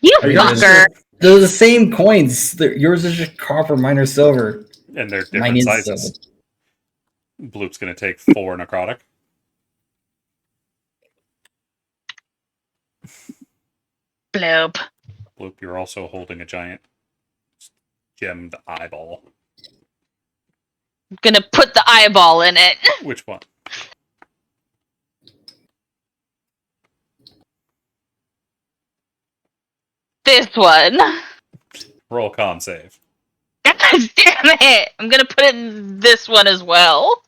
You Are you fucker! They're the same coins. Yours is just copper, mine are silver. And they're Mine different is sizes. silver. Bloop's going to take 4 necrotic. Bloop. Bloop, you're also holding a giant gemmed eyeball. Gonna put the eyeball in it. Which one? this one. Roll con save. God damn it! I'm gonna put it in this one as well.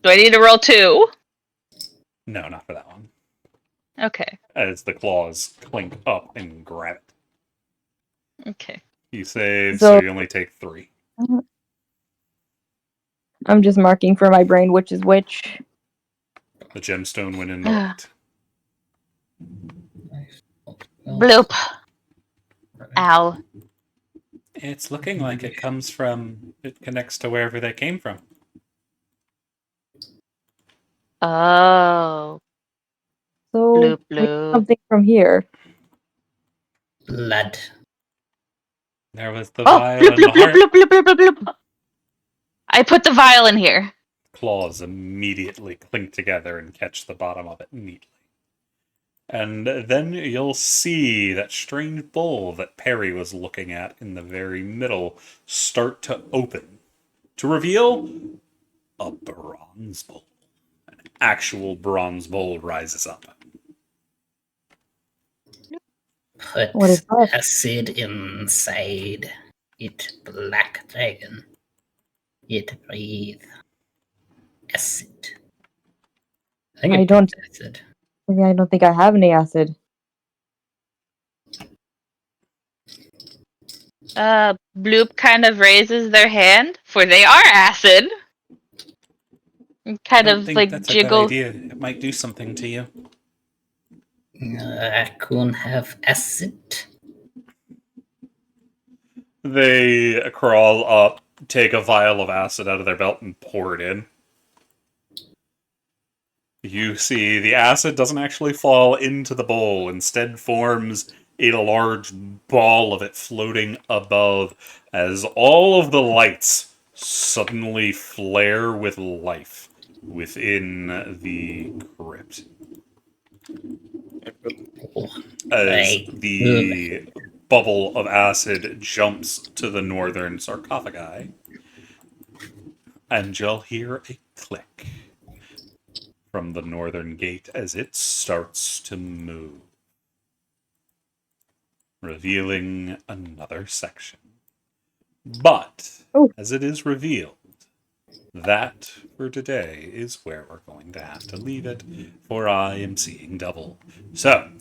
Do I need to roll 2? No, not for that one. Okay. As the claws clink up and grab it. Okay. You save, so So- you only take 3. I'm just marking for my brain which is which. The gemstone went in the right. Nice. Bloop. Ow. It's looking like it connects to wherever they came from. Oh. So Bloop we bloop. something from here. Blood. There was the Oh, vial bloop and the bloop bloop heart. bloop bloop bloop bloop bloop. I put the vial in here. Claws immediately clink together and catch the bottom of it neatly. And then you'll see that strange bowl that Perry was looking at in the very middle start to open to reveal a bronze bowl. An actual bronze bowl rises up. Put What is that? acid inside. It black dragon. It breathe acid. I think I it don't- breathes acid. I don't think I have any acid. Bloop kind of raises their hand, for they are acid. And kind of like jiggle. idea. It might do something to you. Raccoon have acid. They crawl up, take a vial of acid out of their belt, and pour it in. You see the acid doesn't actually fall into the bowl, instead forms a large ball of it floating above as all of the lights suddenly flare with life within the crypt. As Right. the bubble of acid jumps to the northern sarcophagi, and you'll hear a click from the northern gate as it starts to move, revealing another section. But, as it is revealed, that for today is where we're going to have to leave it, for I am seeing double. So,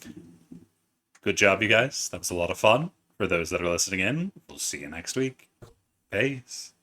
good job, you guys. That was a lot of fun. For those that are listening in, we'll see you next week. Peace.